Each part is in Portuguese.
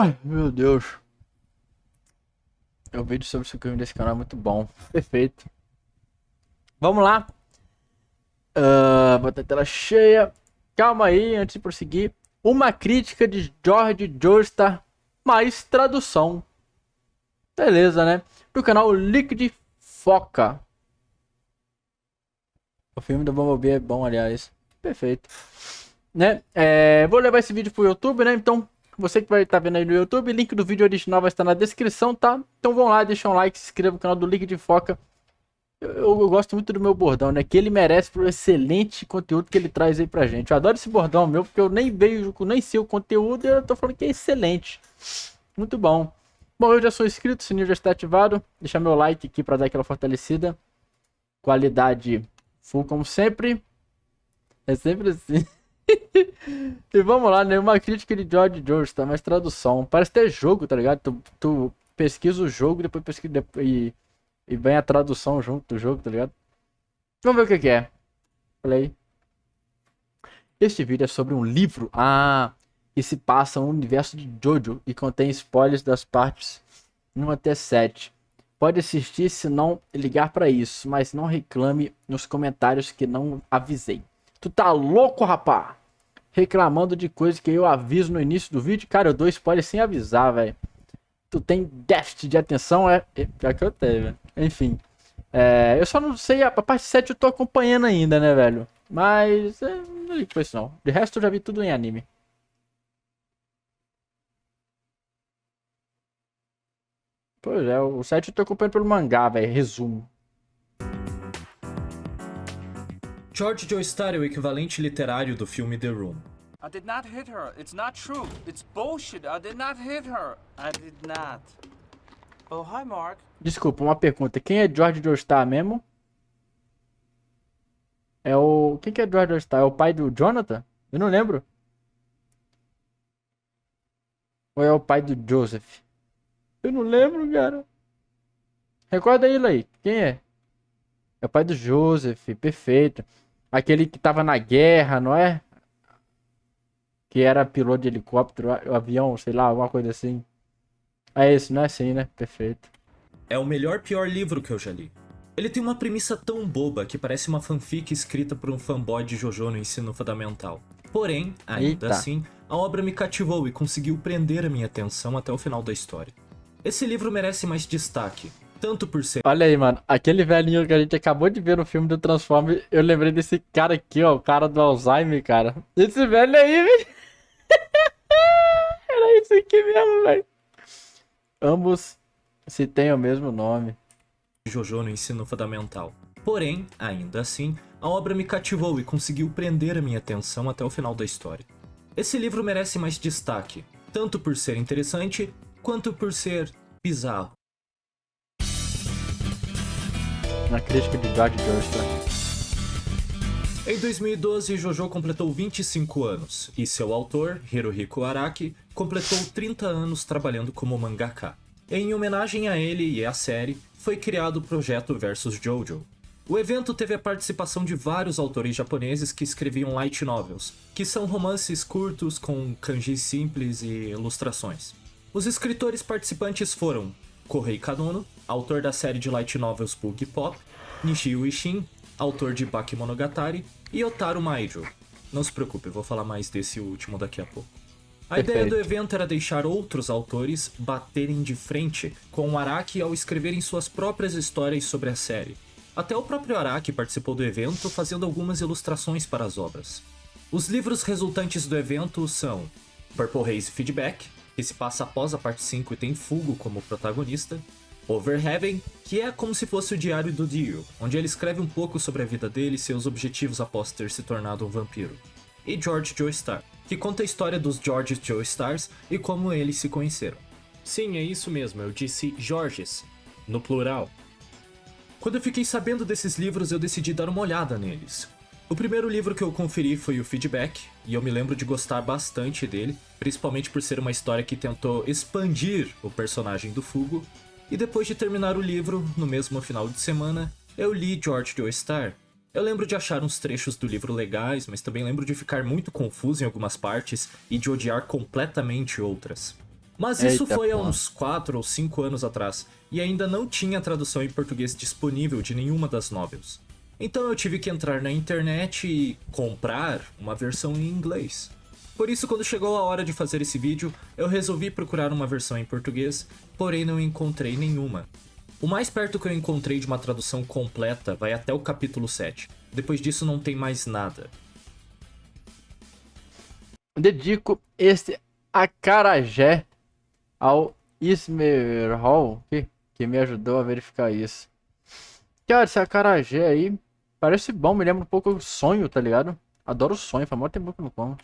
Ai, meu Deus. O vídeo sobre o sucrilho desse canal é muito bom. Perfeito. Vamos lá. Vou ter a tela cheia. Calma aí, antes de prosseguir. Uma crítica de George Joestar, mais tradução. Beleza, né? Do canal Liquid Foca. O filme do Bumblebee é bom, aliás. Perfeito. Né? Vou levar esse vídeo pro YouTube, né? Então, você que vai estar vendo aí no YouTube, link do vídeo original vai estar na descrição, tá? Então vão lá, deixa um like, se inscreva no canal do Liquid Foca. Eu gosto muito do meu bordão, né? Que ele merece pro excelente conteúdo que ele traz aí pra gente. Eu adoro esse bordão meu, porque eu nem vejo, nem sei o conteúdo e eu tô falando que é excelente. Muito bom. Bom, eu já sou inscrito, o sininho já está ativado. Deixa meu like aqui pra dar aquela fortalecida. Qualidade full como sempre. É sempre assim. E vamos lá, né? Uma crítica de George George, tá? Mas tradução. Parece ter jogo, tá ligado? Tu pesquisa o jogo, depois pesquisa e vem a tradução junto do jogo, tá ligado? Vamos ver o que é. Play. Este vídeo é sobre um livro que se passa no universo de Jojo e contém spoilers das partes 1 até 7. Pode assistir se não ligar pra isso, mas não reclame nos comentários que não avisei. Tu tá louco, rapá? Reclamando de coisa que eu aviso no início do vídeo? Cara, eu dou spoiler sem avisar, velho. Tu tem déficit de atenção, pior que eu tenho, velho. Enfim. Eu só não sei, a parte 7 eu tô acompanhando ainda, né, velho? Mas, não ligo pra isso não. De resto eu já vi tudo em anime. Pois é, o 7 eu tô acompanhando pelo mangá, velho. Resumo. George Joestar é o equivalente literário do filme The Room. I did not hit her. It's not true. It's bullshit. I did not hit her. I did not. Oh, hi, Mark. Desculpa, uma pergunta. Quem é George Joestar mesmo? Quem que é George Joestar? É o pai do Jonathan? Eu não lembro. Ou é o pai do Joseph? Eu não lembro, cara. Recorda ele aí. Quem é? É o pai do Joseph. Perfeito. Aquele que tava na guerra, não é? Que era piloto de helicóptero, avião, sei lá, alguma coisa assim. É esse, não é assim, né? Perfeito. É o melhor pior livro que eu já li. Ele tem uma premissa tão boba que parece uma fanfic escrita por um fanboy de JoJo no ensino fundamental. Porém, ainda Eita. assim, a obra me cativou e conseguiu prender a minha atenção até o final da história. Esse livro merece mais destaque, tanto por ser Olha aí, mano. Aquele velhinho que a gente acabou de ver no filme do Transformers, eu lembrei desse cara aqui, ó. O cara do Alzheimer, cara. Esse velho aí, velho. Era isso aqui mesmo, velho. Ambos se têm o mesmo nome. JoJo no ensino fundamental. Porém, ainda assim, a obra me cativou e conseguiu prender a minha atenção até o final da história. Esse livro merece mais destaque, tanto por ser interessante, quanto por ser bizarro. Na crítica de George Joestar. Em 2012, JoJo completou 25 anos, e seu autor, Hirohiko Araki, completou 30 anos trabalhando como mangaka. Em homenagem a ele e à série, foi criado o projeto Versus Jojo. O evento teve a participação de vários autores japoneses que escreviam light novels, que são romances curtos com kanji simples e ilustrações. Os escritores participantes foram Kohei Kanono, autor da série de light novels Bug Pop, Nishio Ishin, autor de Bakemonogatari, e Otaru Maijo. Não se preocupe, eu vou falar mais desse último daqui a pouco. A ideia do evento era deixar outros autores baterem de frente com o Araki ao escreverem suas próprias histórias sobre a série. Até o próprio Araki participou do evento fazendo algumas ilustrações para as obras. Os livros resultantes do evento são Purple Haze Feedback, que se passa após a parte 5 e tem Fugo como protagonista, Over Heaven, que é como se fosse o diário do Dio, onde ele escreve um pouco sobre a vida dele e seus objetivos após ter se tornado um vampiro, e George Joestar, que conta a história dos George Joestars e como eles se conheceram. Sim, é isso mesmo, eu disse Georges, no plural. Quando eu fiquei sabendo desses livros, eu decidi dar uma olhada neles. O primeiro livro que eu conferi foi o Feedback, e eu me lembro de gostar bastante dele, principalmente por ser uma história que tentou expandir o personagem do Fugo. E depois de terminar o livro, no mesmo final de semana, eu li George Joestar. Eu lembro de achar uns trechos do livro legais, mas também lembro de ficar muito confuso em algumas partes e de odiar completamente outras. Mas isso Eita, foi há porra. uns 4 ou 5 anos atrás, e ainda não tinha tradução em português disponível de nenhuma das novels. Então eu tive que entrar na internet e comprar uma versão em inglês. Por isso, quando chegou a hora de fazer esse vídeo, eu resolvi procurar uma versão em português, porém não encontrei nenhuma. O mais perto que eu encontrei de uma tradução completa vai até o capítulo 7. Depois disso não tem mais nada. Dedico este acarajé ao Ismerhol, que me ajudou a verificar isso. Cara, esse acarajé aí parece bom, me lembra um pouco o sonho, tá ligado? Adoro o sonho, faz muito tempo que eu não como.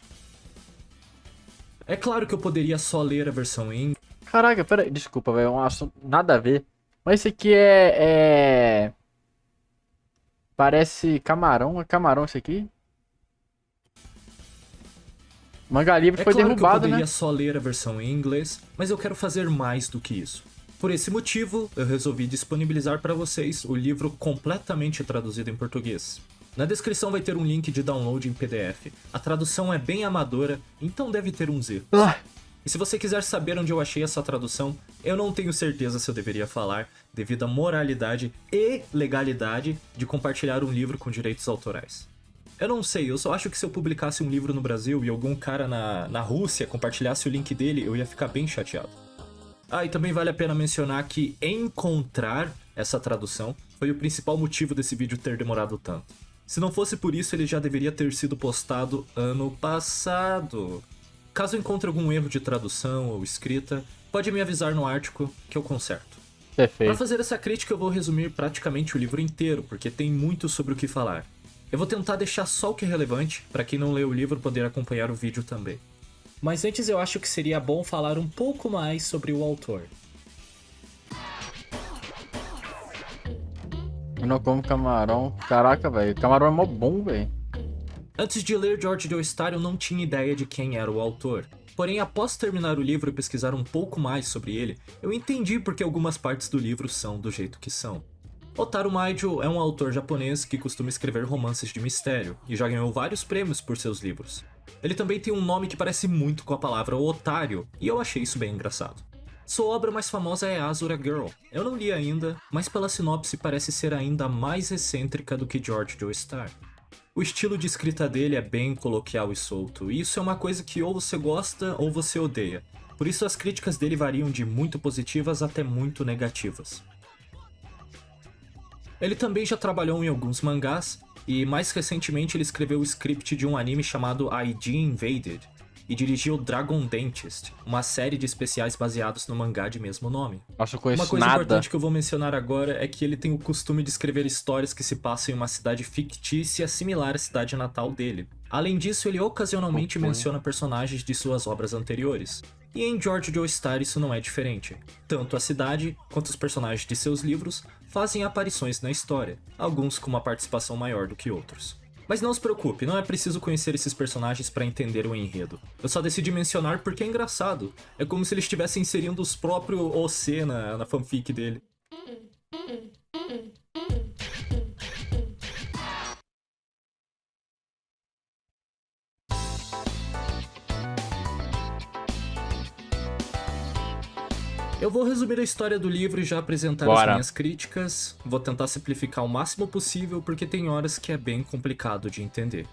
É claro que eu poderia só ler a versão em inglês. Caraca, pera aí, desculpa, velho, é um assunto nada a ver. Mas esse aqui é... Parece camarão, é camarão isso aqui? Manga Livre foi Claro que eu derrubado, poderia né? só ler a versão em inglês, mas eu quero fazer mais do que isso. Por esse motivo, eu resolvi disponibilizar para vocês o livro completamente traduzido em português. Na descrição vai ter um link de download em PDF. A tradução é bem amadora, então deve ter uns erros. Ah, E se você quiser saber onde eu achei essa tradução, eu não tenho certeza se eu deveria falar, devido à moralidade e legalidade de compartilhar um livro com direitos autorais. Eu não sei, eu só acho que se eu publicasse um livro no Brasil e algum cara na Rússia compartilhasse o link dele, eu ia ficar bem chateado. Ah, e também vale a pena mencionar que encontrar essa tradução foi o principal motivo desse vídeo ter demorado tanto. Se não fosse por isso, ele já deveria ter sido postado ano passado. Caso encontre algum erro de tradução ou escrita, pode me avisar no Ártico que eu conserto. Para perfeito. fazer essa crítica eu vou resumir praticamente o livro inteiro, porque tem muito sobre o que falar. Eu vou tentar deixar só o que é relevante, para quem não leu o livro poder acompanhar o vídeo também. Mas antes eu acho que seria bom falar um pouco mais sobre o autor. Eu não como camarão. Caraca, velho, camarão é mó bom, velho. Antes de ler George Joestar eu não tinha ideia de quem era o autor. Porém, após terminar o livro e pesquisar um pouco mais sobre ele, eu entendi porque algumas partes do livro são do jeito que são. Otaru Maijo é um autor japonês que costuma escrever romances de mistério, e já ganhou vários prêmios por seus livros. Ele também tem um nome que parece muito com a palavra otário, e eu achei isso bem engraçado. Sua obra mais famosa é Azura Girl. Eu não li ainda, mas pela sinopse parece ser ainda mais excêntrica do que George Joestar. O estilo de escrita dele é bem coloquial e solto, e isso é uma coisa que ou você gosta ou você odeia. Por isso as críticas dele variam de muito positivas até muito negativas. Ele também já trabalhou em alguns mangás, e mais recentemente ele escreveu o script de um anime chamado ID Invaded, e dirigiu Dragon Dentist, uma série de especiais baseados no mangá de mesmo nome. Nossa, eu conheço Uma coisa nada. importante que eu vou mencionar agora é que ele tem o costume de escrever histórias que se passam em uma cidade fictícia similar à cidade natal dele. Além disso, ele ocasionalmente menciona personagens de suas obras anteriores. E em George Joestar isso não é diferente. Tanto a cidade, quanto os personagens de seus livros fazem aparições na história, alguns com uma participação maior do que outros. Mas não se preocupe, não é preciso conhecer esses personagens para entender o enredo. Eu só decidi mencionar porque é engraçado. É como se ele estivesse inserindo os próprios OC na fanfic dele. Eu vou resumir a história do livro e já apresentar Bora. as minhas críticas. Vou tentar simplificar o máximo possível porque tem horas que é bem complicado de entender.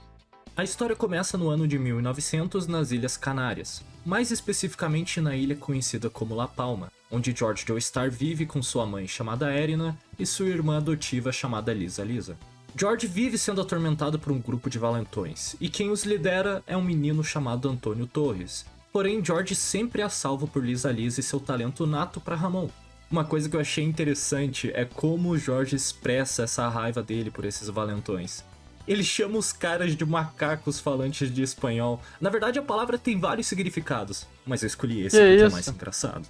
A história começa no ano de 1900 nas Ilhas Canárias, mais especificamente na ilha conhecida como La Palma, onde George Joestar vive com sua mãe chamada Erina e sua irmã adotiva chamada Lisa Lisa. George vive sendo atormentado por um grupo de valentões, e quem os lidera é um menino chamado Antônio Torres. Porém, George sempre é salvo por Lisa Lisa e seu talento nato para Ramon. Uma coisa que eu achei interessante é como o George expressa essa raiva dele por esses valentões. Ele chama os caras de macacos falantes de espanhol. Na verdade, a palavra tem vários significados, mas eu escolhi esse porque é isso? mais engraçado.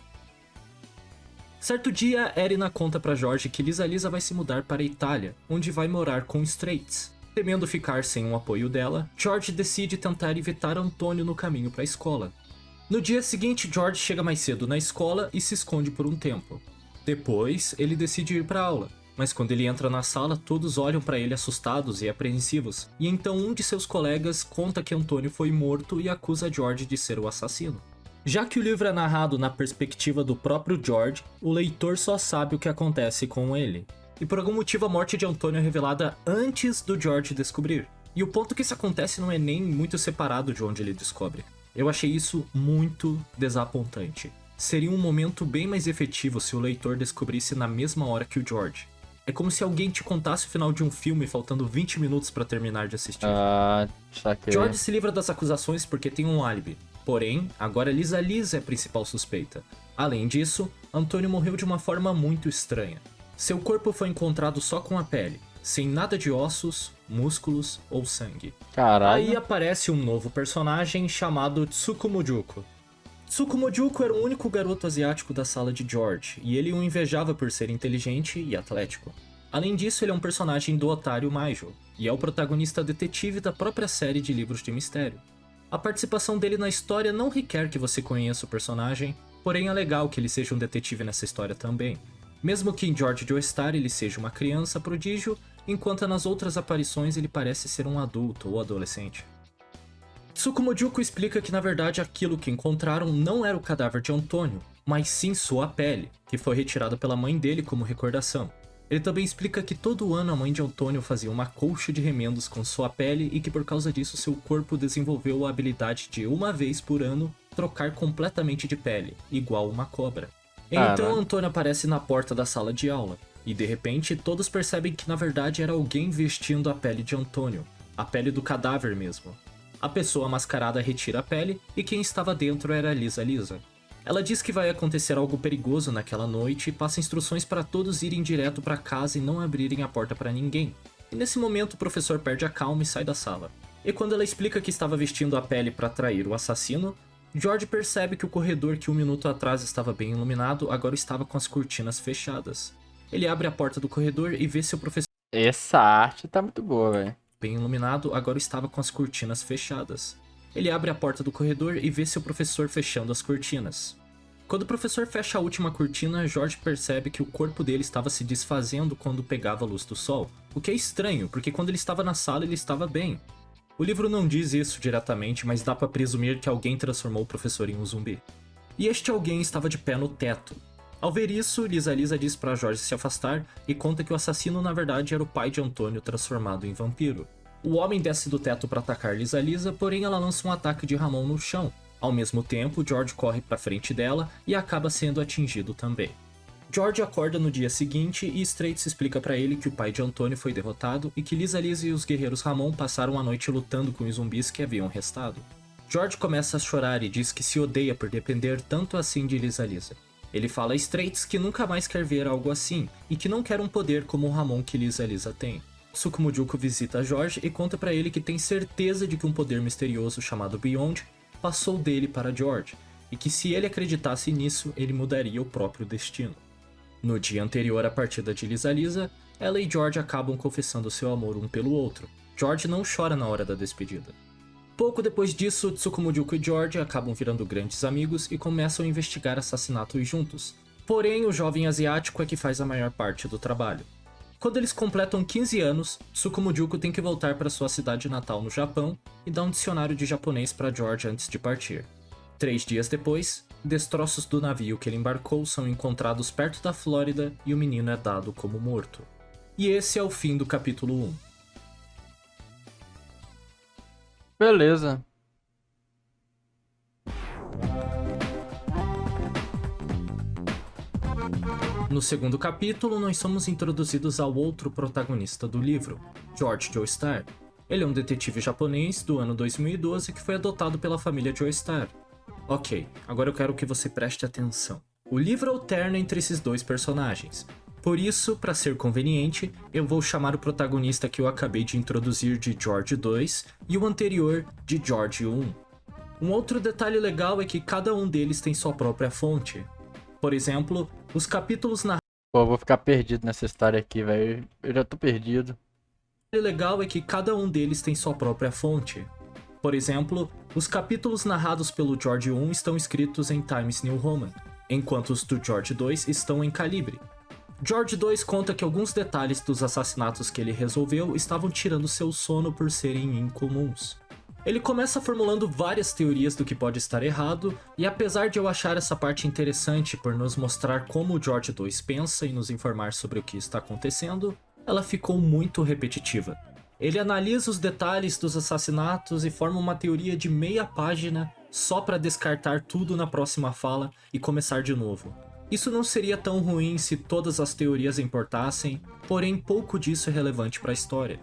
Certo dia, Erina conta pra George que Lisa Lisa vai se mudar para a Itália, onde vai morar com Straits. Temendo ficar sem o apoio dela, George decide tentar evitar Antônio no caminho para a escola. No dia seguinte, George chega mais cedo na escola e se esconde por um tempo. Depois, ele decide ir para aula, mas quando ele entra na sala, todos olham para ele assustados e apreensivos, e então um de seus colegas conta que Antônio foi morto e acusa George de ser o assassino. Já que o livro é narrado na perspectiva do próprio George, o leitor só sabe o que acontece com ele. E por algum motivo a morte de Antônio é revelada antes do George descobrir. E o ponto que isso acontece não é nem muito separado de onde ele descobre. Eu achei isso muito desapontante. Seria um momento bem mais efetivo se o leitor descobrisse na mesma hora que o George. É como se alguém te contasse o final de um filme faltando 20 minutos pra terminar de assistir. Saquei. George se livra das acusações porque tem um álibi. Porém, agora Lisa é a principal suspeita. Além disso, Antônio morreu de uma forma muito estranha. Seu corpo foi encontrado só com a pele, sem nada de ossos, músculos ou sangue. Caralho. Aí aparece um novo personagem chamado Tsukumo Juko. Tsukumo Juko era o único garoto asiático da sala de George, e ele o invejava por ser inteligente e atlético. Além disso, ele é um personagem do otário Maijo, e é o protagonista detetive da própria série de livros de mistério. A participação dele na história não requer que você conheça o personagem, porém é legal que ele seja um detetive nessa história também. Mesmo que em George Joestar ele seja uma criança prodígio, enquanto nas outras aparições ele parece ser um adulto ou adolescente. Tsukumo Juko explica que na verdade aquilo que encontraram não era o cadáver de Antônio, mas sim sua pele, que foi retirada pela mãe dele como recordação. Ele também explica que todo ano a mãe de Antônio fazia uma colcha de remendos com sua pele e que por causa disso seu corpo desenvolveu a habilidade de, uma vez por ano, trocar completamente de pele, igual uma cobra. Então Antônio aparece na porta da sala de aula, e de repente todos percebem que na verdade era alguém vestindo a pele de Antônio, a pele do cadáver mesmo. A pessoa mascarada retira a pele e quem estava dentro era Lisa. Ela diz que vai acontecer algo perigoso naquela noite e passa instruções para todos irem direto para casa e não abrirem a porta para ninguém. E nesse momento o professor perde a calma e sai da sala. E quando ela explica que estava vestindo a pele para atrair o assassino, George percebe que o corredor que um minuto atrás estava bem iluminado agora estava com as cortinas fechadas. Ele abre a porta do corredor e vê seu professor Essa arte tá muito boa, velho. bem iluminado agora estava com as cortinas fechadas. Ele abre a porta do corredor e vê seu professor fechando as cortinas. Quando o professor fecha a última cortina, George percebe que o corpo dele estava se desfazendo quando pegava a luz do sol, o que é estranho, porque quando ele estava na sala ele estava bem. O livro não diz isso diretamente, mas dá pra presumir que alguém transformou o professor em um zumbi. E este alguém estava de pé no teto. Ao ver isso, Lisa diz pra George se afastar e conta que o assassino na verdade era o pai de Antônio transformado em vampiro. O homem desce do teto para atacar Lisa, porém ela lança um ataque de Ramon no chão. Ao mesmo tempo, George corre pra frente dela e acaba sendo atingido também. George acorda no dia seguinte e Straits explica pra ele que o pai de Antônio foi derrotado e que Lisa e os guerreiros Ramon passaram a noite lutando com os zumbis que haviam restado. George começa a chorar e diz que se odeia por depender tanto assim de Lisa. Ele fala a Straits que nunca mais quer ver algo assim e que não quer um poder como o Ramon que Lisa tem. Tsukumo Juko visita George e conta pra ele que tem certeza de que um poder misterioso chamado Beyond passou dele para George, e que se ele acreditasse nisso, ele mudaria o próprio destino. No dia anterior à partida de Lisa, ela e George acabam confessando seu amor um pelo outro. George não chora na hora da despedida. Pouco depois disso, Tsukumo Juko e George acabam virando grandes amigos e começam a investigar assassinatos juntos. Porém, o jovem asiático é que faz a maior parte do trabalho. Quando eles completam 15 anos, Tsukumo Juko tem que voltar para sua cidade natal no Japão e dar um dicionário de japonês para George antes de partir. 3 dias depois, destroços do navio que ele embarcou são encontrados perto da Flórida e o menino é dado como morto. E esse é o fim do capítulo 1. Beleza. No segundo capítulo, nós somos introduzidos ao outro protagonista do livro, George Joestar. Ele é um detetive japonês do ano 2012 que foi adotado pela família Joestar. Ok, agora eu quero que você preste atenção. O livro alterna entre esses dois personagens. Por isso, para ser conveniente, eu vou chamar o protagonista que eu acabei de introduzir de George 2 e o anterior de George 1. Um outro detalhe legal é que cada um deles tem sua própria fonte. Por exemplo, os capítulos narrados... Pô, eu vou ficar perdido nessa história aqui, velho. Eu já tô perdido. O legal é que cada um deles tem sua própria fonte. Por exemplo, os capítulos narrados pelo George 1 estão escritos em Times New Roman, enquanto os do George 2 estão em Calibre. George 2 conta que alguns detalhes dos assassinatos que ele resolveu estavam tirando seu sono por serem incomuns. Ele começa formulando várias teorias do que pode estar errado, e apesar de eu achar essa parte interessante por nos mostrar como o George 2 pensa e nos informar sobre o que está acontecendo, ela ficou muito repetitiva. Ele analisa os detalhes dos assassinatos e forma uma teoria de meia página só para descartar tudo na próxima fala e começar de novo. Isso não seria tão ruim se todas as teorias importassem, porém pouco disso é relevante para a história.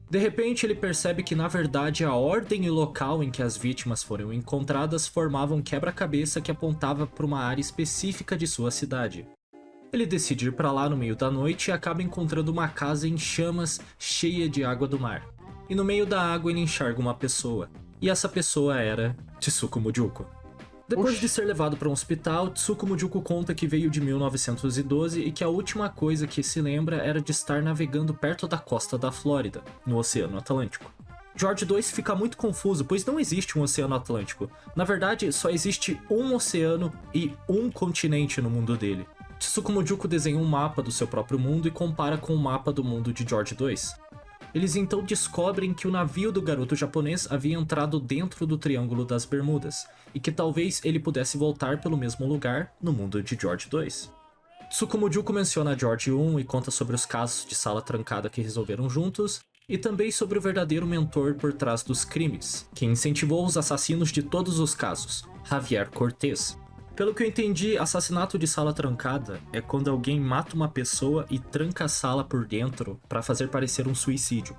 De repente ele percebe que na verdade a ordem e o local em que as vítimas foram encontradas formavam um quebra-cabeça que apontava para uma área específica de sua cidade. Ele decide ir para lá no meio da noite e acaba encontrando uma casa em chamas cheia de água do mar. E no meio da água ele enxerga uma pessoa, e essa pessoa era Tsuko Mujuko. Depois de ser levado para um hospital, Tsuko Mujuko conta que veio de 1912 e que a última coisa que se lembra era de estar navegando perto da costa da Flórida, no Oceano Atlântico. George 2 fica muito confuso, pois não existe um Oceano Atlântico. Na verdade, só existe um oceano e um continente no mundo dele. Tsuko Mujuko desenha um mapa do seu próprio mundo e compara com o mapa do mundo de George 2. Eles então descobrem que o navio do garoto japonês havia entrado dentro do Triângulo das Bermudas, e que talvez ele pudesse voltar pelo mesmo lugar no mundo de George 2. Tsuko Mujuko menciona George 1 e conta sobre os casos de sala trancada que resolveram juntos, e também sobre o verdadeiro mentor por trás dos crimes, que incentivou os assassinos de todos os casos, Javier Cortez. Pelo que eu entendi, assassinato de sala trancada é quando alguém mata uma pessoa e tranca a sala por dentro para fazer parecer um suicídio.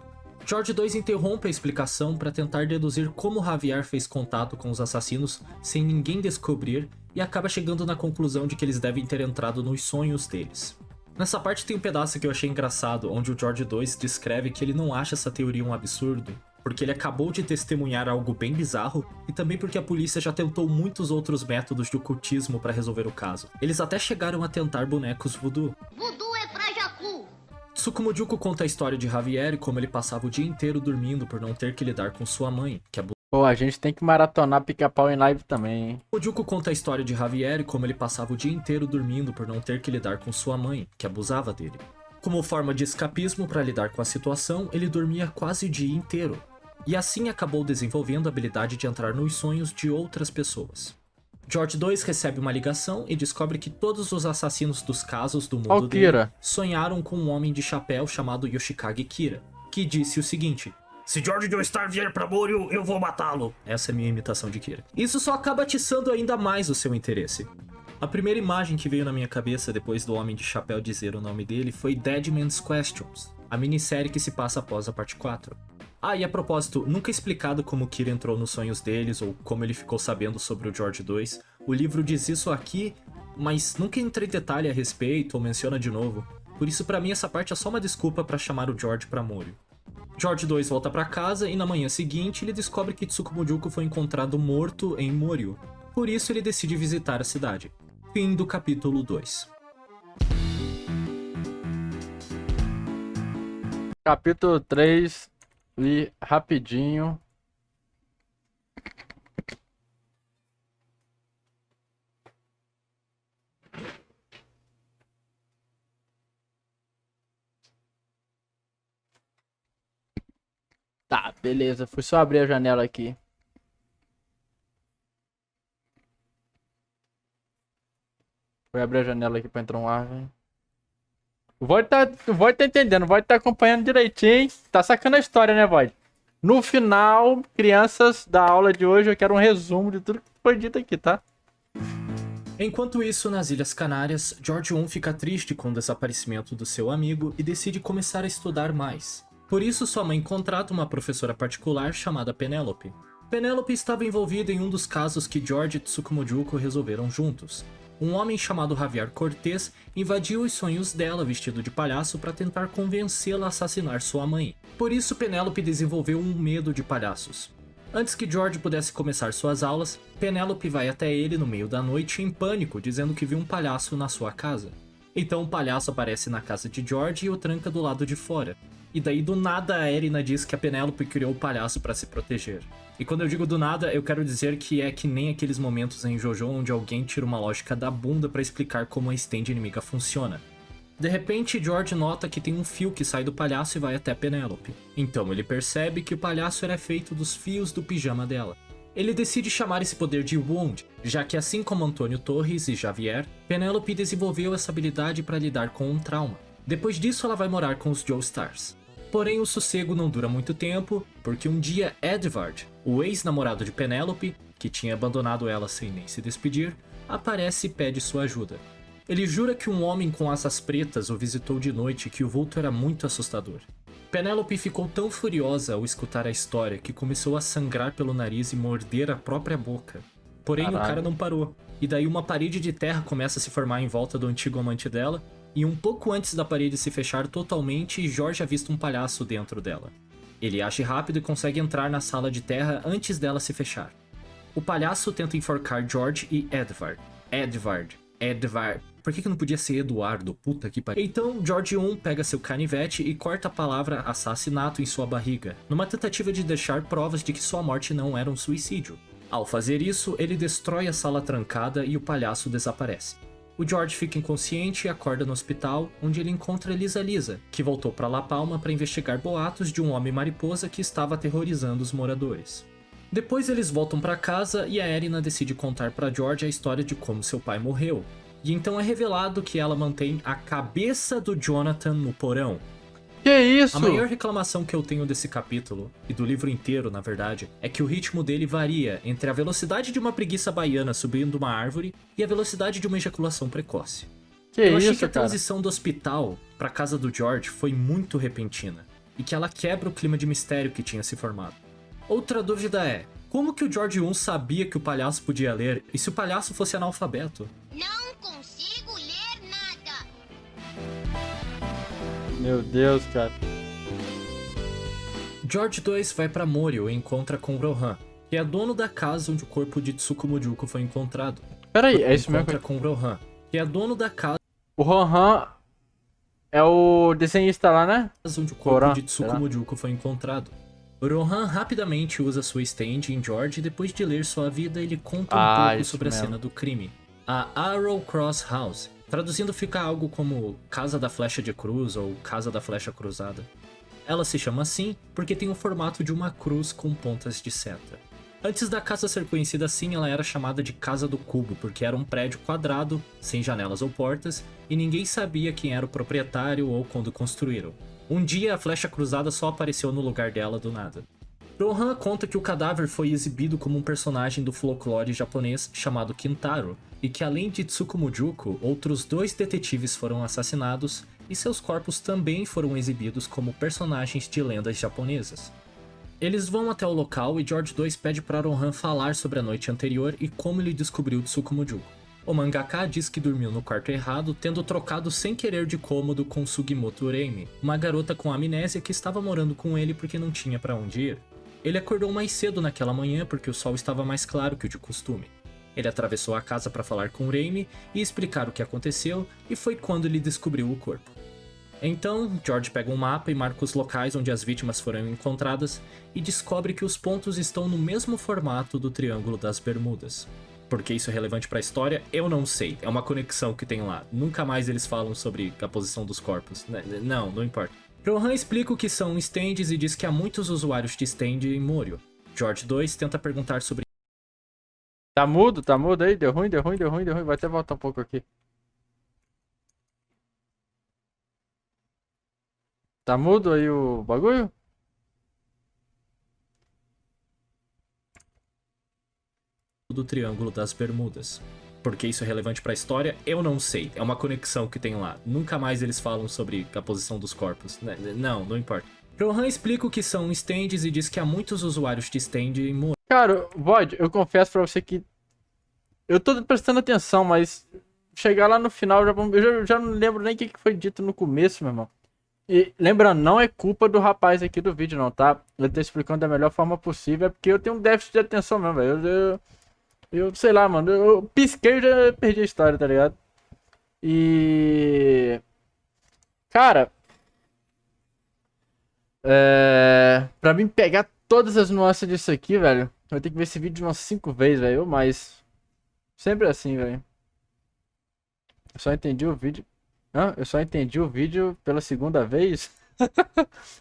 George 2 interrompe a explicação para tentar deduzir como Javier fez contato com os assassinos sem ninguém descobrir e acaba chegando na conclusão de que eles devem ter entrado nos sonhos deles. Nessa parte tem um pedaço que eu achei engraçado, onde o George 2 descreve que ele não acha essa teoria um absurdo, porque ele acabou de testemunhar algo bem bizarro e também porque a polícia já tentou muitos outros métodos de ocultismo para resolver o caso. Eles até chegaram a tentar bonecos voodoo. Voodoo é pra Jacu! Tsuko Mujuko conta a história de Javier e como ele passava o dia inteiro dormindo por não ter que lidar com sua mãe, que abusava. Pô, a gente tem que maratonar Pica-Pau em live também, hein? Mujuko conta a história de Javier e como ele passava o dia inteiro dormindo por não ter que lidar com sua mãe, que abusava dele. Como forma de escapismo para lidar com a situação, ele dormia quase o dia inteiro. E assim acabou desenvolvendo a habilidade de entrar nos sonhos de outras pessoas. George 2 recebe uma ligação e descobre que todos os assassinos dos casos do mundo dele sonharam com um homem de chapéu chamado Yoshikage Kira, que disse o seguinte: "Se George Joestar vier pra Moryu, eu vou matá-lo." Essa é a minha imitação de Kira. Isso só acaba atiçando ainda mais o seu interesse. A primeira imagem que veio na minha cabeça depois do homem de chapéu dizer o nome dele foi Dead Man's Questions, a minissérie que se passa após a parte 4. Ah, e a propósito, nunca é explicado como Kira entrou nos sonhos deles ou como ele ficou sabendo sobre o George 2. O livro diz isso aqui, mas nunca entra em detalhe a respeito ou menciona de novo. Por isso, pra mim, essa parte é só uma desculpa pra chamar o George pra Moryu. George 2 volta pra casa e na manhã seguinte ele descobre que Tsuko Mujuko foi encontrado morto em Moryu. Por isso, ele decide visitar a cidade. Fim do capítulo 2. Capítulo 3. Li rapidinho. Tá, beleza. Fui só abrir a janela aqui. Fui abrir a janela aqui pra entrar um ar, velho. O Void tá entendendo, o Void tá acompanhando direitinho, hein? Tá sacando a história, né, Void? No final, crianças da aula de hoje, eu quero um resumo de tudo que foi dito aqui, tá? Enquanto isso, nas Ilhas Canárias, George 1 fica triste com o desaparecimento do seu amigo e decide começar a estudar mais. Por isso, sua mãe contrata uma professora particular chamada Penélope. Penélope estava envolvida em um dos casos que George e Tsuko Mujuko resolveram juntos. Um homem chamado Javier Cortez invadiu os sonhos dela vestido de palhaço para tentar convencê-la a assassinar sua mãe. Por isso, Penélope desenvolveu um medo de palhaços. Antes que George pudesse começar suas aulas, Penélope vai até ele no meio da noite em pânico, dizendo que viu um palhaço na sua casa. Então o palhaço aparece na casa de George e o tranca do lado de fora. E daí do nada a Erina diz que a Penélope criou o palhaço para se proteger. E quando eu digo do nada, eu quero dizer que é que nem aqueles momentos em JoJo onde alguém tira uma lógica da bunda para explicar como a stand inimiga funciona. De repente, George nota que tem um fio que sai do palhaço e vai até Penélope. Então ele percebe que o palhaço era feito dos fios do pijama dela. Ele decide chamar esse poder de Wound, já que assim como Antônio Torres e Javier, Penélope desenvolveu essa habilidade para lidar com um trauma. Depois disso, ela vai morar com os Joestars. Porém, o sossego não dura muito tempo, porque um dia Edvard, o ex-namorado de Penélope, que tinha abandonado ela sem nem se despedir, aparece e pede sua ajuda. Ele jura que um homem com asas pretas o visitou de noite e que o vulto era muito assustador. Penélope ficou tão furiosa ao escutar a história que começou a sangrar pelo nariz e morder a própria boca. Porém, o cara não parou, e daí uma parede de terra começa a se formar em volta do antigo amante dela, e um pouco antes da parede se fechar totalmente, George avista um palhaço dentro dela. Ele age rápido e consegue entrar na sala de terra antes dela se fechar. O palhaço tenta enforcar George e Edvard. Edvard. Por que não podia ser Eduardo? Puta que pariu. Então, George 1 pega seu canivete e corta a palavra assassinato em sua barriga, numa tentativa de deixar provas de que sua morte não era um suicídio. Ao fazer isso, ele destrói a sala trancada e o palhaço desaparece. O George fica inconsciente e acorda no hospital, onde ele encontra Lisa, que voltou para La Palma para investigar boatos de um homem-mariposa que estava aterrorizando os moradores. Depois eles voltam para casa e a Erina decide contar para George a história de como seu pai morreu. E então é revelado que ela mantém a cabeça do Jonathan no porão. Que isso? A maior reclamação que eu tenho desse capítulo, e do livro inteiro na verdade, é que o ritmo dele varia entre a velocidade de uma preguiça baiana subindo uma árvore e a velocidade de uma ejaculação precoce. Eu achei que a transição do hospital pra casa do George foi muito repentina, e que ela quebra o clima de mistério que tinha se formado. Outra dúvida é, como que o George 1 sabia que o palhaço podia ler, e se o palhaço fosse analfabeto? Não consigo ler nada. Meu Deus, cara. George 2 vai pra Morio e encontra com Rohan, que é dono da casa onde o corpo de Tsukumo Juko foi encontrado. Peraí, é isso mesmo? Encontra com Rohan, que é dono da casa O Rohan é o desenhista lá, né? onde o corpo de Tsukumo Juko foi encontrado. Rohan rapidamente usa sua stand em George e depois de ler sua vida, ele conta um pouco sobre a cena do crime. A Arrow Cross House, traduzindo fica algo como Casa da Flecha de Cruz ou Casa da Flecha Cruzada. Ela se chama assim porque tem o formato de uma cruz com pontas de seta. Antes da casa ser conhecida assim, ela era chamada de Casa do Cubo, porque era um prédio quadrado, sem janelas ou portas, e ninguém sabia quem era o proprietário ou quando construíram. Um dia, a flecha cruzada só apareceu no lugar dela do nada. Rohan conta que o cadáver foi exibido como um personagem do folclore japonês chamado Kintaro, e que além de Tsukumo Juko, outros 2 detetives foram assassinados, e seus corpos também foram exibidos como personagens de lendas japonesas. Eles vão até o local e George 2 pede para Rohan falar sobre a noite anterior e como ele descobriu Tsukumo Juko. O mangaka diz que dormiu no quarto errado, tendo trocado sem querer de cômodo com Sugimoto Reimi, uma garota com amnésia que estava morando com ele porque não tinha para onde ir. Ele acordou mais cedo naquela manhã porque o sol estava mais claro que o de costume. Ele atravessou a casa para falar com Reimi e explicar o que aconteceu, e foi quando ele descobriu o corpo. Então, George pega um mapa e marca os locais onde as vítimas foram encontradas e descobre que os pontos estão no mesmo formato do Triângulo das Bermudas. Por que isso é relevante para a história, eu não sei. É uma conexão que tem lá. Nunca mais eles falam sobre a posição dos corpos. Não importa. Rohan explica o que são stands e diz que há muitos usuários de stand em Morio. George 2 tenta perguntar sobre... Tá mudo aí? Deu ruim. Vai até voltar um pouco aqui. Tá mudo aí o bagulho? do Triângulo das Bermudas. Por que isso é relevante para a história, eu não sei. É uma conexão que tem lá. Nunca mais eles falam sobre a posição dos corpos. Não importa. Rohan explica o que são stands e diz que há muitos usuários de stand em Morio. Cara, Void, eu confesso pra você que eu tô prestando atenção, mas chegar lá no final, eu já não lembro nem o que foi dito no começo, meu irmão. E lembrando, não é culpa do rapaz aqui do vídeo não, tá? Ele tá explicando da melhor forma possível, é porque eu tenho um déficit de atenção mesmo, velho. Eu sei lá, mano, eu pisquei e já perdi a história, tá ligado? E... Cara... Pra mim pegar todas as nuances disso aqui, velho, eu vou ter que ver esse vídeo umas 5 vezes, velho, mas... Sempre assim, velho. Eu só entendi o vídeo Ah, eu só entendi o vídeo pela segunda vez.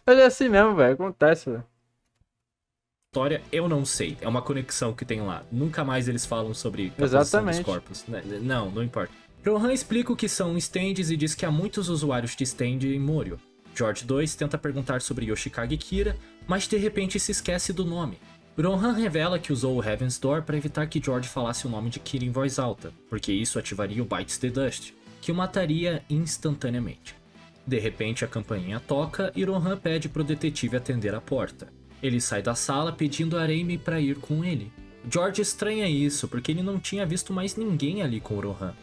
Mas é assim mesmo, velho. Acontece, velho. História, eu não sei. É uma conexão que tem lá. Nunca mais eles falam sobre a posição dos Exatamente. corpos. Não importa. Rohan explica o que são stands e diz que há muitos usuários de stand em Morio. George 2 tenta perguntar sobre Yoshikage Kira, mas de repente se esquece do nome. Rohan revela que usou o Heaven's Door para evitar que George falasse o nome de Kira em voz alta, porque isso ativaria o Bites the Dust, que o mataria instantaneamente. De repente a campainha toca e Rohan pede pro detetive atender a porta. Ele sai da sala pedindo a Raimi para ir com ele. George estranha isso porque ele não tinha visto mais ninguém ali com o Rohan.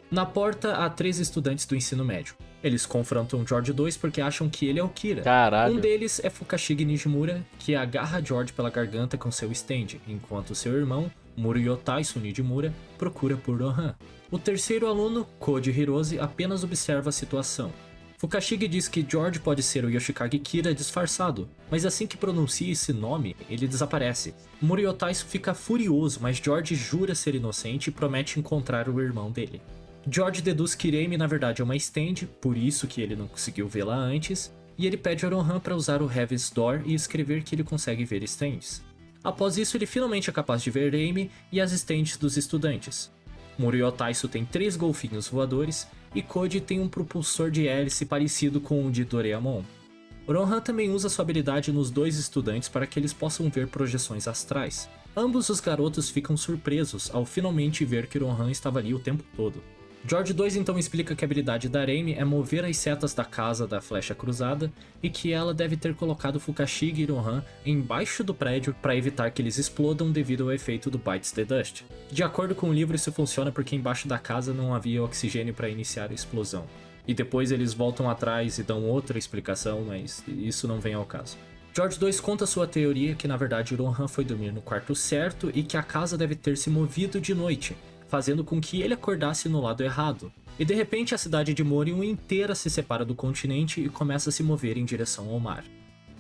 Na porta há 3 estudantes do ensino médio. Eles confrontam George 2 porque acham que ele é o Kira. Caralho. Um deles é Fukashigi Nijimura, que agarra George pela garganta com seu stand, enquanto seu irmão, Muruyotaisu Nijimura, procura por Rohan. O terceiro aluno, Koji Hirose, apenas observa a situação. Fukashigi diz que George pode ser o Yoshikage Kira disfarçado, mas assim que pronuncia esse nome, ele desaparece. Muruyotaisu fica furioso, mas George jura ser inocente e promete encontrar o irmão dele. George deduz que Raimi na verdade é uma stand, por isso que ele não conseguiu vê-la antes, e ele pede a Rohan para usar o Heaven's Door e escrever que ele consegue ver stands. Após isso, ele finalmente é capaz de ver Raimi e as stands dos estudantes. Muruyotaisu tem 3 golfinhos voadores e Koji tem um propulsor de hélice parecido com o de Doraemon. Rohan também usa sua habilidade nos 2 estudantes para que eles possam ver projeções astrais. Ambos os garotos ficam surpresos ao finalmente ver que Rohan estava ali o tempo todo. George 2 então explica que a habilidade da Raimi é mover as setas da casa da flecha cruzada e que ela deve ter colocado Fukashigi e Rohan embaixo do prédio para evitar que eles explodam devido ao efeito do Bites the Dust. De acordo com o livro, isso funciona porque embaixo da casa não havia oxigênio para iniciar a explosão. E depois eles voltam atrás e dão outra explicação, mas isso não vem ao caso. George 2 conta sua teoria que na verdade Rohan foi dormir no quarto certo e que a casa deve ter se movido de noite, fazendo com que ele acordasse no lado errado. E de repente a cidade de Morion inteira se separa do continente e começa a se mover em direção ao mar.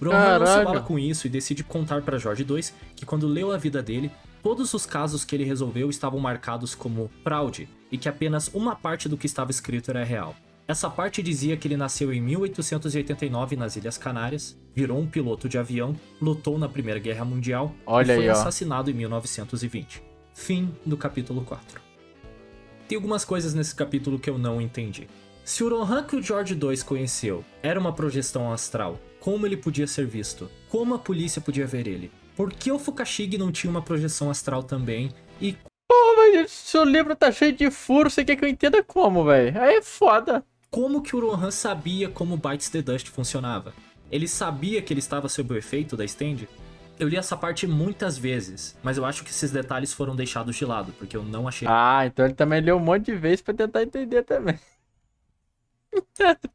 Rohan não se abala com isso e decide contar para George 2 que quando leu a vida dele, todos os casos que ele resolveu estavam marcados como fraude e que apenas uma parte do que estava escrito era real. Essa parte dizia que ele nasceu em 1889 nas Ilhas Canárias, virou um piloto de avião, lutou na Primeira Guerra Mundial e foi assassinado em 1920. Fim do capítulo 4. Tem algumas coisas nesse capítulo que eu não entendi. Se o Rohan que o George 2 conheceu era uma projeção astral, como ele podia ser visto? Como a polícia podia ver ele? Por que o Fukashigi não tinha uma projeção astral também? E... Pô, mas seu livro tá cheio de furo, você quer que eu entenda como, velho? Aí é foda. Como que o Rohan sabia como Bites the Dust funcionava? Ele sabia que ele estava sob o efeito da stand? Eu li essa parte muitas vezes, mas eu acho que esses detalhes foram deixados de lado, porque eu não achei... Ah, então ele também leu um monte de vezes pra tentar entender também.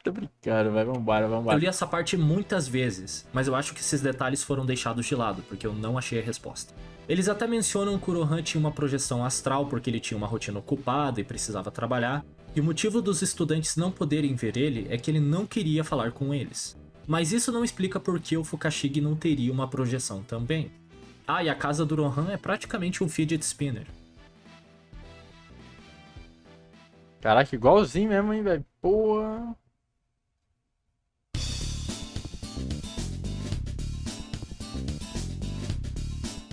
Tô brincando, vai, vambora. Eu li essa parte muitas vezes, mas eu acho que esses detalhes foram deixados de lado, porque eu não achei a resposta. Eles até mencionam que o Rohan tinha uma projeção astral porque ele tinha uma rotina ocupada e precisava trabalhar, e o motivo dos estudantes não poderem ver ele é que ele não queria falar com eles. Mas isso não explica por que o Fukashigi não teria uma projeção também. Ah, e a casa do Rohan é praticamente um fidget spinner. Caraca, igualzinho mesmo, hein, velho? Porra.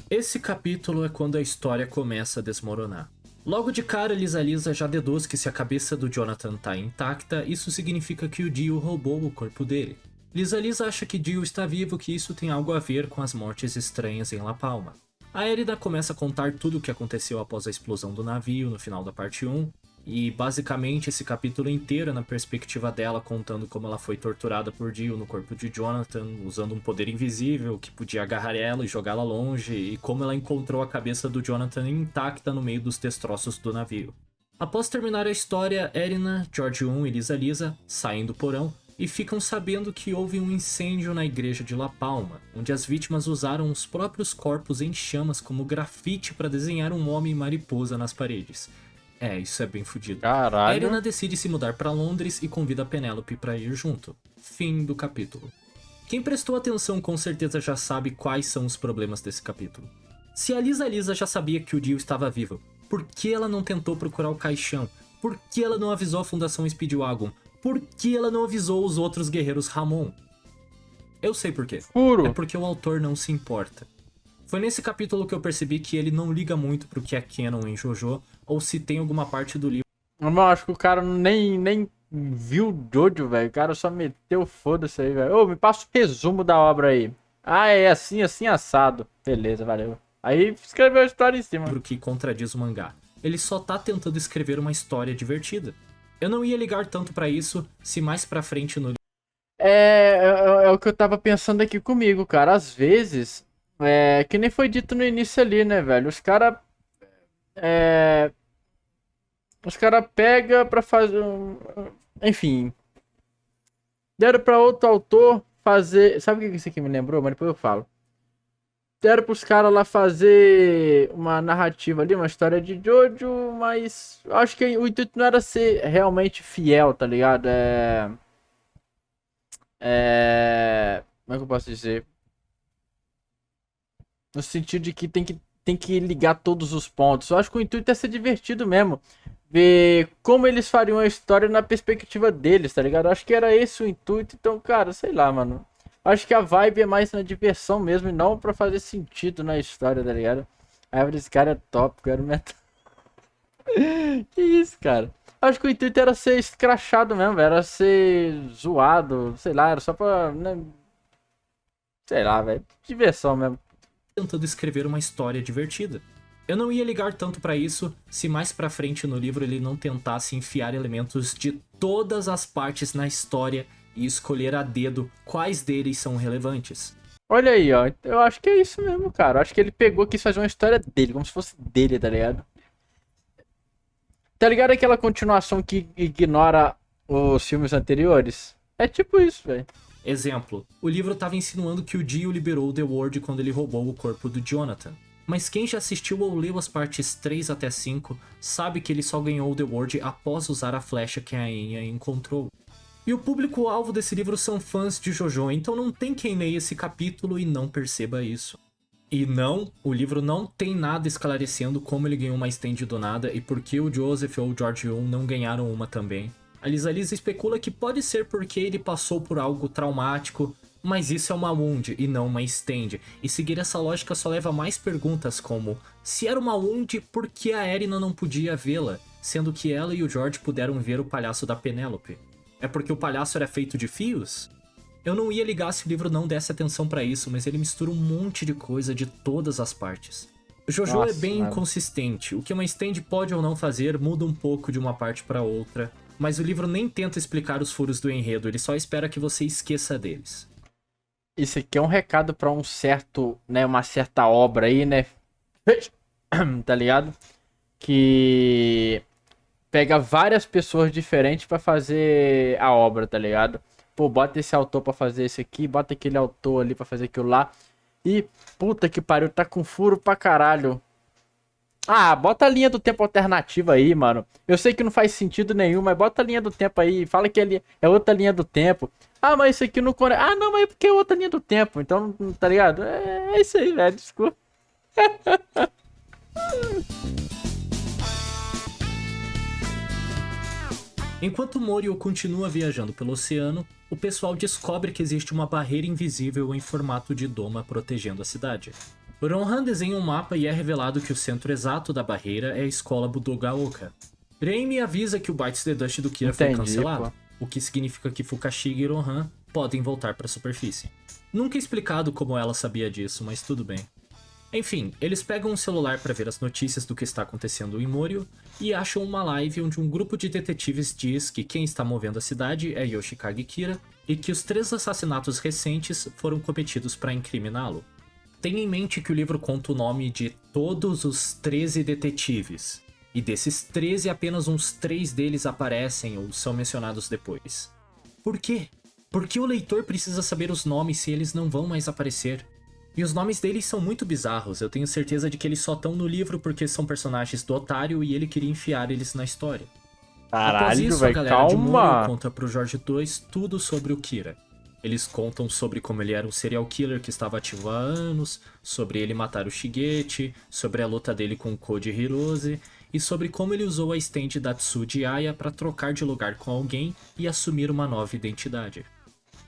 Esse capítulo é quando a história começa a desmoronar. Logo de cara, Lisa já deduz que se a cabeça do Jonathan tá intacta, isso significa que o Dio roubou o corpo dele. Lisa acha que Dio está vivo, que isso tem algo a ver com as mortes estranhas em La Palma. A Erida começa a contar tudo o que aconteceu após a explosão do navio no final da parte 1, e basicamente esse capítulo inteiro é na perspectiva dela contando como ela foi torturada por Dio no corpo de Jonathan, usando um poder invisível que podia agarrar ela e jogá-la longe, e como ela encontrou a cabeça do Jonathan intacta no meio dos destroços do navio. Após terminar a história, Erina, George 1 e Lisa saem do porão e ficam sabendo que houve um incêndio na igreja de La Palma, onde as vítimas usaram os próprios corpos em chamas como grafite para desenhar um homem mariposa nas paredes. Isso é bem fodido. Caralho. Erina decide se mudar para Londres e convida Penélope para ir junto. Fim do capítulo. Quem prestou atenção com certeza já sabe quais são os problemas desse capítulo. Se a Lisa já sabia que o Dio estava vivo, por que ela não tentou procurar o caixão? Por que ela não avisou a Fundação Speedwagon? Por que ela não avisou os outros guerreiros Ramon? Eu sei por quê. Furo. É porque o autor não se importa. Foi nesse capítulo que eu percebi que ele não liga muito pro que é canon em JoJo, ou se tem alguma parte do livro Mano, acho que o cara nem viu o Jojo, velho. O cara só meteu foda-se aí, velho. Ô, me passa o resumo da obra aí. Ah, é assim, assim, assado. Beleza, valeu. Aí escreveu a história em cima. que contradiz o mangá. Ele só tá tentando escrever uma história divertida. Eu não ia ligar tanto pra isso se mais pra frente no É o que eu tava pensando aqui comigo, cara. Às vezes, que nem foi dito no início ali, né, velho? Os cara pega pra fazer enfim, deram pra outro autor fazer. Sabe o que isso aqui me lembrou? Mas depois eu falo. Deram pros caras lá fazer uma narrativa ali, uma história de Jojo, mas eu acho que o intuito não era ser realmente fiel, tá ligado? Como é que eu posso dizer? No sentido de que tem que ligar todos os pontos. Eu acho que o intuito é ser divertido mesmo. Ver como eles fariam a história na perspectiva deles, tá ligado? Eu acho que era esse o intuito. Então, cara, sei lá, mano. Eu acho que a vibe é mais na diversão mesmo e não pra fazer sentido na história, tá ligado? A árvore desse cara é top, quero metal. Que isso, cara? Eu acho que o intuito era ser escrachado mesmo, era ser zoado, sei lá, era só pra, né? Sei lá, velho. Diversão mesmo. tentando escrever uma história divertida. Eu não ia ligar tanto pra isso se mais pra frente no livro ele não tentasse enfiar elementos de todas as partes na história e escolher a dedo quais deles são relevantes. Olha aí, ó. Eu acho que é isso mesmo, cara. Eu acho que ele pegou e quis fazer uma história dele, como se fosse dele, tá ligado? Tá ligado aquela continuação que ignora os filmes anteriores? É tipo isso, velho. Exemplo, o livro estava insinuando que o Dio liberou The World quando ele roubou o corpo do Jonathan. Mas quem já assistiu ou leu as partes 3 até 5 sabe que ele só ganhou The World após usar a flecha que a Enya encontrou. E o público-alvo desse livro são fãs de JoJo, então não tem quem leia esse capítulo e não perceba isso. E não, o livro não tem nada esclarecendo como ele ganhou uma stand do nada e por que o Joseph ou o George Yoon não ganharam uma também. A Lisa especula que pode ser porque ele passou por algo traumático, mas isso é uma wound e não uma stand. E seguir essa lógica só leva a mais perguntas como: se era uma wound, por que a Erina não podia vê-la, sendo que ela e o George puderam ver o palhaço da Penélope? É porque o palhaço era feito de fios? Eu não ia ligar se o livro não desse atenção pra isso, mas ele mistura um monte de coisa de todas as partes. JoJo Nossa, é bem mano. inconsistente. O que uma stand pode ou não fazer muda um pouco de uma parte pra outra, mas o livro nem tenta explicar os furos do enredo, ele só espera que você esqueça deles. Isso aqui é um recado pra um certo, né, uma certa obra aí, né? Tá ligado? Que pega várias pessoas diferentes pra fazer a obra, tá ligado? Pô, bota esse autor pra fazer esse aqui, bota aquele autor ali pra fazer aquilo lá. E puta que pariu, tá com furo pra caralho. Ah, bota a linha do tempo alternativa aí, mano. Eu sei que não faz sentido nenhum, mas bota a linha do tempo aí. Fala que é outra linha do tempo. Ah, mas isso aqui não conecta. Ah, não, mas é porque é outra linha do tempo. Então, tá ligado? É isso aí, velho. Desculpa. Enquanto Morio continua viajando pelo oceano, o pessoal descobre que existe uma barreira invisível em formato de doma protegendo a cidade. Rohan desenha um mapa e é revelado que o centro exato da barreira é a escola Budogaoka. Reimi avisa que o Bites the Dust do Kira foi Entendi, cancelado, pô. o que significa que Fukashige e Rohan podem voltar para a superfície. Nunca é explicado como ela sabia disso, mas tudo bem. Enfim, eles pegam um celular para ver as notícias do que está acontecendo em Morio e acham uma live onde um grupo de detetives diz que quem está movendo a cidade é Yoshikage Kira e que os 3 assassinatos recentes foram cometidos para incriminá-lo. Tenha em mente que o livro conta o nome de todos os 13 detetives, e desses 13 apenas uns 3 deles aparecem ou são mencionados depois. Por quê? Por que o leitor precisa saber os nomes se eles não vão mais aparecer? E os nomes deles são muito bizarros, eu tenho certeza de que eles só estão no livro porque são personagens do Otário e ele queria enfiar eles na história. Após Caralho, isso, a velho. galera de Morio Calma. conta pro Jorge 2 tudo sobre o Kira. Eles contam sobre como ele era um serial killer que estava ativo há anos, sobre ele matar o Shigeti, sobre a luta dele com o Koji Hirose, e sobre como ele usou a stand da Tsuji Aya para trocar de lugar com alguém e assumir uma nova identidade.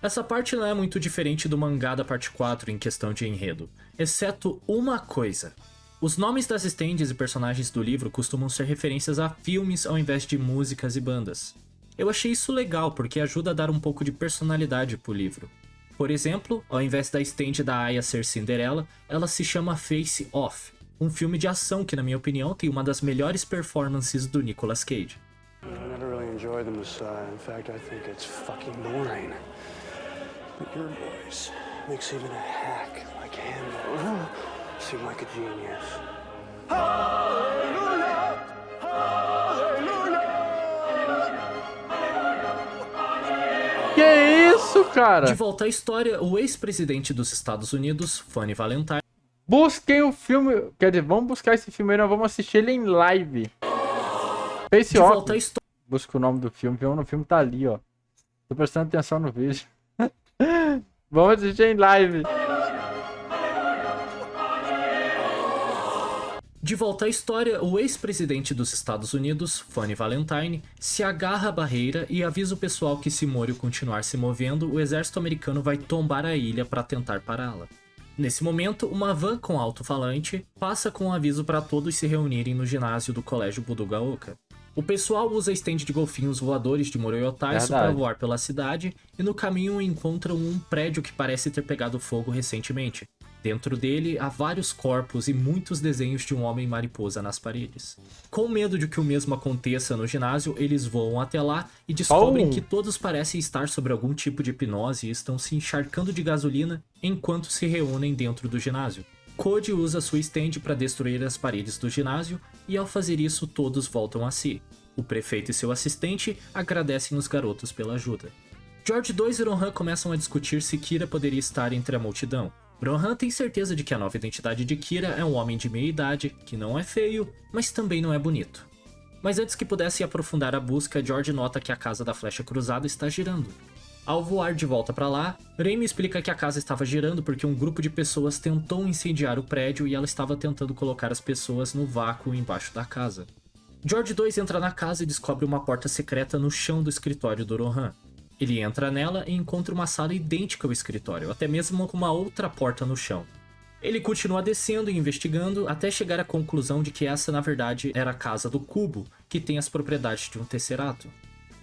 Essa parte não é muito diferente do mangá da parte 4 em questão de enredo, exceto uma coisa. Os nomes das stands e personagens do livro costumam ser referências a filmes ao invés de músicas e bandas. Eu achei isso legal porque ajuda a dar um pouco de personalidade pro livro. Por exemplo, ao invés da stand da Aya ser Cinderela, ela se chama Face Off, um filme de ação que, na minha opinião, tem uma das melhores performances do Nicolas Cage. I never really enjoyed The Messiah. In fact, I think it's fucking boring. But your voice makes even a hack like him seem like a genius. Que isso, cara? De volta à história, o ex-presidente dos Estados Unidos, Fanny Valentine, Busquem o filme. Quer dizer, vamos buscar esse filme aí, nós vamos assistir ele em live. Face de Off. volta à história, Busca o nome do filme. O filme tá ali, ó. Tô prestando atenção no vídeo. Vamos assistir em live. De volta à história, o ex-presidente dos Estados Unidos, Fanny Valentine, se agarra à barreira e avisa o pessoal que se Morio continuar se movendo, o exército americano vai tombar a ilha para tentar pará-la. Nesse momento, uma van com alto-falante passa com um aviso para todos se reunirem no ginásio do Colégio Budogaoka. O pessoal usa stand de golfinhos voadores de Moroyotaiso para voar pela cidade e no caminho encontram um prédio que parece ter pegado fogo recentemente. Dentro dele há vários corpos e muitos desenhos de um homem-mariposa nas paredes. Com medo de que o mesmo aconteça no ginásio, eles voam até lá e descobrem que todos parecem estar sob algum tipo de hipnose e estão se encharcando de gasolina enquanto se reúnem dentro do ginásio. Code usa sua stand para destruir as paredes do ginásio e ao fazer isso todos voltam a si. O prefeito e seu assistente agradecem os garotos pela ajuda. George 2 e Rohan começam a discutir se Kira poderia estar entre a multidão. Rohan tem certeza de que a nova identidade de Kira é um homem de meia idade, que não é feio, mas também não é bonito. Mas antes que pudesse aprofundar a busca, George nota que a casa da flecha cruzada está girando. Ao voar de volta para lá, Raimi explica que a casa estava girando porque um grupo de pessoas tentou incendiar o prédio e ela estava tentando colocar as pessoas no vácuo embaixo da casa. George 2 entra na casa e descobre uma porta secreta no chão do escritório do Rohan. Ele entra nela e encontra uma sala idêntica ao escritório, até mesmo com uma outra porta no chão. Ele continua descendo e investigando até chegar à conclusão de que essa na verdade era a casa do Cubo, que tem as propriedades de um Tesserato.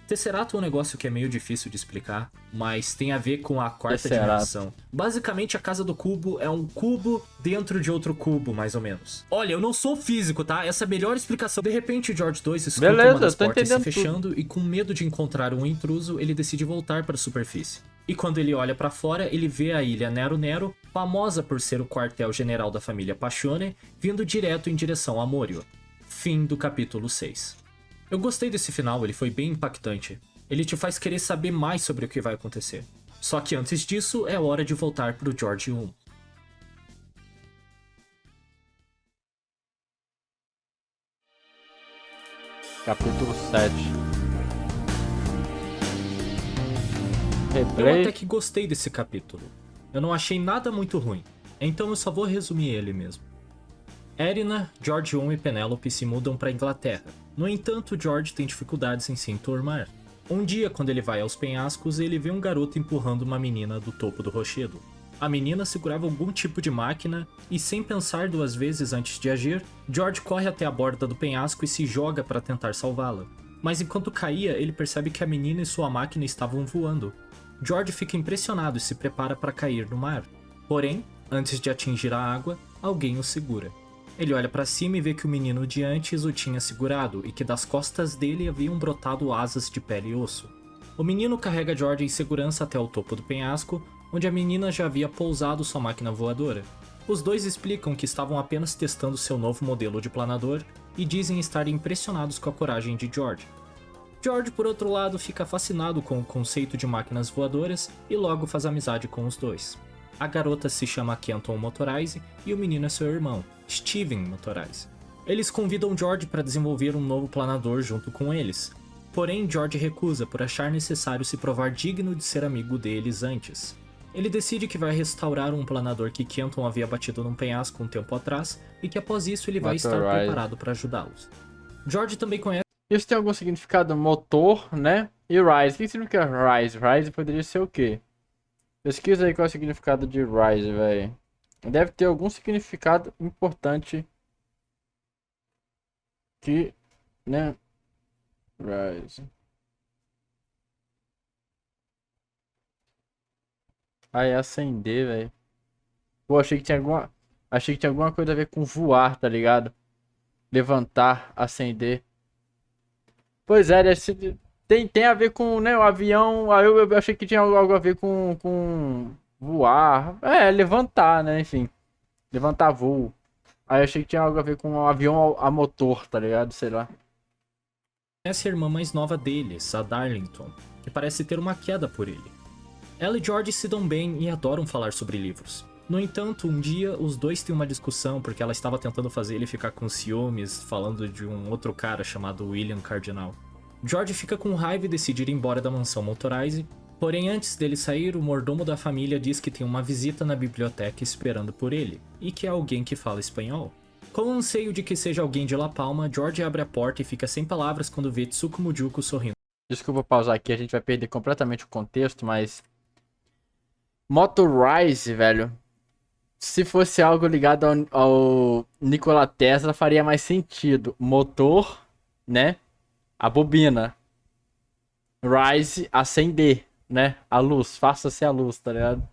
Tesserato é um negócio que é meio difícil de explicar, mas tem a ver com a quarta dimensão. Basicamente, a casa do cubo é um cubo dentro de outro cubo, mais ou menos. Olha, eu não sou físico, tá? Essa é a melhor explicação. De repente, George 2 escuta uma das portas se fechando e com medo de encontrar um intruso, ele decide voltar para a superfície. E quando ele olha para fora, ele vê a ilha Nero Nero, famosa por ser o quartel-general da família Pacione, vindo direto em direção a Morio. Fim do capítulo 6. Eu gostei desse final, ele foi bem impactante. Ele te faz querer saber mais sobre o que vai acontecer. Só que antes disso, é hora de voltar pro George 1. Capítulo 7. Eu até que gostei desse capítulo. Eu não achei nada muito ruim, então eu só vou resumir ele mesmo. Erina, George 1 e Penélope se mudam para Inglaterra. No entanto, George tem dificuldades em se enturmar. Um dia, quando ele vai aos penhascos, ele vê um garoto empurrando uma menina do topo do rochedo. A menina segurava algum tipo de máquina e, sem pensar duas vezes antes de agir, George corre até a borda do penhasco e se joga para tentar salvá-la. Mas enquanto caía, ele percebe que a menina e sua máquina estavam voando. George fica impressionado e se prepara para cair no mar. Porém, antes de atingir a água, alguém o segura. Ele olha para cima e vê que o menino de antes o tinha segurado e que das costas dele haviam brotado asas de pele e osso. O menino carrega George em segurança até o topo do penhasco, onde a menina já havia pousado sua máquina voadora. Os dois explicam que estavam apenas testando seu novo modelo de planador e dizem estar impressionados com a coragem de George. George, por outro lado, fica fascinado com o conceito de máquinas voadoras e logo faz amizade com os dois. A garota se chama Kenton Motorize e o menino é seu irmão, Steven Motorize. Eles convidam George para desenvolver um novo planador junto com eles. Porém, George recusa por achar necessário se provar digno de ser amigo deles antes. Ele decide que vai restaurar um planador que Kenton havia batido num penhasco um tempo atrás e que após isso ele vai estar preparado para ajudá-los. George também conhece Isso tem algum significado? Motor, né? E Rise. O que significa Rise? Rise poderia ser o quê? Pesquisa aí qual é o significado de Rise, velho. Deve ter algum significado importante que, né? Rise. Aí acender, velho. Pô, achei que tinha alguma coisa a ver com voar, tá ligado? Levantar, acender. Pois é, tem a ver com, né, o avião. Aí eu achei que tinha algo a ver com voar. É, levantar, né, enfim. Levantar voo. Aí eu achei que tinha algo a ver com um avião a motor, tá ligado? Sei lá. a irmã mais nova deles, a Darlington, que parece ter uma queda por ele. Ela e George se dão bem e adoram falar sobre livros. No entanto, um dia os dois têm uma discussão porque ela estava tentando fazer ele ficar com ciúmes, falando de um outro cara chamado William Cardinal. George fica com raiva e decide ir embora da mansão Motorize, porém antes dele sair, o mordomo da família diz que tem uma visita na biblioteca esperando por ele, e que é alguém que fala espanhol. Com o anseio de que seja alguém de La Palma, George abre a porta e fica sem palavras quando vê Tsukumo Juko sorrindo. Desculpa pausar aqui, a gente vai perder completamente o contexto, mas... Motorize, velho. Se fosse algo ligado ao Nikola Tesla, faria mais sentido. Motor, né? A bobina. Rise, acender, né? A luz, faça-se a luz, tá ligado?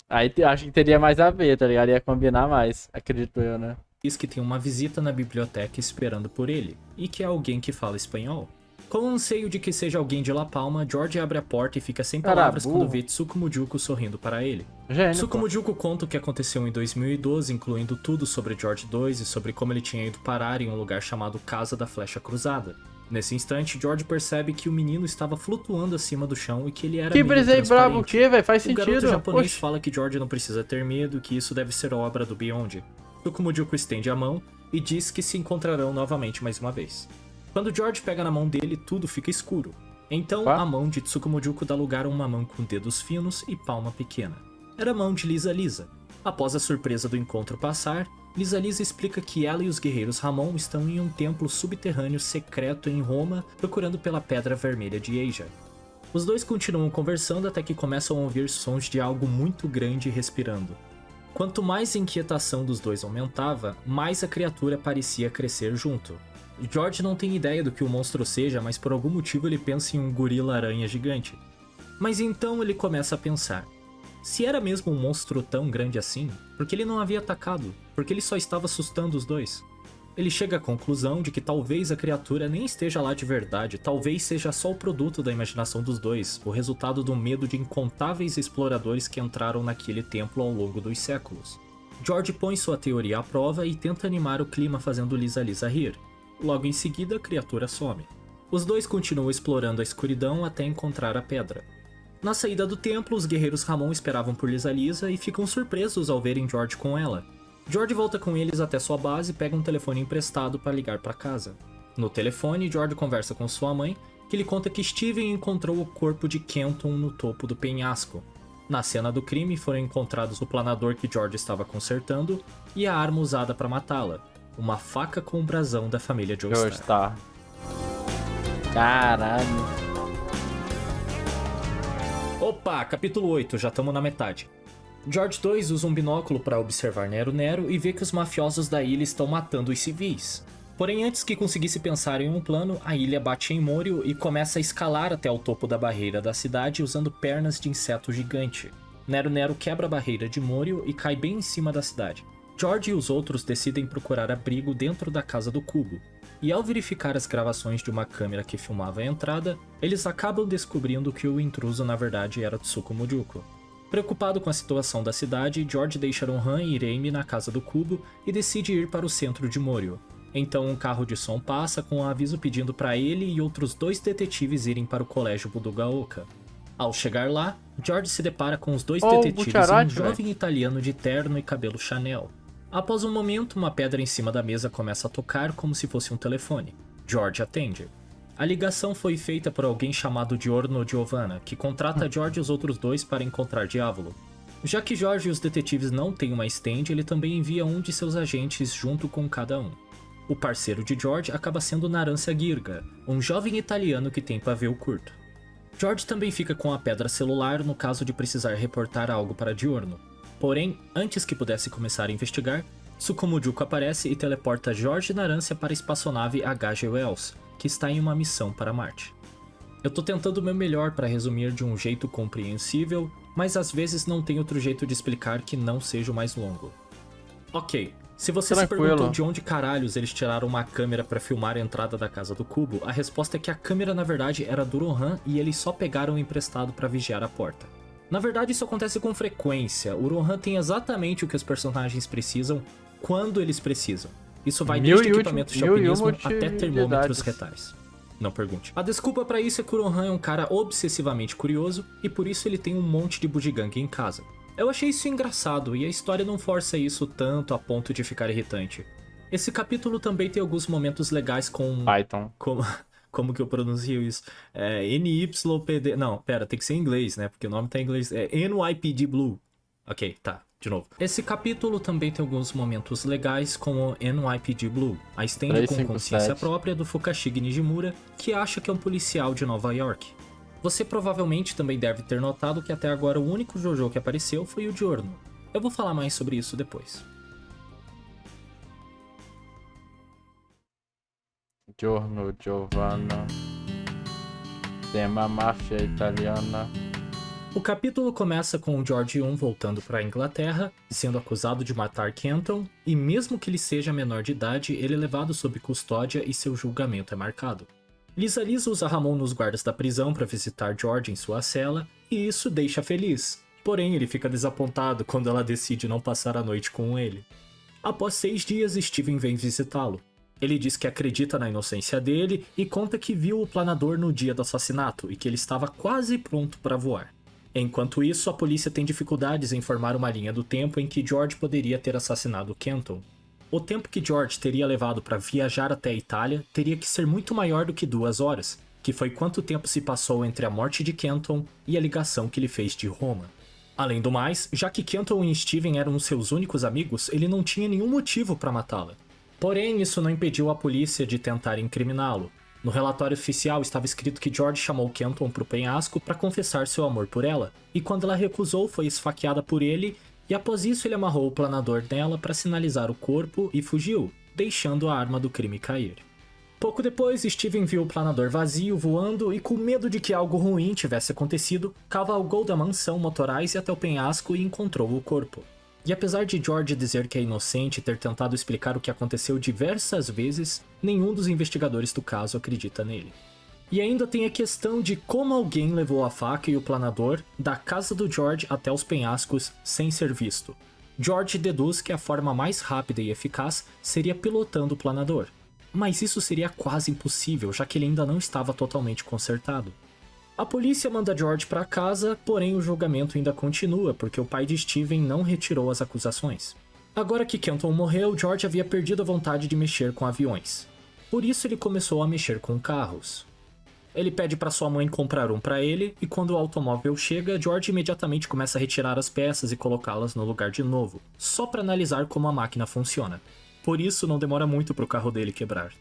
Aí acho que teria mais a ver, tá ligado? Ia combinar mais, acredito eu, né? Diz que tem uma visita na biblioteca esperando por ele, e que é alguém que fala espanhol. Com o anseio de que seja alguém de La Palma, George abre a porta e fica sem palavras quando vê Tsukumo Juko sorrindo para ele. Tsukumo Juko conta o que aconteceu em 2012, incluindo tudo sobre George 2 e sobre como ele tinha ido parar em um lugar chamado Casa da Flecha Cruzada. Nesse instante, George percebe que o menino estava flutuando acima do chão e que ele era que meio brisei bravo o quê, velho? Faz O sentido. garoto japonês Oxe. fala que George não precisa ter medo, que isso deve ser obra do Beyond. Tsukumo Juko estende a mão e diz que se encontrarão novamente mais uma vez. Quando George pega na mão dele, tudo fica escuro. Então, a mão de Tsukumo Juko dá lugar a uma mão com dedos finos e palma pequena. Era a mão de Lisa Lisa. Após a surpresa do encontro passar, Lisa Lisa explica que ela e os guerreiros Ramon estão em um templo subterrâneo secreto em Roma, procurando pela Pedra Vermelha de Asia. Os dois continuam conversando até que começam a ouvir sons de algo muito grande respirando. Quanto mais a inquietação dos dois aumentava, mais a criatura parecia crescer junto. George não tem ideia do que o monstro seja, mas por algum motivo ele pensa em um gorila-aranha gigante. Mas então ele começa a pensar: se era mesmo um monstro tão grande assim, por que ele não havia atacado? Por que ele só estava assustando os dois? Ele chega à conclusão de que talvez a criatura nem esteja lá de verdade, talvez seja só o produto da imaginação dos dois, o resultado do medo de incontáveis exploradores que entraram naquele templo ao longo dos séculos. George põe sua teoria à prova e tenta animar o clima fazendo Lisa Lisa rir. Logo em seguida, a criatura some. Os dois continuam explorando a escuridão até encontrar a pedra. Na saída do templo, os guerreiros Ramon esperavam por Lisa Lisa e ficam surpresos ao verem George com ela. George volta com eles até sua base e pega um telefone emprestado para ligar para casa. No telefone, George conversa com sua mãe, que lhe conta que Steven encontrou o corpo de Kenton no topo do penhasco. Na cena do crime foram encontrados o planador que George estava consertando e a arma usada para matá-la, uma faca com o brasão da família Joestar. Caralho. Opa, capítulo 8, já estamos na metade. George 2 usa um binóculo para observar Nero Nero e vê que os mafiosos da ilha estão matando os civis. Porém, antes que conseguisse pensar em um plano, a ilha bate em Morio e começa a escalar até o topo da barreira da cidade usando pernas de inseto gigante. Nero Nero quebra a barreira de Morio e cai bem em cima da cidade. George e os outros decidem procurar abrigo dentro da Casa do Cubo, e ao verificar as gravações de uma câmera que filmava a entrada, eles acabam descobrindo que o intruso na verdade era Tsukumo Juko. Preocupado com a situação da cidade, George deixa Ronhan e Irene na Casa do Cubo e decide ir para o centro de Morio. Então um carro de som passa com um aviso pedindo para ele e outros 2 detetives irem para o colégio Budogaoka. Ao chegar lá, George se depara com os 2 detetives e um jovem italiano de terno e cabelo Chanel. Após um momento, uma pedra em cima da mesa começa a tocar como se fosse um telefone. George atende. A ligação foi feita por alguém chamado Giorno Giovanna, que contrata George e os outros 2 para encontrar Diavolo. Já que George e os detetives não têm uma stand, ele também envia um de seus agentes junto com cada um. O parceiro de George acaba sendo Narancia Girga, um jovem italiano que tem pavio curto. George também fica com a pedra celular no caso de precisar reportar algo para Diurno. Porém, antes que pudesse começar a investigar, Tsukumo Juko aparece e teleporta George e Narancia para a espaçonave H.G. Wells, que está em uma missão para Marte. Eu tô tentando o meu melhor para resumir de um jeito compreensível, mas às vezes não tem outro jeito de explicar que não seja o mais longo. Ok, se você se perguntou de onde caralhos eles tiraram uma câmera para filmar a entrada da Casa do Cubo, a resposta é que a câmera na verdade era do Rohan e eles só pegaram emprestado para vigiar a porta. Na verdade isso acontece com frequência, o Rohan tem exatamente o que os personagens precisam, quando eles precisam. Isso vai desde equipamentos de alpinismo até termômetros retais. Não pergunte. A desculpa pra isso é que o Rohan é um cara obsessivamente curioso e por isso ele tem um monte de bugiganga em casa. Eu achei isso engraçado e a história não força isso tanto a ponto de ficar irritante. Esse capítulo também tem alguns momentos legais com... Python. Como que eu pronuncio isso? NYPD... Não, pera, tem que ser em inglês, né? Porque o nome tá em inglês. É NYPD Blue. Ok, tá. De novo. Esse capítulo também tem alguns momentos legais com o NYPD Blue, a stand com consciência própria do Fukashigi Nijimura, que acha que é um policial de Nova York. Você provavelmente também deve ter notado que até agora o único JoJo que apareceu foi o Diurno. Eu vou falar mais sobre isso depois. Giorno Giovanna. Tema máfia italiana. O capítulo começa com o George 1 voltando para a Inglaterra, sendo acusado de matar Kenton, e mesmo que ele seja menor de idade, ele é levado sob custódia e seu julgamento é marcado. Lisa usa Ramon nos guardas da prisão para visitar George em sua cela, e isso deixa feliz. Porém, ele fica desapontado quando ela decide não passar a noite com ele. Após 6 dias, Steven vem visitá-lo. Ele diz que acredita na inocência dele e conta que viu o planador no dia do assassinato e que ele estava quase pronto para voar. Enquanto isso, a polícia tem dificuldades em formar uma linha do tempo em que George poderia ter assassinado Kenton. O tempo que George teria levado para viajar até a Itália teria que ser muito maior do que 2 horas, que foi quanto tempo se passou entre a morte de Kenton e a ligação que ele fez de Roma. Além do mais, já que Kenton e Steven eram seus únicos amigos, ele não tinha nenhum motivo para matá-la. Porém, isso não impediu a polícia de tentar incriminá-lo. No relatório oficial estava escrito que George chamou Kenton para o penhasco para confessar seu amor por ela, e quando ela recusou foi esfaqueada por ele, e após isso ele amarrou o planador nela para sinalizar o corpo e fugiu, deixando a arma do crime cair. Pouco depois, Steven viu o planador vazio voando e com medo de que algo ruim tivesse acontecido, cavalgou da mansão Motorais até o penhasco e encontrou o corpo. E apesar de George dizer que é inocente e ter tentado explicar o que aconteceu diversas vezes, nenhum dos investigadores do caso acredita nele. E ainda tem a questão de como alguém levou a faca e o planador da casa do George até os penhascos sem ser visto. George deduz que a forma mais rápida e eficaz seria pilotando o planador. Mas isso seria quase impossível, já que ele ainda não estava totalmente consertado. A polícia manda George para casa, porém o julgamento ainda continua porque o pai de Steven não retirou as acusações. Agora que Kenton morreu, George havia perdido a vontade de mexer com aviões. Por isso ele começou a mexer com carros. Ele pede para sua mãe comprar um para ele, e quando o automóvel chega, George imediatamente começa a retirar as peças e colocá-las no lugar de novo, só para analisar como a máquina funciona. Por isso não demora muito para o carro dele quebrar.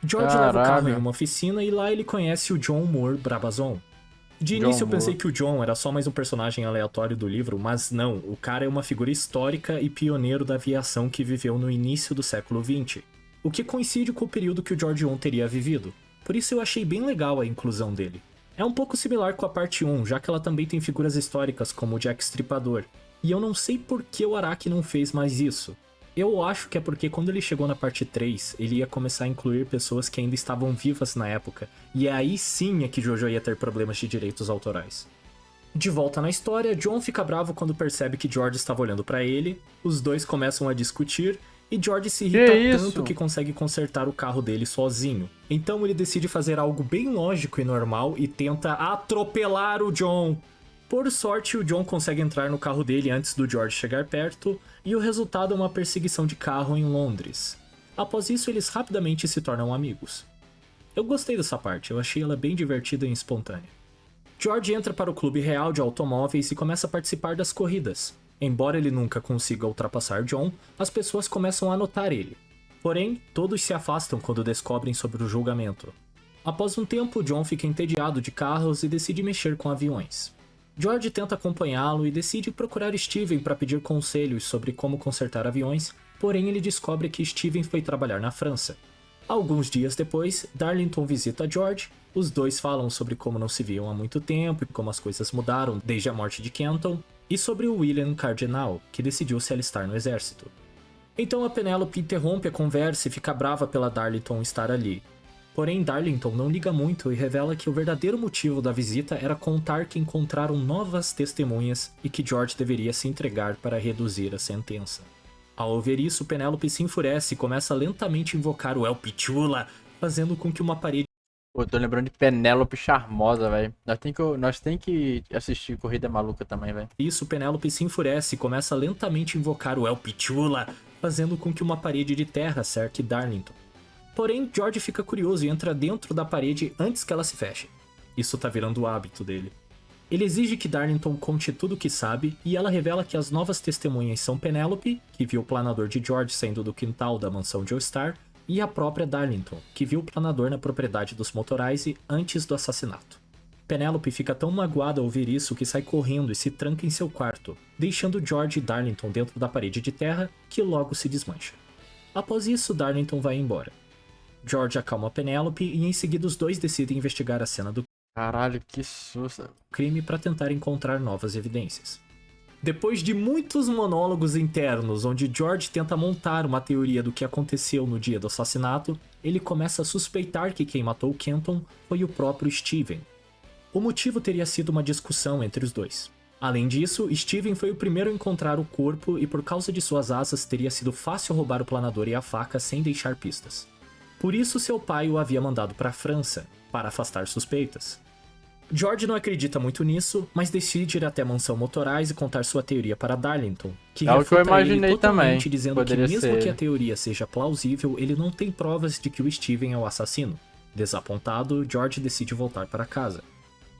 George leva o carro em uma oficina e lá ele conhece o John Moore Brabazon. De início eu pensei que o John era só mais um personagem aleatório do livro, mas não, o cara é uma figura histórica e pioneiro da aviação que viveu no início do século XX, o que coincide com o período que o George 1 teria vivido, por isso eu achei bem legal a inclusão dele. É um pouco similar com a parte 1, já que ela também tem figuras históricas como o Jack Stripador, e eu não sei por que o Araki não fez mais isso. Eu acho que é porque quando ele chegou na parte 3, ele ia começar a incluir pessoas que ainda estavam vivas na época, e aí sim é que Jojo ia ter problemas de direitos autorais. De volta na história, John fica bravo quando percebe que George estava olhando pra ele, os dois começam a discutir, e George se irrita tanto que consegue consertar o carro dele sozinho. Então ele decide fazer algo bem lógico e normal e tenta atropelar o John. Por sorte, o John consegue entrar no carro dele antes do George chegar perto, e o resultado é uma perseguição de carro em Londres. Após isso, eles rapidamente se tornam amigos. Eu gostei dessa parte, eu achei ela bem divertida e espontânea. George entra para o clube real de automóveis e começa a participar das corridas. Embora ele nunca consiga ultrapassar John, as pessoas começam a notar ele. Porém, todos se afastam quando descobrem sobre o julgamento. Após um tempo, John fica entediado de carros e decide mexer com aviões. George tenta acompanhá-lo e decide procurar Steven para pedir conselhos sobre como consertar aviões, porém ele descobre que Steven foi trabalhar na França. Alguns dias depois, Darlington visita George, os dois falam sobre como não se viam há muito tempo e como as coisas mudaram desde a morte de Kenton, e sobre o William Cardinal, que decidiu se alistar no exército. Então a Penélope interrompe a conversa e fica brava pela Darlington estar ali. Porém, Darlington não liga muito e revela que o verdadeiro motivo da visita era contar que encontraram novas testemunhas e que George deveria se entregar para reduzir a sentença. Ao ouvir isso, Penélope se enfurece e começa a lentamente invocar o El Pichula, fazendo com que uma parede... Pô, tô lembrando de Penélope Charmosa, velho. Nós tem que assistir Corrida Maluca também, velho. Isso, Penélope se enfurece e começa a lentamente invocar o El Pichula, fazendo com que uma parede de terra cerque Darlington. Porém, George fica curioso e entra dentro da parede antes que ela se feche. Isso tá virando o hábito dele. Ele exige que Darlington conte tudo o que sabe, e ela revela que as novas testemunhas são Penélope, que viu o planador de George saindo do quintal da mansão Joestar, e a própria Darlington, que viu o planador na propriedade dos Motorized antes do assassinato. Penélope fica tão magoada ao ouvir isso que sai correndo e se tranca em seu quarto, deixando George e Darlington dentro da parede de terra, que logo se desmancha. Após isso, Darlington vai embora. George acalma Penélope e em seguida os dois decidem investigar a cena do Caralho, que susto. crime para tentar encontrar novas evidências. Depois de muitos monólogos internos onde George tenta montar uma teoria do que aconteceu no dia do assassinato, ele começa a suspeitar que quem matou Kenton foi o próprio Steven. O motivo teria sido uma discussão entre os dois. Além disso, Steven foi o primeiro a encontrar o corpo e por causa de suas asas teria sido fácil roubar o planador e a faca sem deixar pistas. Por isso seu pai o havia mandado para a França, para afastar suspeitas. George não acredita muito nisso, mas decide ir até a mansão Motorized e contar sua teoria para Darlington, que É o que eu refuta imaginei ele totalmente, também. dizendo Poderia que mesmo ser que a ele. teoria seja plausível, ele não tem provas de que o Steven é o assassino. Desapontado, George decide voltar para casa.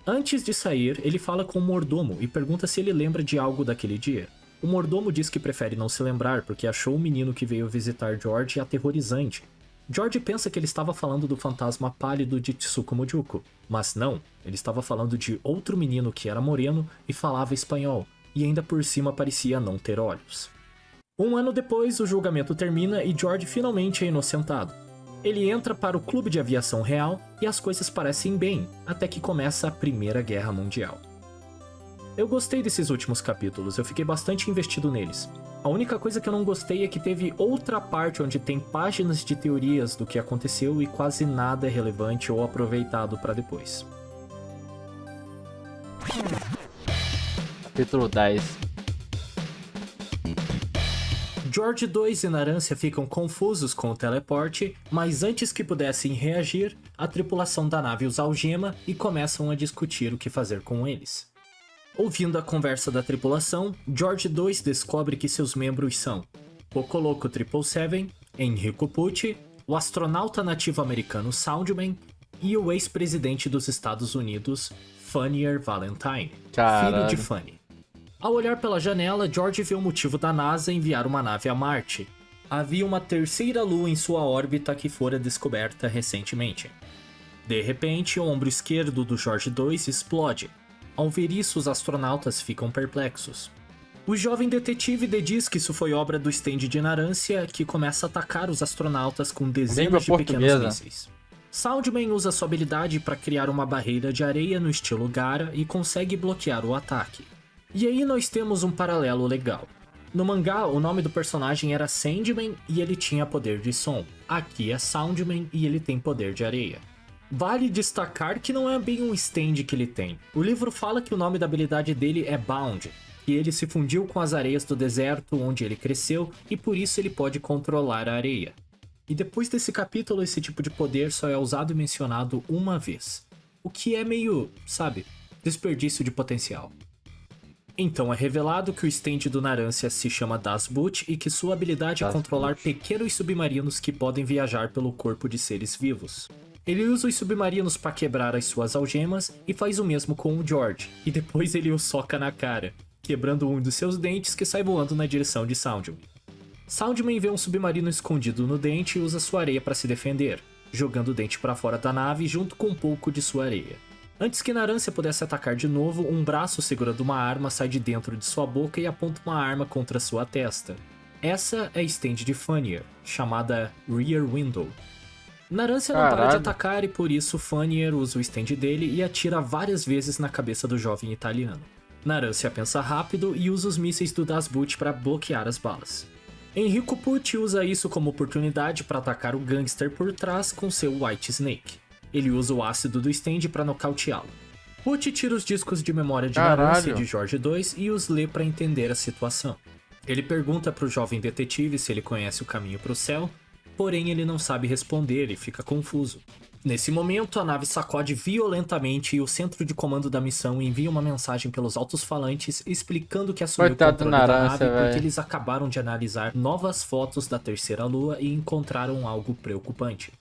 Antes de sair, ele fala com o mordomo e pergunta se ele lembra de algo daquele dia. O mordomo diz que prefere não se lembrar porque achou o menino que veio visitar George aterrorizante. George pensa que ele estava falando do fantasma pálido de Tsuko Mujuko, mas não, ele estava falando de outro menino que era moreno e falava espanhol, e ainda por cima parecia não ter olhos. Um ano depois, o julgamento termina e George finalmente é inocentado. Ele entra para o Clube de Aviação Real e as coisas parecem bem, até que começa a Primeira Guerra Mundial. Eu gostei desses últimos capítulos, eu fiquei bastante investido neles. A única coisa que eu não gostei é que teve outra parte onde tem páginas de teorias do que aconteceu e quase nada é relevante ou aproveitado para depois. Capítulo 10. George 2 e Narância ficam confusos com o teleporte, mas antes que pudessem reagir, a tripulação da nave os algema e começam a discutir o que fazer com eles. Ouvindo a conversa da tripulação, George 2 descobre que seus membros são o Coloco 777, Enrico Pucci, o astronauta nativo americano Soundman e o ex-presidente dos Estados Unidos, Funnier Valentine, Caralho. filho de Funny. Ao olhar pela janela, George vê o motivo da NASA enviar uma nave a Marte. Havia uma terceira lua em sua órbita que fora descoberta recentemente. De repente, o ombro esquerdo do George 2 explode. Ao ver isso, os astronautas ficam perplexos. O jovem detetive diz que isso foi obra do stand de Narância, que começa a atacar os astronautas com Língua dezenas de pequenos portuguesa. mísseis. Soundman usa sua habilidade para criar uma barreira de areia no estilo Gaara e consegue bloquear o ataque. E aí nós temos um paralelo legal. No mangá, o nome do personagem era Sandman e ele tinha poder de som. Aqui é Soundman e ele tem poder de areia. Vale destacar que não é bem um stand que ele tem. O livro fala que o nome da habilidade dele é Bound, e ele se fundiu com as areias do deserto onde ele cresceu e por isso ele pode controlar a areia. E depois desse capítulo, esse tipo de poder só é usado e mencionado uma vez. O que é meio, sabe, desperdício de potencial. Então é revelado que o stand do Narância se chama Das Boot e que sua habilidade é Das controlar Boot. pequenos submarinos que podem viajar pelo corpo de seres vivos. Ele usa os submarinos para quebrar as suas algemas e faz o mesmo com o George, e depois ele o soca na cara, quebrando um dos seus dentes que sai voando na direção de Soundman. Soundman vê um submarino escondido no dente e usa sua areia para se defender, jogando o dente para fora da nave junto com um pouco de sua areia. Antes que Narancia pudesse atacar de novo, um braço segurando uma arma sai de dentro de sua boca e aponta uma arma contra sua testa. Essa é a stand de Fannier, chamada Rear Window. Narancia não para de atacar e por isso Fannier usa o stand dele e atira várias vezes na cabeça do jovem italiano. Narancia pensa rápido e usa os mísseis do Das Boot para bloquear as balas. Enrico Pucci usa isso como oportunidade para atacar o gangster por trás com seu White Snake. Ele usa o ácido do stand para nocauteá-lo. Pucci tira os discos de memória de Narancia e de George 2 e os lê para entender a situação. Ele pergunta para o jovem detetive se ele conhece o caminho para o céu, porém ele não sabe responder e fica confuso. Nesse momento, a nave sacode violentamente e o centro de comando da missão envia uma mensagem pelos altos-falantes explicando que assumiu o controle da nave porque eles acabaram de analisar novas fotos da terceira lua e encontraram algo preocupante.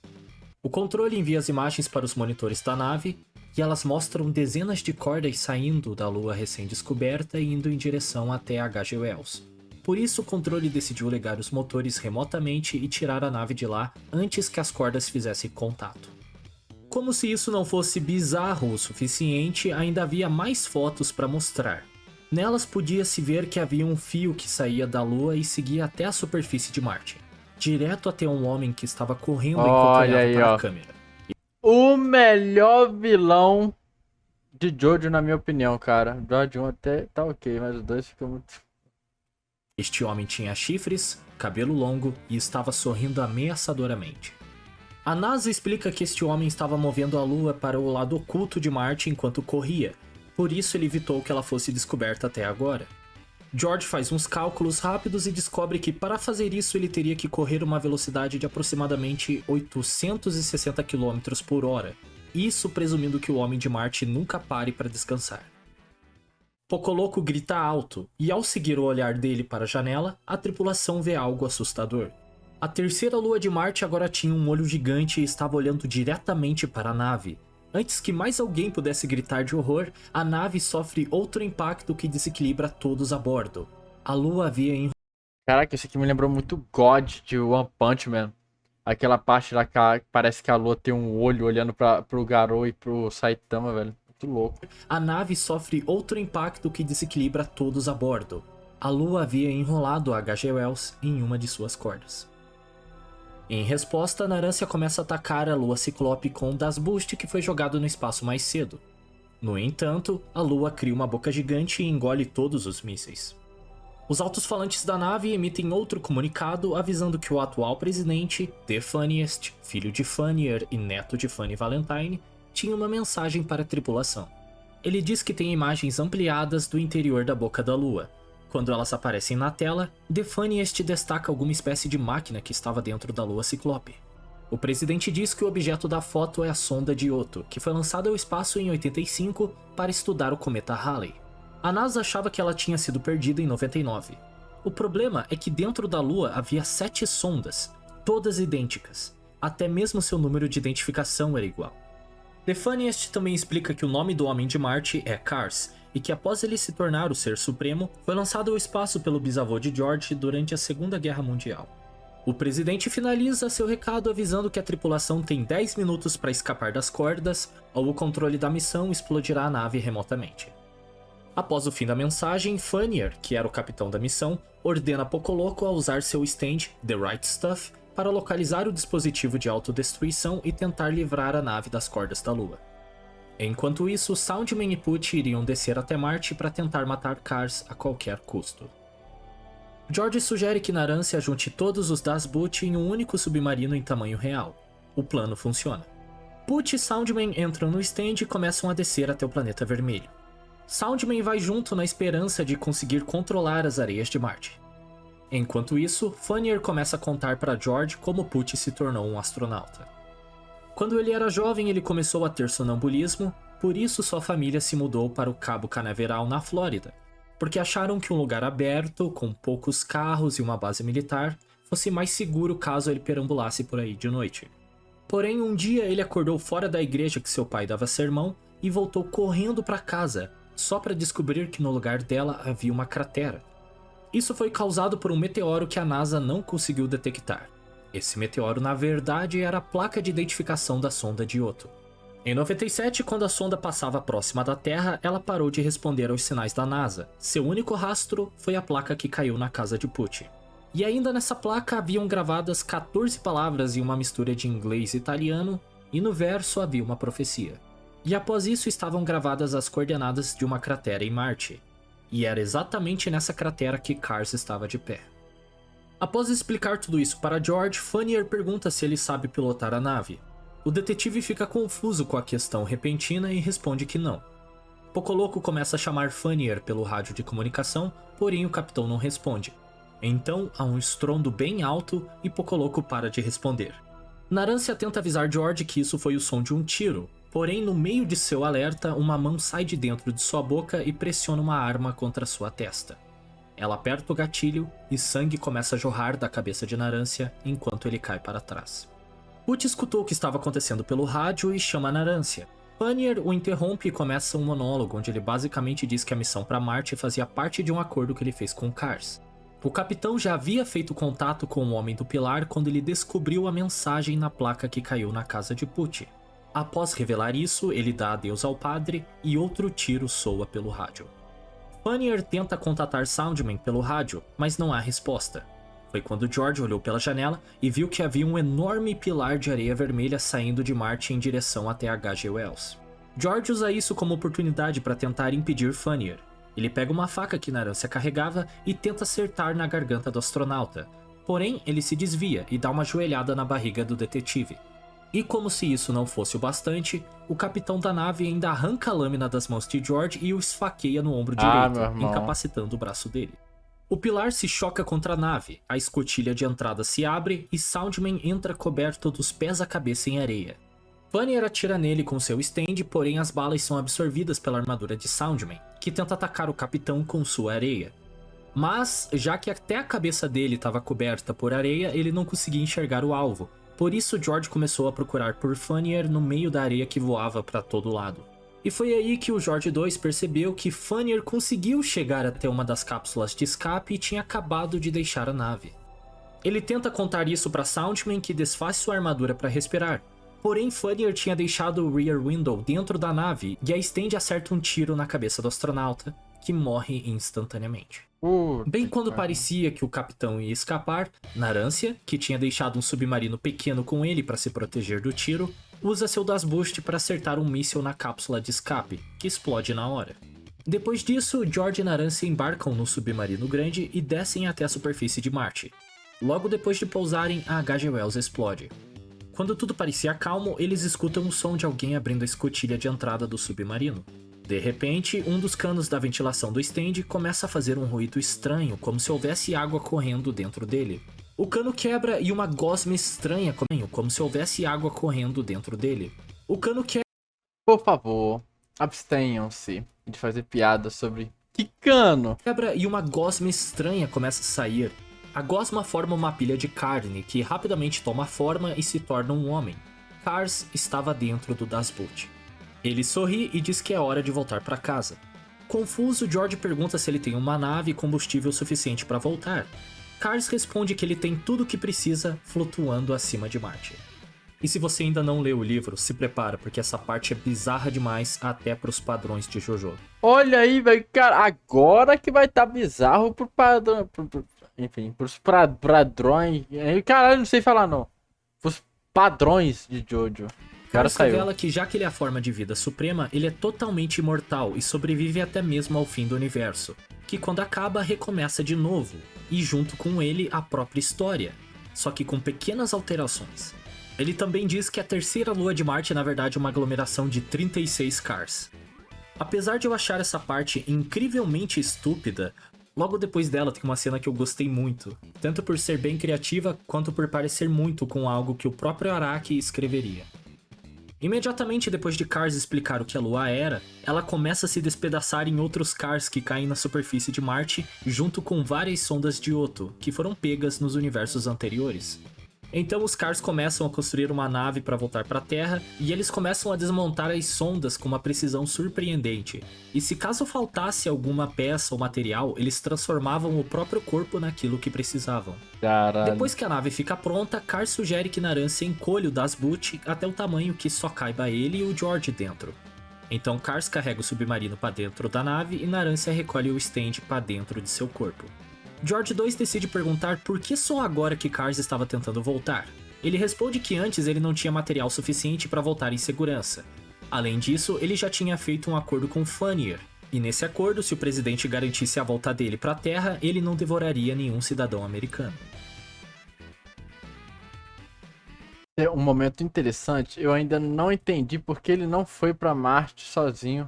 O controle envia as imagens para os monitores da nave e elas mostram dezenas de cordas saindo da lua recém-descoberta e indo em direção até H.G. Wells. Por isso, o controle decidiu ligar os motores remotamente e tirar a nave de lá antes que as cordas fizessem contato. Como se isso não fosse bizarro o suficiente, ainda havia mais fotos para mostrar. Nelas podia-se ver que havia um fio que saía da Lua e seguia até a superfície de Marte, direto até um homem que estava correndo enquanto olhava para a câmera. O melhor vilão de Jojo, na minha opinião, cara. George 1 até tá ok, mas os dois ficam muito... Este homem tinha chifres, cabelo longo e estava sorrindo ameaçadoramente. A NASA explica que este homem estava movendo a Lua para o lado oculto de Marte enquanto corria, por isso ele evitou que ela fosse descoberta até agora. George faz uns cálculos rápidos e descobre que para fazer isso ele teria que correr uma velocidade de aproximadamente 860 km por hora, isso presumindo que o homem de Marte nunca pare para descansar. Pocoloco grita alto, e ao seguir o olhar dele para a janela, a tripulação vê algo assustador. A terceira lua de Marte agora tinha um olho gigante e estava olhando diretamente para a nave. Antes que mais alguém pudesse gritar de horror, a nave sofre outro impacto que desequilibra todos a bordo. A lua havia... Caraca, isso aqui me lembrou muito God de One Punch Man. Aquela parte lá que parece que a lua tem um olho olhando pro Garou e pro Saitama, velho. Muito louco. A nave sofre outro impacto que desequilibra todos a bordo. A lua havia enrolado a H.G. Wells em uma de suas cordas. Em resposta, Narancia começa a atacar a lua Ciclope com o Das Boost que foi jogado no espaço mais cedo. No entanto, a lua cria uma boca gigante e engole todos os mísseis. Os altos-falantes da nave emitem outro comunicado avisando que o atual presidente, The Funniest, filho de Fannier e neto de Fanny Valentine, tinha uma mensagem para a tripulação. Ele diz que tem imagens ampliadas do interior da boca da lua. Quando elas aparecem na tela, The Funniest destaca alguma espécie de máquina que estava dentro da lua Ciclope. O presidente diz que o objeto da foto é a sonda de Io, que foi lançada ao espaço em 85 para estudar o cometa Halley. A NASA achava que ela tinha sido perdida em 99. O problema é que dentro da lua havia 7 sondas, todas idênticas. Até mesmo seu número de identificação era igual. The Funniest também explica que o nome do Homem de Marte é Kars, e que após ele se tornar o Ser Supremo, foi lançado ao espaço pelo bisavô de George durante a Segunda Guerra Mundial. O presidente finaliza seu recado avisando que a tripulação tem 10 minutos para escapar das cordas, ou o controle da missão explodirá a nave remotamente. Após o fim da mensagem, Fannier, que era o capitão da missão, ordena Pocoloco a usar seu stand, The Right Stuff, para localizar o dispositivo de autodestruição e tentar livrar a nave das cordas da Lua. Enquanto isso, Soundman e Pucci iriam descer até Marte para tentar matar Kars a qualquer custo. George sugere que Narancia junte todos os Das Boot em um único submarino em tamanho real. O plano funciona. Pucci e Soundman entram no stand e começam a descer até o planeta vermelho. Soundman vai junto na esperança de conseguir controlar as areias de Marte. Enquanto isso, Fannier começa a contar para George como Pucci se tornou um astronauta. Quando ele era jovem, ele começou a ter sonambulismo, por isso sua família se mudou para o Cabo Canaveral, na Flórida, porque acharam que um lugar aberto, com poucos carros e uma base militar, fosse mais seguro caso ele perambulasse por aí de noite. Porém, um dia ele acordou fora da igreja que seu pai dava sermão e voltou correndo para casa, só para descobrir que no lugar dela havia uma cratera. Isso foi causado por um meteoro que a NASA não conseguiu detectar. Esse meteoro, na verdade, era a placa de identificação da sonda de Ioto. Em 97, quando a sonda passava próxima da Terra, ela parou de responder aos sinais da NASA. Seu único rastro foi a placa que caiu na casa de Pucci. E ainda nessa placa haviam gravadas 14 palavras em uma mistura de inglês e italiano, e no verso havia uma profecia. E após isso estavam gravadas as coordenadas de uma cratera em Marte. E era exatamente nessa cratera que Cars estava de pé. Após explicar tudo isso para George, Fannier pergunta se ele sabe pilotar a nave. O detetive fica confuso com a questão repentina e responde que não. Pocoloco começa a chamar Fannier pelo rádio de comunicação, porém o capitão não responde. Então há um estrondo bem alto e Pocoloco para de responder. Narancia tenta avisar George que isso foi o som de um tiro, porém no meio de seu alerta, uma mão sai de dentro de sua boca e pressiona uma arma contra sua testa. Ela aperta o gatilho e sangue começa a jorrar da cabeça de Narancia enquanto ele cai para trás. Pucci escutou o que estava acontecendo pelo rádio e chama Narancia. Fannier o interrompe e começa um monólogo onde ele basicamente diz que a missão para Marte fazia parte de um acordo que ele fez com Cars. O capitão já havia feito contato com o Homem do Pilar quando ele descobriu a mensagem na placa que caiu na casa de Pucci. Após revelar isso, ele dá adeus ao padre e outro tiro soa pelo rádio. Fannier tenta contatar Soundman pelo rádio, mas não há resposta. Foi quando George olhou pela janela e viu que havia um enorme pilar de areia vermelha saindo de Marte em direção até H.G. Wells. George usa isso como oportunidade para tentar impedir Fannier. Ele pega uma faca que Narancia carregava e tenta acertar na garganta do astronauta. Porém, ele se desvia e dá uma joelhada na barriga do detetive. E como se isso não fosse o bastante, o capitão da nave ainda arranca a lâmina das mãos de George e o esfaqueia no ombro direito, incapacitando o braço dele. O pilar se choca contra a nave, a escotilha de entrada se abre e Soundman entra coberto dos pés à cabeça em areia. Fannier atira nele com seu stand, porém as balas são absorvidas pela armadura de Soundman, que tenta atacar o capitão com sua areia. Mas, já que até a cabeça dele estava coberta por areia, ele não conseguia enxergar o alvo. Por isso, George começou a procurar por Fannier no meio da areia que voava para todo lado. E foi aí que o George 2 percebeu que Fannier conseguiu chegar até uma das cápsulas de escape e tinha acabado de deixar a nave. Ele tenta contar isso para Soundman, que desfaz sua armadura para respirar. Porém, Fannier tinha deixado o Rear Window dentro da nave e a stand acerta um tiro na cabeça do astronauta, que morre instantaneamente. Bem quando parecia que o capitão ia escapar, Narancia, que tinha deixado um submarino pequeno com ele para se proteger do tiro, usa seu Das Boost para acertar um míssil na cápsula de escape, que explode na hora. Depois disso, George e Narancia embarcam no submarino grande e descem até a superfície de Marte. Logo depois de pousarem, a H.G. Wells explode. Quando tudo parecia calmo, eles escutam o som de alguém abrindo a escotilha de entrada do submarino. De repente, um dos canos da ventilação do stand começa a fazer um ruído estranho, como se houvesse água correndo dentro dele. O cano quebra e uma gosma estranha, como se houvesse água correndo dentro dele. O cano quebra... Por favor, abstenham-se de fazer piadas sobre que cano. Quebra e uma gosma estranha começa a sair. A gosma forma uma pilha de carne que rapidamente toma forma e se torna um homem. Cars estava dentro do Das Boot. Ele sorri e diz que é hora de voltar para casa. Confuso, George pergunta se ele tem uma nave e combustível suficiente para voltar. Cars responde que ele tem tudo o que precisa flutuando acima de Marte. E se você ainda não leu o livro, se prepara, porque essa parte é bizarra demais até pros padrões de JoJo. Olha aí, velho, cara, agora que vai estar bizarro pro padrão... Enfim, pros padrões... Caralho, não sei falar não. Pros padrões de Jojo. Cars revela que já que ele é a forma de vida suprema, ele é totalmente imortal e sobrevive até mesmo ao fim do universo, que quando acaba recomeça de novo, e junto com ele a própria história, só que com pequenas alterações. Ele também diz que a terceira lua de Marte é na verdade uma aglomeração de 36 Cars. Apesar de eu achar essa parte incrivelmente estúpida, logo depois dela tem uma cena que eu gostei muito, tanto por ser bem criativa quanto por parecer muito com algo que o próprio Araki escreveria. Imediatamente depois de Cars explicar o que a Lua era, ela começa a se despedaçar em outros Cars que caem na superfície de Marte, junto com várias sondas de Ioto, que foram pegas nos universos anteriores. Então os Cars começam a construir uma nave para voltar para a Terra e eles começam a desmontar as sondas com uma precisão surpreendente. E se caso faltasse alguma peça ou material, eles transformavam o próprio corpo naquilo que precisavam. Caralho. Depois que a nave fica pronta, Cars sugere que Naran se encolha o Das Boot até o tamanho que só caiba ele e o George dentro. Então Cars carrega o submarino para dentro da nave e Narancia recolhe o stand para dentro de seu corpo. George 2 decide perguntar por que só agora que Cars estava tentando voltar. Ele responde que antes ele não tinha material suficiente para voltar em segurança. Além disso, ele já tinha feito um acordo com Fannier, e nesse acordo, se o presidente garantisse a volta dele para a Terra, ele não devoraria nenhum cidadão americano. É um momento interessante, eu ainda não entendi porque ele não foi para Marte sozinho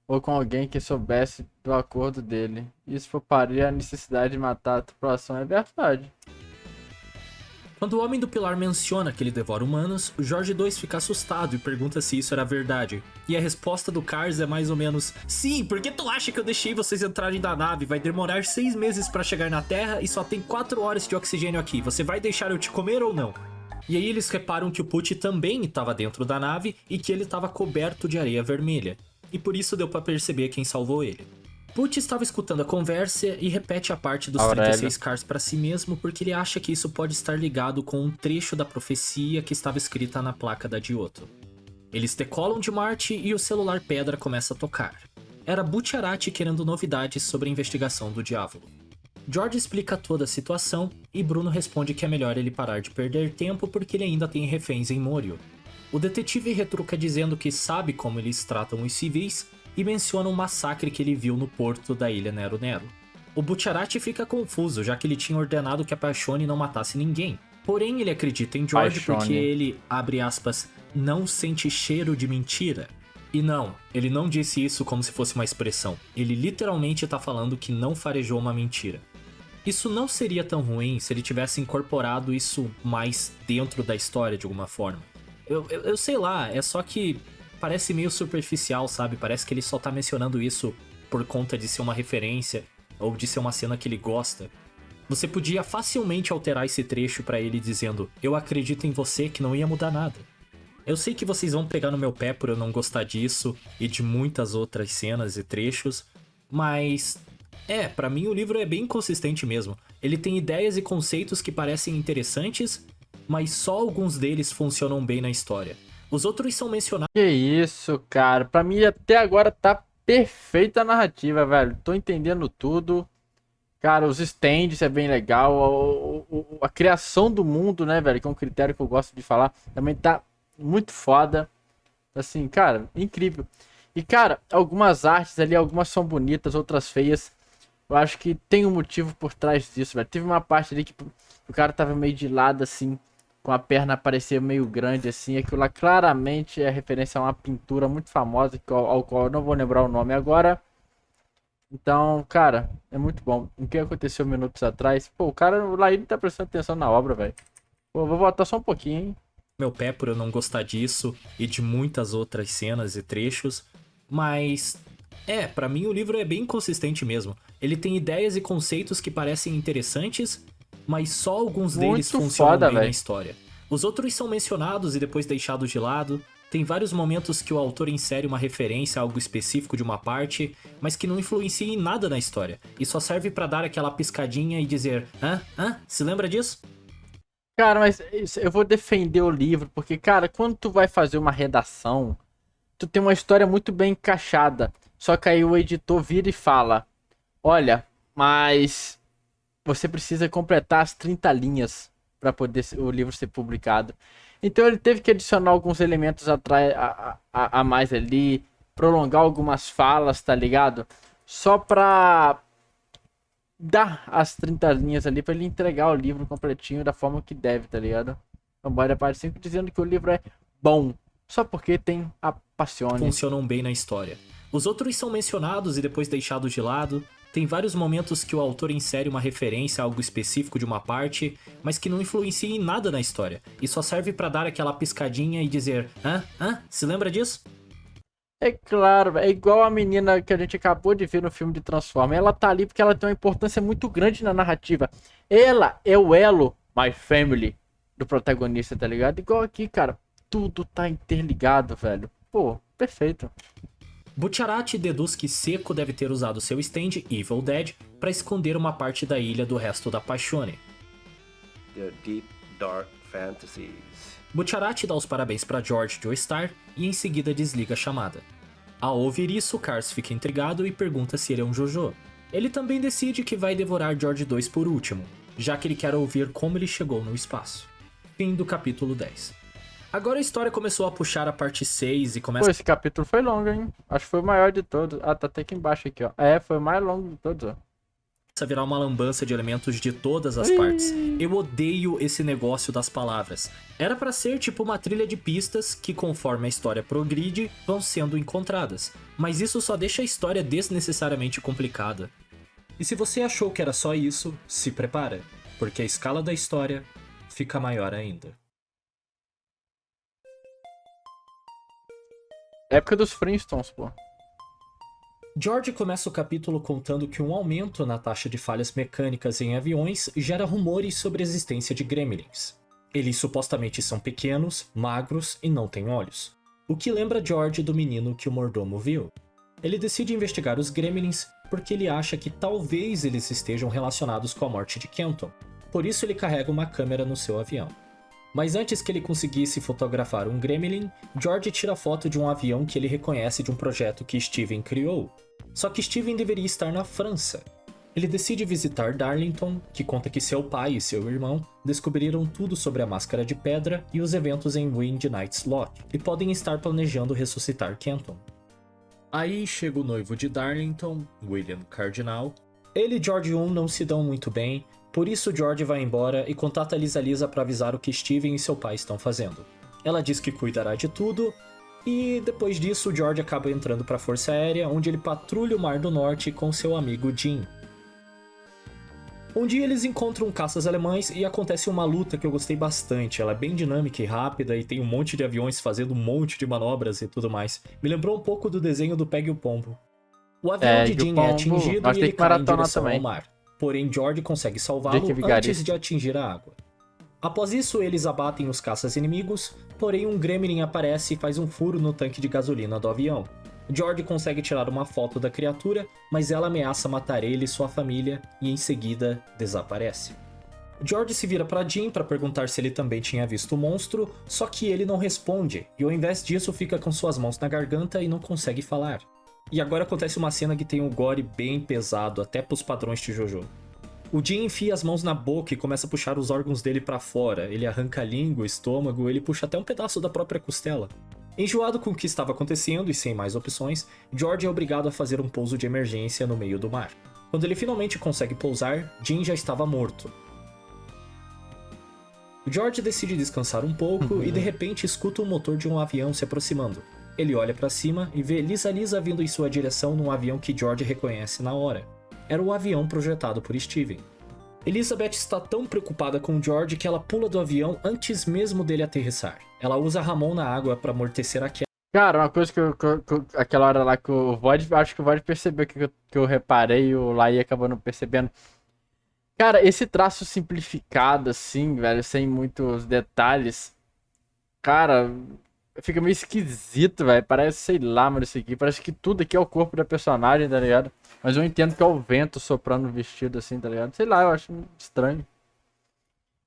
ou com alguém que soubesse do acordo dele. Isso proparia a necessidade de matar a tripulação, é verdade. Quando o Homem do Pilar menciona que ele devora humanos, o George 2 fica assustado e pergunta se isso era verdade. E a resposta do Cars é mais ou menos: sim, por que tu acha que eu deixei vocês entrarem na nave? Vai demorar 6 meses para chegar na Terra e só tem 4 horas de oxigênio aqui. Você vai deixar eu te comer ou não? E aí eles reparam que o Putty também estava dentro da nave e que ele estava coberto de areia vermelha. E por isso deu pra perceber quem salvou ele. Putty estava escutando a conversa e repete a parte dos 36 Cars pra si mesmo porque ele acha que isso pode estar ligado com um trecho da profecia que estava escrita na placa da Giotto. Eles decolam de Marte e o celular pedra começa a tocar. Era Bucciarati querendo novidades sobre a investigação do Diavolo. George explica toda a situação e Bruno responde que é melhor ele parar de perder tempo porque ele ainda tem reféns em Morio. O detetive retruca dizendo que sabe como eles tratam os civis e menciona um massacre que ele viu no porto da ilha Nero Nero. O Bucciarati fica confuso, já que ele tinha ordenado que a Paixone não matasse ninguém. Porém, ele acredita em George porque ele, abre aspas, não sente cheiro de mentira. E não, ele não disse isso como se fosse uma expressão. Ele literalmente tá falando que não farejou uma mentira. Isso não seria tão ruim se ele tivesse incorporado isso mais dentro da história de alguma forma. Eu sei lá, é só que parece meio superficial, sabe? Parece que ele só tá mencionando isso por conta de ser uma referência ou de ser uma cena que ele gosta. Você podia facilmente alterar esse trecho pra ele dizendo: eu acredito em você, que não ia mudar nada. Eu sei que vocês vão pegar no meu pé por eu não gostar disso e de muitas outras cenas e trechos, mas pra mim o livro é bem consistente mesmo. Ele tem ideias e conceitos que parecem interessantes, mas só alguns deles funcionam bem na história. Os outros são mencionados... Que isso, cara. Pra mim até agora tá perfeita a narrativa, velho. Tô entendendo tudo. Cara, os stands é bem legal. A criação do mundo, né, velho, que é um critério que eu gosto de falar, também tá muito foda. Assim, cara, incrível. E, cara, algumas artes ali, algumas são bonitas, outras feias. Eu acho que tem um motivo por trás disso, velho. Teve uma parte ali que o cara tava meio de lado, assim, com a perna parecia meio grande, assim. Aquilo lá claramente é referência a uma pintura muito famosa, ao qual eu não vou lembrar o nome agora. Então, cara, é muito bom. O que aconteceu minutos atrás? Pô, o cara lá ele tá prestando atenção na obra, velho. Pô, vou voltar só um pouquinho, hein. Meu pé por eu não gostar disso e de muitas outras cenas e trechos, mas... pra mim o livro é bem consistente mesmo. Ele tem ideias e conceitos que parecem interessantes, mas só alguns deles funcionam bem na história. Os outros são mencionados e depois deixados de lado. Tem vários momentos que o autor insere uma referência a algo específico de uma parte, mas que não influencia em nada na história, e só serve pra dar aquela piscadinha e dizer: se lembra disso? Cara, mas eu vou defender o livro, porque, cara, quando tu vai fazer uma redação, tu tem uma história muito bem encaixada. Só que aí o editor vira e fala: olha, mas você precisa completar as 30 linhas para poder o livro ser publicado. Então ele teve que adicionar alguns elementos a mais ali, prolongar algumas falas, tá ligado? Só pra dar as 30 linhas ali pra ele entregar o livro completinho da forma que deve, tá ligado? Embora parte 5 dizendo que o livro é bom, só porque tem a Passione. Funcionam bem na história. Os outros são mencionados e depois deixados de lado. Tem vários momentos que o autor insere uma referência a algo específico de uma parte, mas que não influencia em nada na história, e só serve pra dar aquela piscadinha e dizer: se lembra disso? É claro, é igual a menina que a gente acabou de ver no filme de Transformers. Ela tá ali porque ela tem uma importância muito grande na narrativa. Ela é o elo, my family, do protagonista, tá ligado? Igual aqui, cara, tudo tá interligado, velho. Pô, perfeito. Bucciarati deduz que Seco deve ter usado seu stand Evil Dead para esconder uma parte da ilha do resto da Paixone. Their deep, dark fantasies. Bucciarati dá os parabéns para George Joestar e em seguida desliga a chamada. Ao ouvir isso, Cars fica intrigado e pergunta se ele é um JoJo. Ele também decide que vai devorar George 2 por último, já que ele quer ouvir como ele chegou no espaço. Fim do capítulo 10. Agora a história começou a puxar a parte 6 e Pô, começa esse capítulo foi longo, hein? Acho que foi o maior de todos. Ah, tá até aqui embaixo aqui, ó. É, foi o mais longo de todos, ó. a virar uma lambança de elementos de todas as partes. Eu odeio esse negócio das palavras. Era pra ser tipo uma trilha de pistas que, conforme a história progride, vão sendo encontradas. Mas isso só deixa a história desnecessariamente complicada. E se você achou que era só isso, se prepara, porque a escala da história fica maior ainda. Época dos Flintstones, pô. George começa o capítulo contando que um aumento na taxa de falhas mecânicas em aviões gera rumores sobre a existência de gremlins. Eles supostamente são pequenos, magros e não têm olhos, o que lembra George do menino que o mordomo viu. Ele decide investigar os gremlins porque ele acha que talvez eles estejam relacionados com a morte de Kenton, por isso ele carrega uma câmera no seu avião. Mas antes que ele conseguisse fotografar um gremlin, George tira foto de um avião que ele reconhece de um projeto que Steven criou. Só que Steven deveria estar na França. Ele decide visitar Darlington, que conta que seu pai e seu irmão descobriram tudo sobre a Máscara de Pedra e os eventos em Wind Knight's Lot, e podem estar planejando ressuscitar Kenton. Aí chega o noivo de Darlington, William Cardinal. Ele e George 1 não se dão muito bem, por isso George vai embora e contata Lisa para avisar o que Steven e seu pai estão fazendo. Ela diz que cuidará de tudo, e depois disso George acaba entrando para a Força Aérea, onde ele patrulha o Mar do Norte com seu amigo Jim. Um dia eles encontram caças alemães e acontece uma luta que eu gostei bastante. Ela é bem dinâmica e rápida e tem um monte de aviões fazendo um monte de manobras e tudo mais. Me lembrou um pouco do desenho do Pegue o Pombo. O avião de Jim é atingido e ele cai em direção ao mar. Porém, George consegue salvá-lo antes de atingir a água. Após isso, eles abatem os caças inimigos, porém um gremlin aparece e faz um furo no tanque de gasolina do avião. George consegue tirar uma foto da criatura, mas ela ameaça matar ele e sua família e em seguida desaparece. George se vira para Jim para perguntar se ele também tinha visto o monstro, só que ele não responde e ao invés disso fica com suas mãos na garganta e não consegue falar. E agora acontece uma cena que tem um gore bem pesado, até pros padrões de JoJo. O Jim enfia as mãos na boca e começa a puxar os órgãos dele pra fora. Ele arranca a língua, o estômago, ele puxa até um pedaço da própria costela. Enjoado com o que estava acontecendo e sem mais opções, George é obrigado a fazer um pouso de emergência no meio do mar. Quando ele finalmente consegue pousar, Jim já estava morto. George decide descansar um pouco e de repente escuta o motor de um avião se aproximando. Ele olha para cima e vê Lisa vindo em sua direção num avião que George reconhece na hora. Era o avião projetado por Steven. Elizabeth está tão preocupada com George que ela pula do avião antes mesmo dele aterrissar. Ela usa Ramon na água para amortecer a queda. Cara, uma coisa que aquela hora lá que o Void, acho que o Void percebeu que eu reparei e o Lai acabou não percebendo. Cara, esse traço simplificado assim, velho, sem muitos detalhes, cara, fica meio esquisito, velho. Parece, sei lá, mano, isso aqui. Parece que tudo aqui é o corpo da personagem, tá ligado? Mas eu entendo que é o vento soprando o vestido assim, tá ligado? Sei lá, eu acho estranho.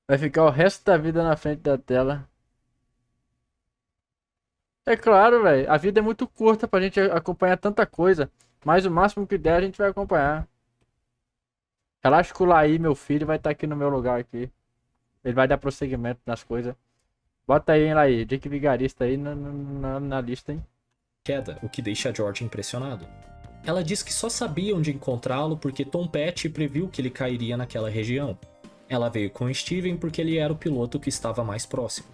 Vai ficar o resto da vida na frente da tela. É claro, velho. A vida é muito curta pra gente acompanhar tanta coisa. Mas o máximo que der a gente vai acompanhar. Relaxa que o Laí, meu filho, vai estar aqui no meu lugar aqui. Ele vai dar prosseguimento nas coisas. Bota aí, hein, Laí. Dick Vigarista aí na lista, hein? Queda, o que deixa George impressionado. Ela diz que só sabia onde encontrá-lo porque Tom Petty previu que ele cairia naquela região. Ela veio com Steven porque ele era o piloto que estava mais próximo.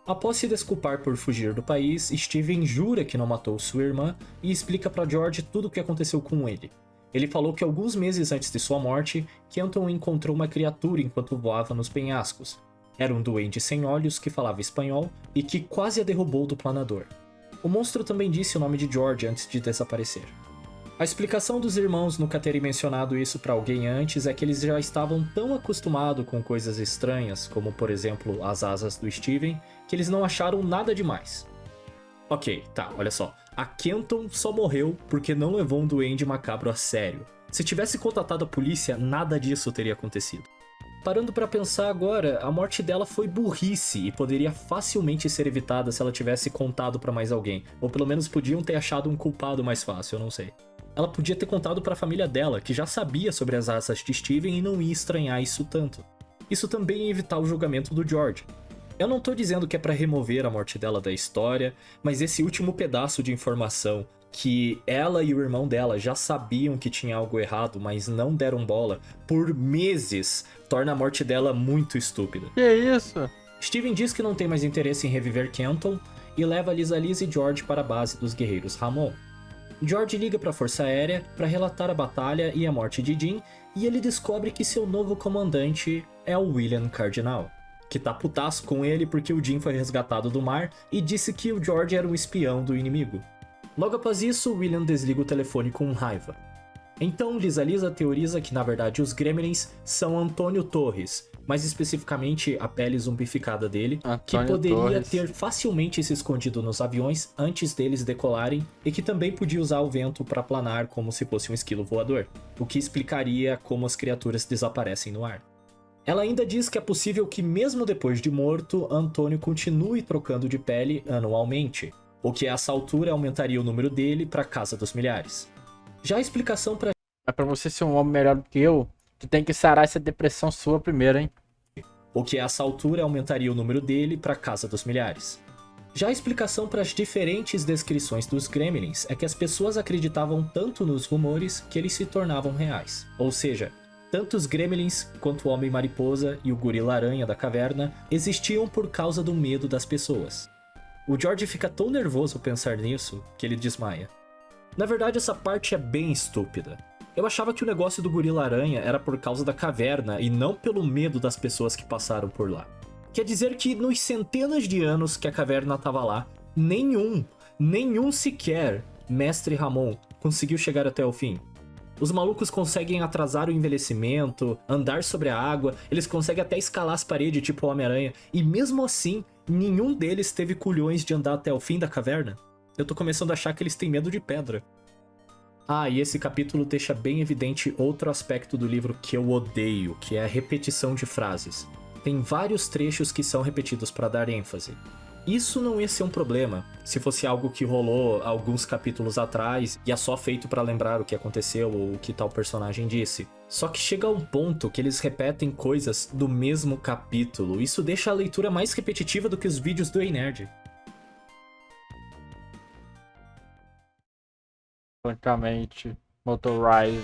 Após se desculpar por fugir do país, Steven jura que não matou sua irmã e explica para George tudo o que aconteceu com ele. Ele falou que alguns meses antes de sua morte, Kenton encontrou uma criatura enquanto voava nos penhascos. Era um duende sem olhos que falava espanhol e que quase a derrubou do planador. O monstro também disse o nome de George antes de desaparecer. A explicação dos irmãos nunca terem mencionado isso pra alguém antes é que eles já estavam tão acostumados com coisas estranhas, como por exemplo as asas do Steven, que eles não acharam nada demais. Ok, tá, olha só. A Kenton só morreu porque não levou um duende macabro a sério. Se tivesse contatado a polícia, nada disso teria acontecido. Parando pra pensar agora, a morte dela foi burrice e poderia facilmente ser evitada se ela tivesse contado pra mais alguém. Ou pelo menos podiam ter achado um culpado mais fácil, eu não sei. Ela podia ter contado pra família dela, que já sabia sobre as asas de Steven e não ia estranhar isso tanto. Isso também ia evitar o julgamento do George. Eu não tô dizendo que é pra remover a morte dela da história, mas esse último pedaço de informação que ela e o irmão dela já sabiam que tinha algo errado, mas não deram bola por meses, torna a morte dela muito estúpida. Que isso? Steven diz que não tem mais interesse em reviver Kenton e leva Lisa e George para a base dos guerreiros Ramon. George liga para a Força Aérea para relatar a batalha e a morte de Jean, e ele descobre que seu novo comandante é o William Cardinal, que tá putaço com ele porque o Jean foi resgatado do mar e disse que o George era um espião do inimigo. Logo após isso, William desliga o telefone com raiva. Então Lisa teoriza que na verdade os Gremlins são Antônio Torres, mais especificamente a pele zumbificada dele, que poderia ter facilmente se escondido nos aviões antes deles decolarem e que também podia usar o vento para planar como se fosse um esquilo voador, o que explicaria como as criaturas desaparecem no ar. Ela ainda diz que é possível que mesmo depois de morto, Antônio continue trocando de pele anualmente, o que a essa altura aumentaria o número dele para casa dos milhares. Já a explicação para Mas pra você ser um homem melhor do que eu, tu tem que sarar essa depressão sua primeiro, hein? o que a essa altura aumentaria o número dele para casa dos milhares. Já a explicação para as diferentes descrições dos Gremlins é que as pessoas acreditavam tanto nos rumores que eles se tornavam reais. Ou seja, tanto os Gremlins quanto o Homem-Mariposa e o Gorila-Aranha da caverna existiam por causa do medo das pessoas. O George fica tão nervoso ao pensar nisso que ele desmaia. Na verdade, essa parte é bem estúpida. Eu achava que o negócio do Gorila-Aranha era por causa da caverna e não pelo medo das pessoas que passaram por lá. Quer dizer que nos centenas de anos que a caverna estava lá, nenhum sequer Mestre Ramon conseguiu chegar até o fim. Os malucos conseguem atrasar o envelhecimento, andar sobre a água, eles conseguem até escalar as paredes tipo o Homem-Aranha, e mesmo assim, nenhum deles teve culhões de andar até o fim da caverna. Eu tô começando a achar que eles têm medo de pedra. Ah, e esse capítulo deixa bem evidente outro aspecto do livro que eu odeio, que é a repetição de frases. Tem vários trechos que são repetidos para dar ênfase. Isso não ia ser um problema, se fosse algo que rolou alguns capítulos atrás e é só feito para lembrar o que aconteceu ou o que tal personagem disse. Só que chega a um ponto que eles repetem coisas do mesmo capítulo. Isso deixa a leitura mais repetitiva do que os vídeos do Ei Nerd. Francamente, Motorize.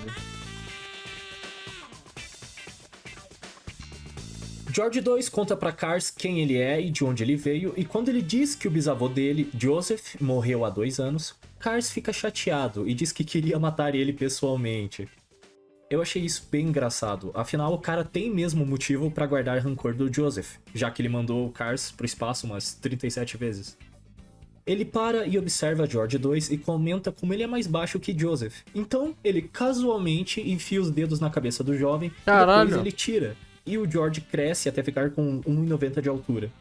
George 2 conta pra Cars quem ele é e de onde ele veio, e quando ele diz que o bisavô dele, Joseph, morreu há 2 anos, Cars fica chateado e diz que queria matar ele pessoalmente. Eu achei isso bem engraçado, afinal o cara tem mesmo motivo pra guardar rancor do Joseph, já que ele mandou o Cars pro espaço umas 37 vezes. Ele para e observa George 2 e comenta como ele é mais baixo que Joseph. Então, ele casualmente enfia os dedos na cabeça do jovem e depois ele tira. E o George cresce até ficar com 1,90 de altura.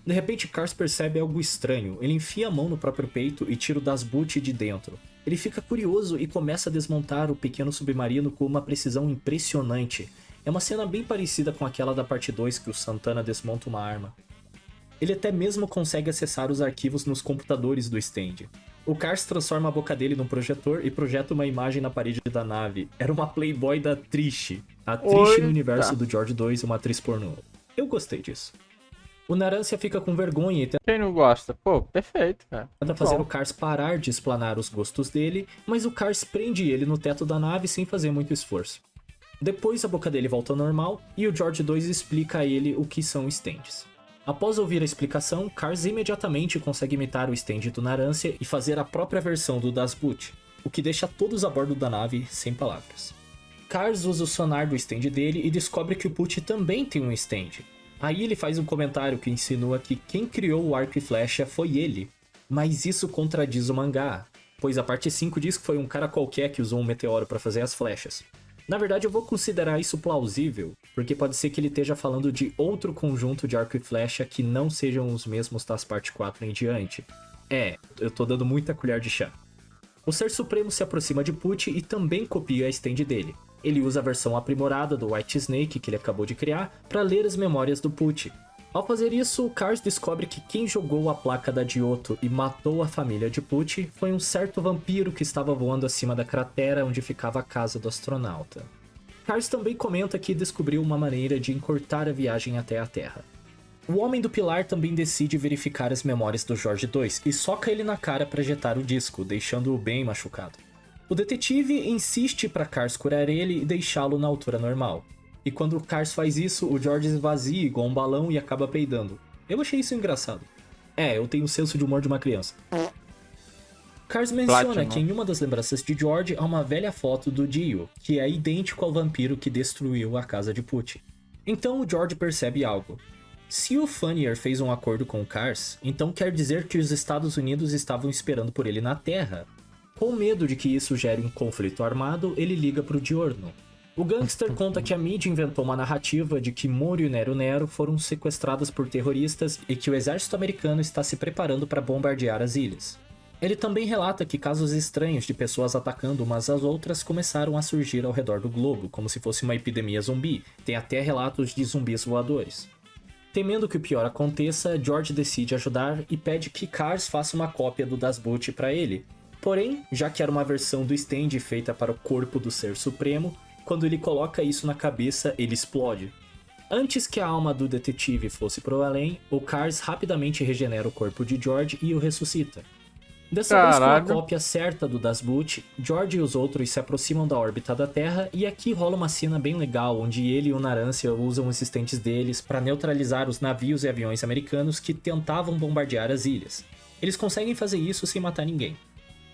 De repente, Cars percebe algo estranho. Ele enfia a mão no próprio peito e tira o Dasboot de dentro. Ele fica curioso e começa a desmontar o pequeno submarino com uma precisão impressionante. É uma cena bem parecida com aquela da parte 2 que o Santana desmonta uma arma. Ele até mesmo consegue acessar os arquivos nos computadores do stand. O Cars transforma a boca dele num projetor e projeta uma imagem na parede da nave. Era uma Playboy da Trish. A Trish no universo do George 2, uma atriz pornô. Eu gostei disso. O Narancia fica com vergonha e tenta Quem não gosta? Pô, perfeito, cara. fazer o Cars parar de explanar os gostos dele, mas o Cars prende ele no teto da nave sem fazer muito esforço. Depois a boca dele volta ao normal e o George 2 explica a ele o que são stands. Após ouvir a explicação, Cars imediatamente consegue imitar o stand do Narancia e fazer a própria versão do Dasboot, o que deixa todos a bordo da nave sem palavras. Cars usa o sonar do stand dele e descobre que o Pucci também tem um stand. Aí ele faz um comentário que insinua que quem criou o arco e flecha foi ele. Mas isso contradiz o mangá. pois a parte 5 diz que foi um cara qualquer que usou um meteoro para fazer as flechas. Na verdade, eu vou considerar isso plausível, porque pode ser que ele esteja falando de outro conjunto de arco e flecha que não sejam os mesmos das parte 4 em diante. Eu tô dando muita colher de chá. O Ser Supremo se aproxima de Pucci e também copia a stand dele. Ele usa a versão aprimorada do White Snake que ele acabou de criar para ler as memórias do Pucci. Ao fazer isso, o Cars descobre que quem jogou a placa da Giotto e matou a família de Pucci foi um certo vampiro que estava voando acima da cratera onde ficava a casa do astronauta. Cars também comenta que descobriu uma maneira de encurtar a viagem até a Terra. O Homem do Pilar também decide verificar as memórias do George 2 e soca ele na cara para ejetar o disco, deixando-o bem machucado. O detetive insiste para Cars curar ele e deixá-lo na altura normal. E quando o Cars faz isso, o George esvazia igual um balão e acaba peidando. Eu achei isso engraçado. Eu tenho o senso de humor de uma criança. Cars menciona que em uma das lembranças de George há uma velha foto do Dio, que é idêntico ao vampiro que destruiu a casa de Pucci. Então o George percebe algo. Se o Funnier fez um acordo com o Cars, então quer dizer que os Estados Unidos estavam esperando por ele na Terra. Com medo de que isso gere um conflito armado, ele liga pro Giorno. O gangster conta que a mídia inventou uma narrativa de que Moro e Nero Nero foram sequestradas por terroristas e que o exército americano está se preparando para bombardear as ilhas. Ele também relata que casos estranhos de pessoas atacando umas às outras começaram a surgir ao redor do globo, como se fosse uma epidemia zumbi. Tem até relatos de zumbis voadores. Temendo que o pior aconteça, George decide ajudar e pede que Cars faça uma cópia do Das Boot para ele. Porém, já que era uma versão do stand feita para o corpo do Ser Supremo, quando ele coloca isso na cabeça, ele explode. Antes que a alma do detetive fosse pro além, o Cars rapidamente regenera o corpo de George e o ressuscita. Dessa vez com a cópia certa do Das Boot, George e os outros se aproximam da órbita da Terra e aqui rola uma cena bem legal, onde ele e o Narancia usam os assistentes deles para neutralizar os navios e aviões americanos que tentavam bombardear as ilhas. Eles conseguem fazer isso sem matar ninguém.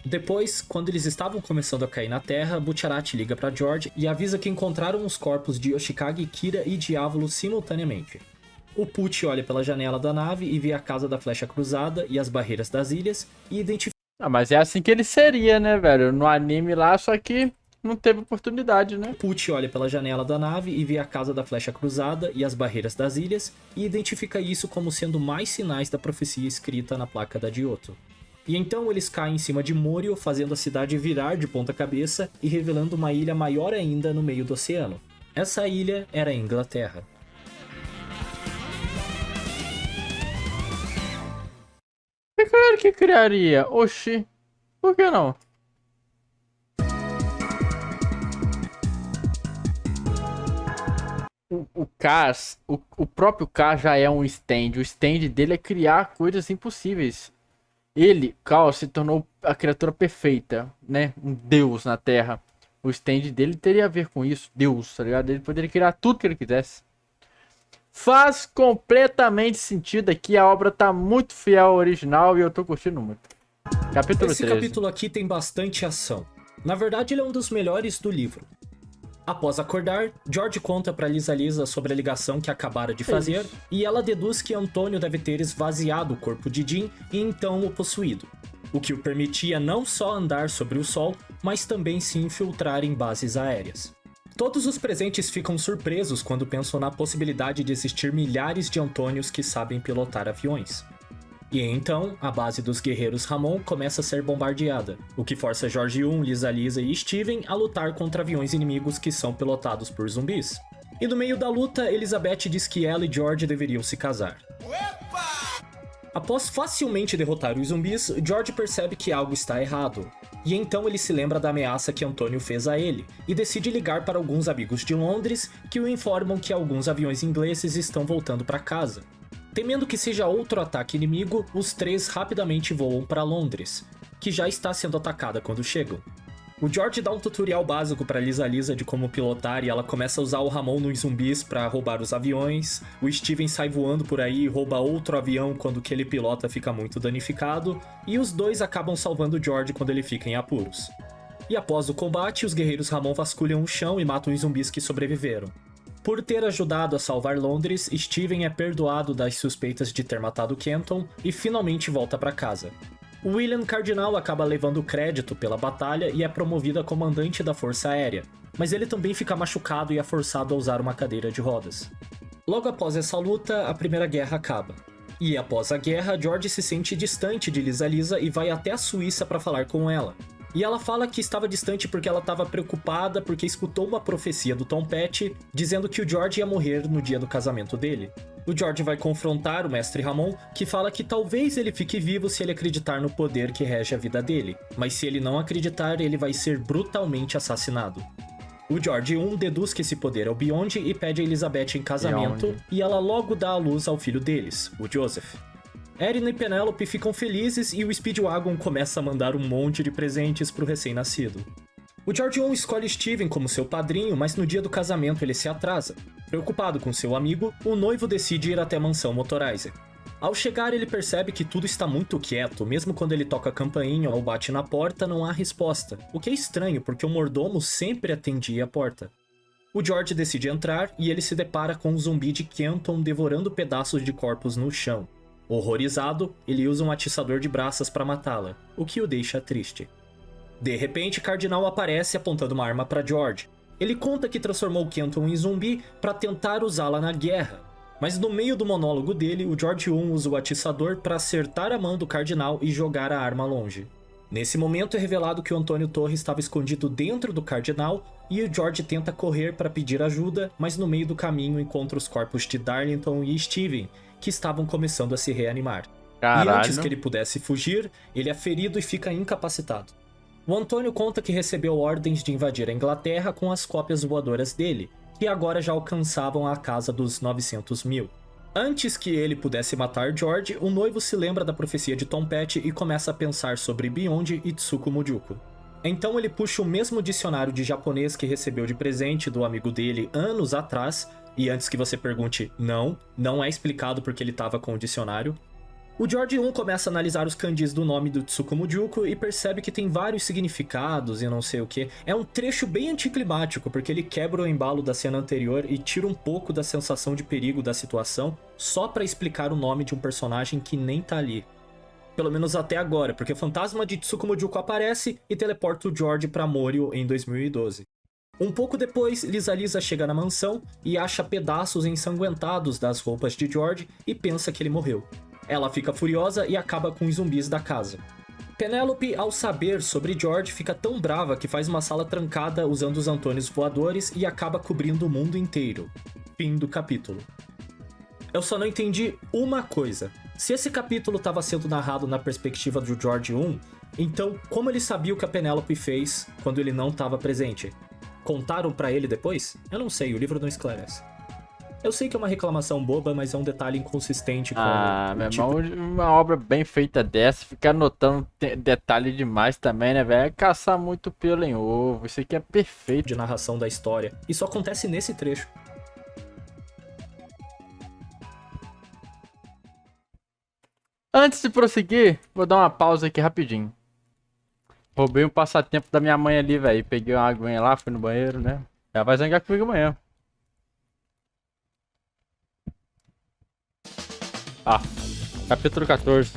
Depois, quando eles estavam começando a cair na Terra, Bucciarati liga para George e avisa que encontraram os corpos de Yoshikage, Kira e Diávolo simultaneamente. O Pucci olha pela janela da nave e vê a casa da flecha cruzada e as barreiras das ilhas e identifica... mas é assim que ele seria, né, velho? No anime lá, só que não teve oportunidade, né? Pucci olha pela janela da nave e vê a casa da flecha cruzada e as barreiras das ilhas e identifica isso como sendo mais sinais da profecia escrita na placa da Giotto. E então eles caem em cima de Morio, fazendo a cidade virar de ponta cabeça e revelando uma ilha maior ainda no meio do oceano. Essa ilha era a Inglaterra. Por que ele que criaria? Oxi, por que não? O próprio Cars já é um stand. O stand dele é criar coisas impossíveis. Ele, Cal, se tornou a criatura perfeita, né? Um deus na Terra. O stand dele teria a ver com isso. Deus, tá ligado? Ele poderia criar tudo que ele quisesse. Faz completamente sentido aqui. A obra tá muito fiel ao original e eu tô curtindo muito. Capítulo 13. Esse capítulo aqui tem bastante ação. Na verdade, ele é um dos melhores do livro. Após acordar, George conta pra Lisa sobre a ligação que acabara de fazer e ela deduz que Antônio deve ter esvaziado o corpo de Jim e então o possuído, o que o permitia não só andar sobre o sol, mas também se infiltrar em bases aéreas. Todos os presentes ficam surpresos quando pensam na possibilidade de existir milhares de Antônios que sabem pilotar aviões. E então, a base dos guerreiros Ramon começa a ser bombardeada, o que força George 1, Lisa e Steven a lutar contra aviões inimigos que são pilotados por zumbis. E no meio da luta, Elizabeth diz que ela e George deveriam se casar. Após facilmente derrotar os zumbis, George percebe que algo está errado. E então ele se lembra da ameaça que Antônio fez a ele, e decide ligar para alguns amigos de Londres que o informam que alguns aviões ingleses estão voltando para casa. Temendo que seja outro ataque inimigo, os três rapidamente voam para Londres, que já está sendo atacada quando chegam. O George dá um tutorial básico para Lisa de como pilotar e ela começa a usar o Ramon nos zumbis para roubar os aviões. O Steven sai voando por aí e rouba outro avião quando o que ele pilota fica muito danificado. E os dois acabam salvando o George quando ele fica em apuros. E após o combate, os guerreiros Ramon vasculham o chão e matam os zumbis que sobreviveram. Por ter ajudado a salvar Londres, Steven é perdoado das suspeitas de ter matado Kenton e finalmente volta para casa. William Cardinal acaba levando crédito pela batalha e é promovido a comandante da Força Aérea, mas ele também fica machucado e é forçado a usar uma cadeira de rodas. Logo após essa luta, a Primeira Guerra acaba. E após a guerra, George se sente distante de Lisa Lisa e vai até a Suíça para falar com ela. E ela fala que estava distante porque ela estava preocupada porque escutou uma profecia do Tom Petty dizendo que o George ia morrer no dia do casamento dele. O George vai confrontar o Mestre Ramon, que fala que talvez ele fique vivo se ele acreditar no poder que rege a vida dele, mas se ele não acreditar, ele vai ser brutalmente assassinado. O George I deduz que esse poder é o Beyond e pede a Elizabeth em casamento, Beyond. e ela logo dá à luz ao filho deles, o Joseph. Erin e Penelope ficam felizes e o Speedwagon começa a mandar um monte de presentes pro recém-nascido. O George I escolhe Steven como seu padrinho, mas no dia do casamento ele se atrasa. Preocupado com seu amigo, o noivo decide ir até a mansão Motorizer. Ao chegar, ele percebe que tudo está muito quieto, mesmo quando ele toca a campainha ou bate na porta, não há resposta, o que é estranho porque o mordomo sempre atendia a porta. O George decide entrar e ele se depara com um zumbi de Kenton devorando pedaços de corpos no chão. Horrorizado, ele usa um atiçador de braças para matá-la, o que o deixa triste. De repente, Cardinal aparece apontando uma arma para George. Ele conta que transformou Kenton em zumbi para tentar usá-la na guerra. Mas no meio do monólogo dele, o George I usa o atiçador para acertar a mão do Cardinal e jogar a arma longe. Nesse momento é revelado que o Antônio Torres estava escondido dentro do Cardinal e o George tenta correr para pedir ajuda, mas no meio do caminho encontra os corpos de Darlington e Steven, que estavam começando a se reanimar. Caralho. E antes que ele pudesse fugir, ele é ferido e fica incapacitado. O Antônio conta que recebeu ordens de invadir a Inglaterra com as cópias voadoras dele, que agora já alcançavam a casa dos 900 mil. Antes que ele pudesse matar George, o noivo se lembra da profecia de Tom Petty e começa a pensar sobre Beyond e Tsuku Mujuku. Então ele puxa o mesmo dicionário de japonês que recebeu de presente do amigo dele anos atrás, e antes que você pergunte, não é explicado porque ele estava com o dicionário. O George I começa a analisar os kanjis do nome do Tsuku Mujuku e percebe que tem vários significados e não sei o que. É um trecho bem anticlimático, porque ele quebra o embalo da cena anterior e tira um pouco da sensação de perigo da situação, só pra explicar o nome de um personagem que nem tá ali. Pelo menos até agora, porque o fantasma de Tsuku Mujuku aparece e teleporta o George pra Morio em 2012. Um pouco depois, Lisa Lisa chega na mansão e acha pedaços ensanguentados das roupas de George e pensa que ele morreu. Ela fica furiosa e acaba com os zumbis da casa. Penelope, ao saber sobre George, fica tão brava que faz uma sala trancada usando os Antônios voadores e acaba cobrindo o mundo inteiro. Fim do capítulo. Eu só não entendi uma coisa. Se esse capítulo estava sendo narrado na perspectiva do George I, então como ele sabia o que a Penelope fez quando ele não estava presente? Contaram pra ele depois? Eu não sei, o livro não esclarece. Eu sei que é uma reclamação boba, mas é um detalhe inconsistente com meu irmão, uma obra bem feita dessa, ficar anotando detalhe demais também, né, velho? É caçar muito pelo em ovo. Isso aqui é perfeito. de narração da história. Isso acontece nesse trecho. Antes de prosseguir, vou dar uma pausa aqui rapidinho. Roubei um passatempo da minha mãe ali, velho. Peguei uma aguinha lá, fui no banheiro, né? Ela vai zangar comigo amanhã. Capítulo 14.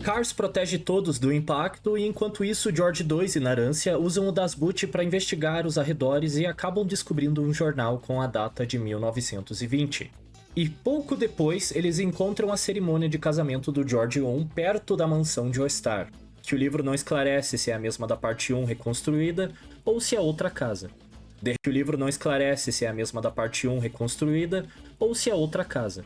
Cars protege todos do impacto e enquanto isso George II e Narancia usam o Dasbut para investigar os arredores e acabam descobrindo um jornal com a data de 1920. E pouco depois eles encontram a cerimônia de casamento do George I perto da mansão de Ostar, que o livro não esclarece se é a mesma da parte 1 reconstruída ou se é outra casa. O livro não esclarece se é a mesma da parte 1 reconstruída ou se é outra casa.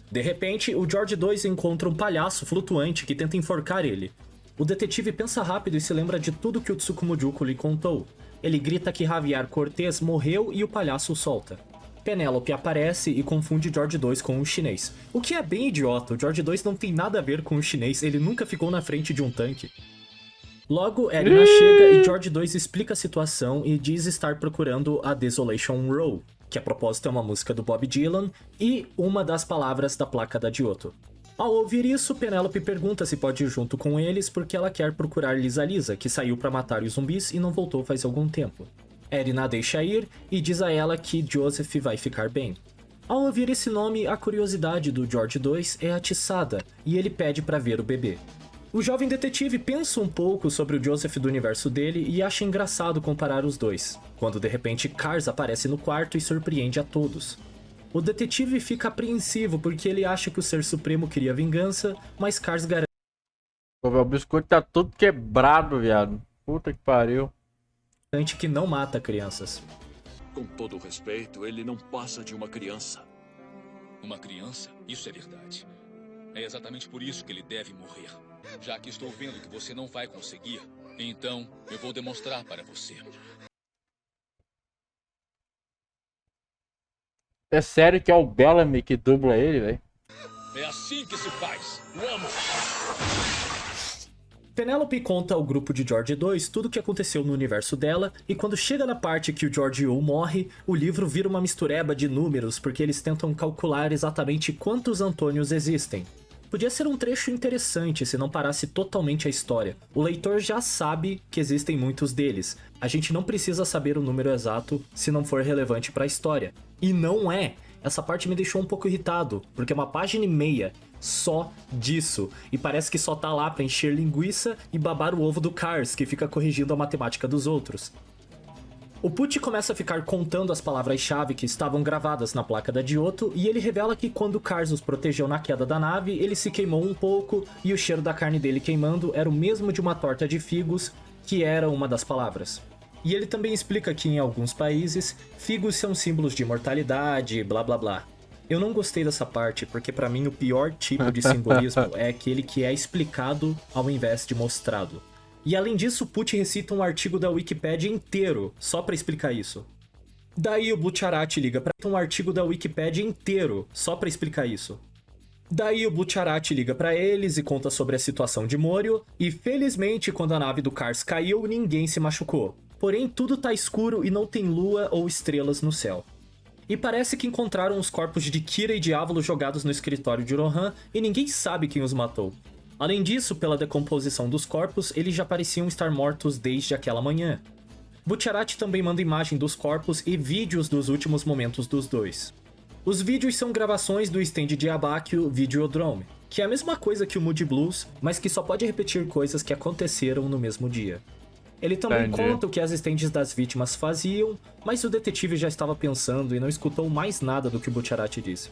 De repente, o George II encontra um palhaço flutuante que tenta enforcar ele. O detetive pensa rápido e se lembra de tudo que o Tsuku Mujuku lhe contou. Ele grita que Javier Cortez morreu e o palhaço o solta. Penelope aparece e confunde George II com um chinês. O que é bem idiota, o George II não tem nada a ver com o chinês, ele nunca ficou na frente de um tanque. Logo, Erina chega e George II explica a situação e diz estar procurando a Desolation Row, que a propósito é uma música do Bob Dylan, e uma das palavras da placa da Giotto. Ao ouvir isso, Penelope pergunta se pode ir junto com eles porque ela quer procurar Lisa Lisa, que saiu para matar os zumbis e não voltou faz algum tempo. Erina deixa ir e diz a ela que Joseph vai ficar bem. Ao ouvir esse nome, a curiosidade do George 2 é atiçada e ele pede para ver o bebê. O jovem detetive pensa um pouco sobre o Joseph do universo dele e acha engraçado comparar os dois, quando de repente Cars aparece no quarto e surpreende a todos. O detetive fica apreensivo porque ele acha que o Ser Supremo queria vingança, mas Cars garante O biscoito tá todo quebrado, viado. Puta que pariu. que não mata crianças. Com todo o respeito, ele não passa de uma criança. Uma criança? Isso é verdade. É exatamente por isso que ele deve morrer. Já que estou vendo que você não vai conseguir, então eu vou demonstrar para você. É sério que é o Bellamy que dubla ele, velho? É assim que se faz. Vamos! Penelope conta ao grupo de George 2 tudo o que aconteceu no universo dela, e quando chega na parte que o George 1 morre, o livro vira uma mistureba de números porque eles tentam calcular exatamente quantos Antônios existem. Podia ser um trecho interessante se não parasse totalmente a história. O leitor já sabe que existem muitos deles. A gente não precisa saber o número exato se não for relevante para a história. E não é! Essa parte me deixou um pouco irritado, porque é uma página e meia só disso. E parece que só tá lá pra encher linguiça e babar o ovo do Cars, que fica corrigindo a matemática dos outros. O Pucci começa a ficar contando as palavras-chave que estavam gravadas na placa da Giotto, e ele revela que quando Cars os protegeu na queda da nave, ele se queimou um pouco, e o cheiro da carne dele queimando era o mesmo de uma torta de figos, que era uma das palavras. E ele também explica que em alguns países, figos são símbolos de imortalidade, blá blá blá. Eu não gostei dessa parte, porque pra mim o pior tipo de simbolismo é aquele que é explicado ao invés de mostrado. E além disso, Pucci recita um artigo da Wikipédia inteiro, só pra explicar isso. Daí o Bucciarati liga pra um artigo da Wikipédia inteiro, só pra explicar isso. Daí o Bucciarati liga pra eles e conta sobre a situação de Morio, e felizmente quando a nave do Cars caiu, ninguém se machucou. Porém, tudo tá escuro e não tem lua ou estrelas no céu. E parece que encontraram os corpos de Kira e Diávolo jogados no escritório de Rohan e ninguém sabe quem os matou. Além disso, pela decomposição dos corpos, eles já pareciam estar mortos desde aquela manhã. Bucciarati também manda imagem dos corpos e vídeos dos últimos momentos dos dois. Os vídeos são gravações do stand de Abakio Videodrome, que é a mesma coisa que o Moody Blues, mas que só pode repetir coisas que aconteceram no mesmo dia. Ele também conta o que as stands das vítimas faziam, mas o detetive já estava pensando e não escutou mais nada do que o Bucciarati disse.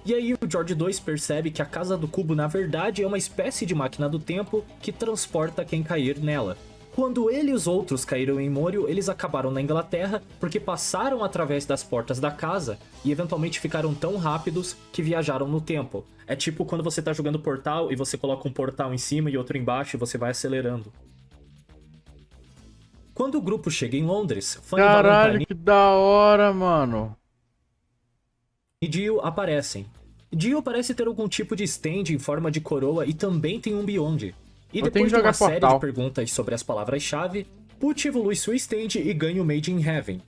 E aí o George 2 percebe que a Casa do Cubo na verdade é uma espécie de máquina do tempo que transporta quem cair nela. Quando ele e os outros caíram em Morio, eles acabaram na Inglaterra porque passaram através das portas da casa e eventualmente ficaram tão rápidos que viajaram no tempo. É tipo quando você tá jogando Portal e você coloca um portal em cima e outro embaixo e você vai acelerando. Quando o grupo chega em Londres, Fanny Caralho, que da hora, mano. E Dio aparecem. Dio parece ter algum tipo de stand em forma de coroa e também tem um Beyond. E depois de uma série de perguntas sobre as palavras-chave, Pucci evolui sua stand e ganha o Made in Heaven.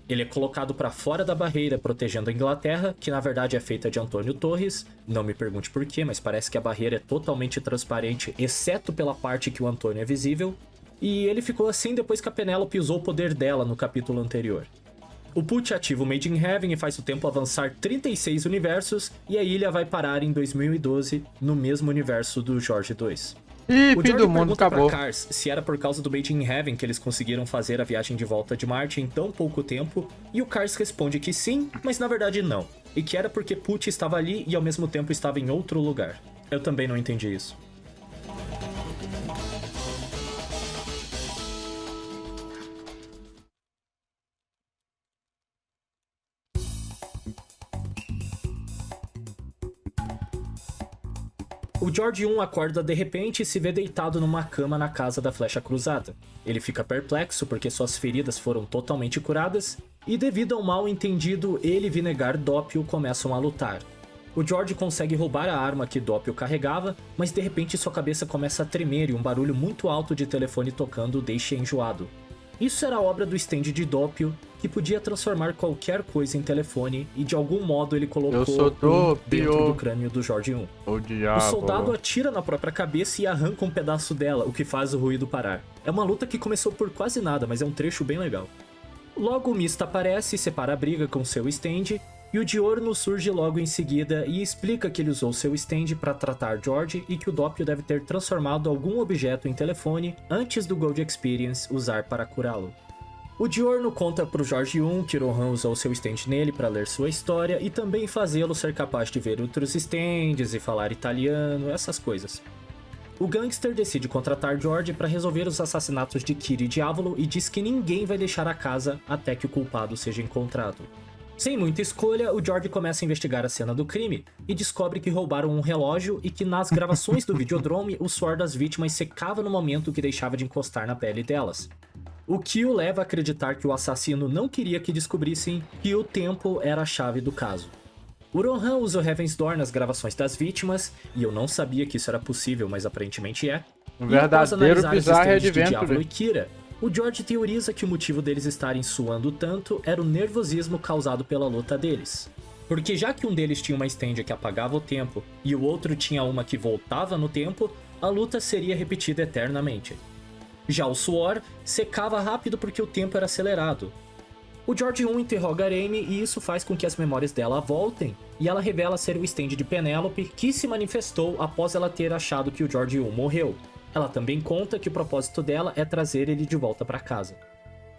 Ele é colocado para fora da barreira protegendo a Inglaterra, que na verdade é feita de Antônio Torres. Não me pergunte por quê, mas parece que a barreira é totalmente transparente, exceto pela parte que o Antônio é visível. E ele ficou assim depois que a Penelope usou o poder dela no capítulo anterior. O Pucci ativa o Made in Heaven e faz o tempo avançar 36 universos, e a ilha vai parar em 2012, no mesmo universo do George 2. Ih, O fim George do mundo, pergunta acabou. pra Cars se era por causa do Made in Heaven que eles conseguiram fazer a viagem de volta de Marte em tão pouco tempo, e o Cars responde que sim, mas na verdade não, e que era porque Pucci estava ali e ao mesmo tempo estava em outro lugar. Eu também não entendi isso. O George 1 acorda de repente e se vê deitado numa cama na casa da Flecha Cruzada. Ele fica perplexo porque suas feridas foram totalmente curadas, e devido a um mal entendido, ele e Vinegar Doppio começam a lutar. O George consegue roubar a arma que Doppio carregava, mas de repente sua cabeça começa a tremer e um barulho muito alto de telefone tocando o deixa enjoado. Isso era obra do stand de Doppio, que podia transformar qualquer coisa em telefone, e de algum modo ele colocou dentro do crânio do George 1. O soldado atira na própria cabeça e arranca um pedaço dela, o que faz o ruído parar. É uma luta que começou por quase nada, mas é um trecho bem legal. Logo o Mista aparece e separa a briga com seu stand, e o Diurno surge logo em seguida e explica que ele usou seu stand para tratar George e que o Doppio deve ter transformado algum objeto em telefone antes do Gold Experience usar para curá-lo. O Diurno conta pro George 1 que Rohan usou seu stand nele para ler sua história e também fazê-lo ser capaz de ver outros stands e falar italiano, essas coisas. O gangster decide contratar George para resolver os assassinatos de Kira e Diavolo e diz que ninguém vai deixar a casa até que o culpado seja encontrado. Sem muita escolha, o George começa a investigar a cena do crime e descobre que roubaram um relógio e que nas gravações do videodrome o suor das vítimas secava no momento que deixava de encostar na pele delas. O que o leva a acreditar que o assassino não queria que descobrissem que o tempo era a chave do caso. O Rohan usa o Heaven's Door nas gravações das vítimas, e eu não sabia que isso era possível, mas aparentemente é. Um verdadeiro Bizarre Adventure. Diavolo e Kira, o George teoriza que o motivo deles estarem suando tanto era o nervosismo causado pela luta deles. Porque já que um deles tinha uma stand que apagava o tempo e o outro tinha uma que voltava no tempo, a luta seria repetida eternamente. Já o suor secava rápido porque o tempo era acelerado. O George 1 interroga a Amy e isso faz com que as memórias dela voltem, e ela revela ser o stand de Penelope que se manifestou após ela ter achado que o George 1 morreu. Ela também conta que o propósito dela é trazer ele de volta para casa.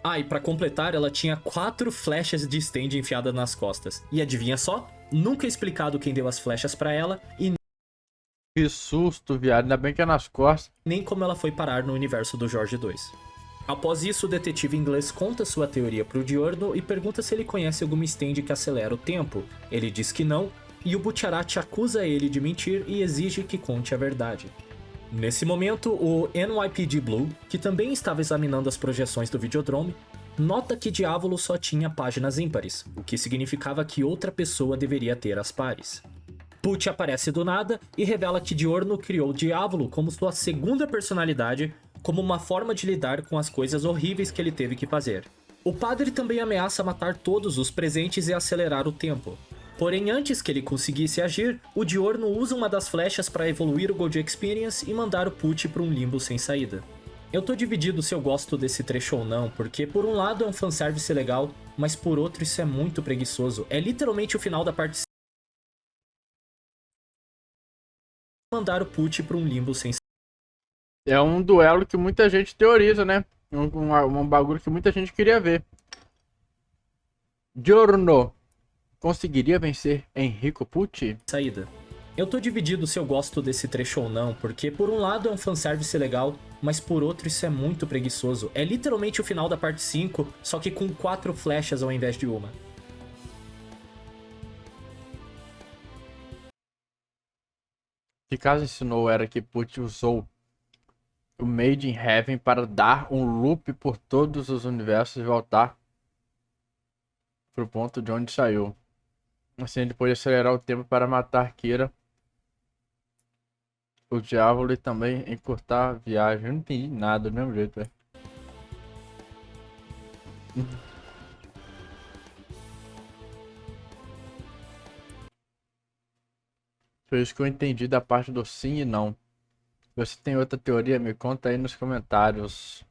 Ah, e pra completar, ela tinha 4 flechas de stand enfiadas nas costas. E adivinha só? Nunca é explicado quem deu as flechas pra ela e Que susto, viado. Ainda bem que é nas costas. nem como ela foi parar no universo do George 2. Após isso, o detetive inglês conta sua teoria pro Diurno e pergunta se ele conhece alguma stand que acelera o tempo. Ele diz que não, e o Bucciarati acusa ele de mentir e exige que conte a verdade. Nesse momento, o NYPD Blue, que também estava examinando as projeções do Videodrome, nota que Diavolo só tinha páginas ímpares, o que significava que outra pessoa deveria ter as pares. Pucci aparece do nada e revela que Diurno criou Diavolo como sua segunda personalidade, como uma forma de lidar com as coisas horríveis que ele teve que fazer. O padre também ameaça matar todos os presentes e acelerar o tempo. Porém, antes que ele conseguisse agir, o Diurno usa uma das flechas para evoluir o Gold Experience e mandar o Pucci para um limbo sem saída. Eu tô dividido se eu gosto desse trecho ou não, porque por um lado é um fanservice legal, mas por outro isso é muito preguiçoso. É literalmente o final da parte 5. Mandar o Pucci para um limbo sem saída. É um duelo que muita gente teoriza, né? Um bagulho que muita gente queria ver. Diurno conseguiria vencer Enrico Pucci? Saída. Eu tô dividido se eu gosto desse trecho ou não, porque por um lado é um fanservice legal, mas por outro isso é muito preguiçoso. É literalmente o final da parte 5, só que com 4 flechas ao invés de uma. Que caso ensinou era que Pucci usou o Made in Heaven para dar um loop por todos os universos e voltar pro ponto de onde saiu. Assim ele pôde acelerar o tempo para matar Kira, o Diavolo, e também encurtar a viagem. Eu não entendi nada do mesmo jeito, velho. Foi isso que eu entendi da parte do sim e não. Se você tem outra teoria, me conta aí nos comentários.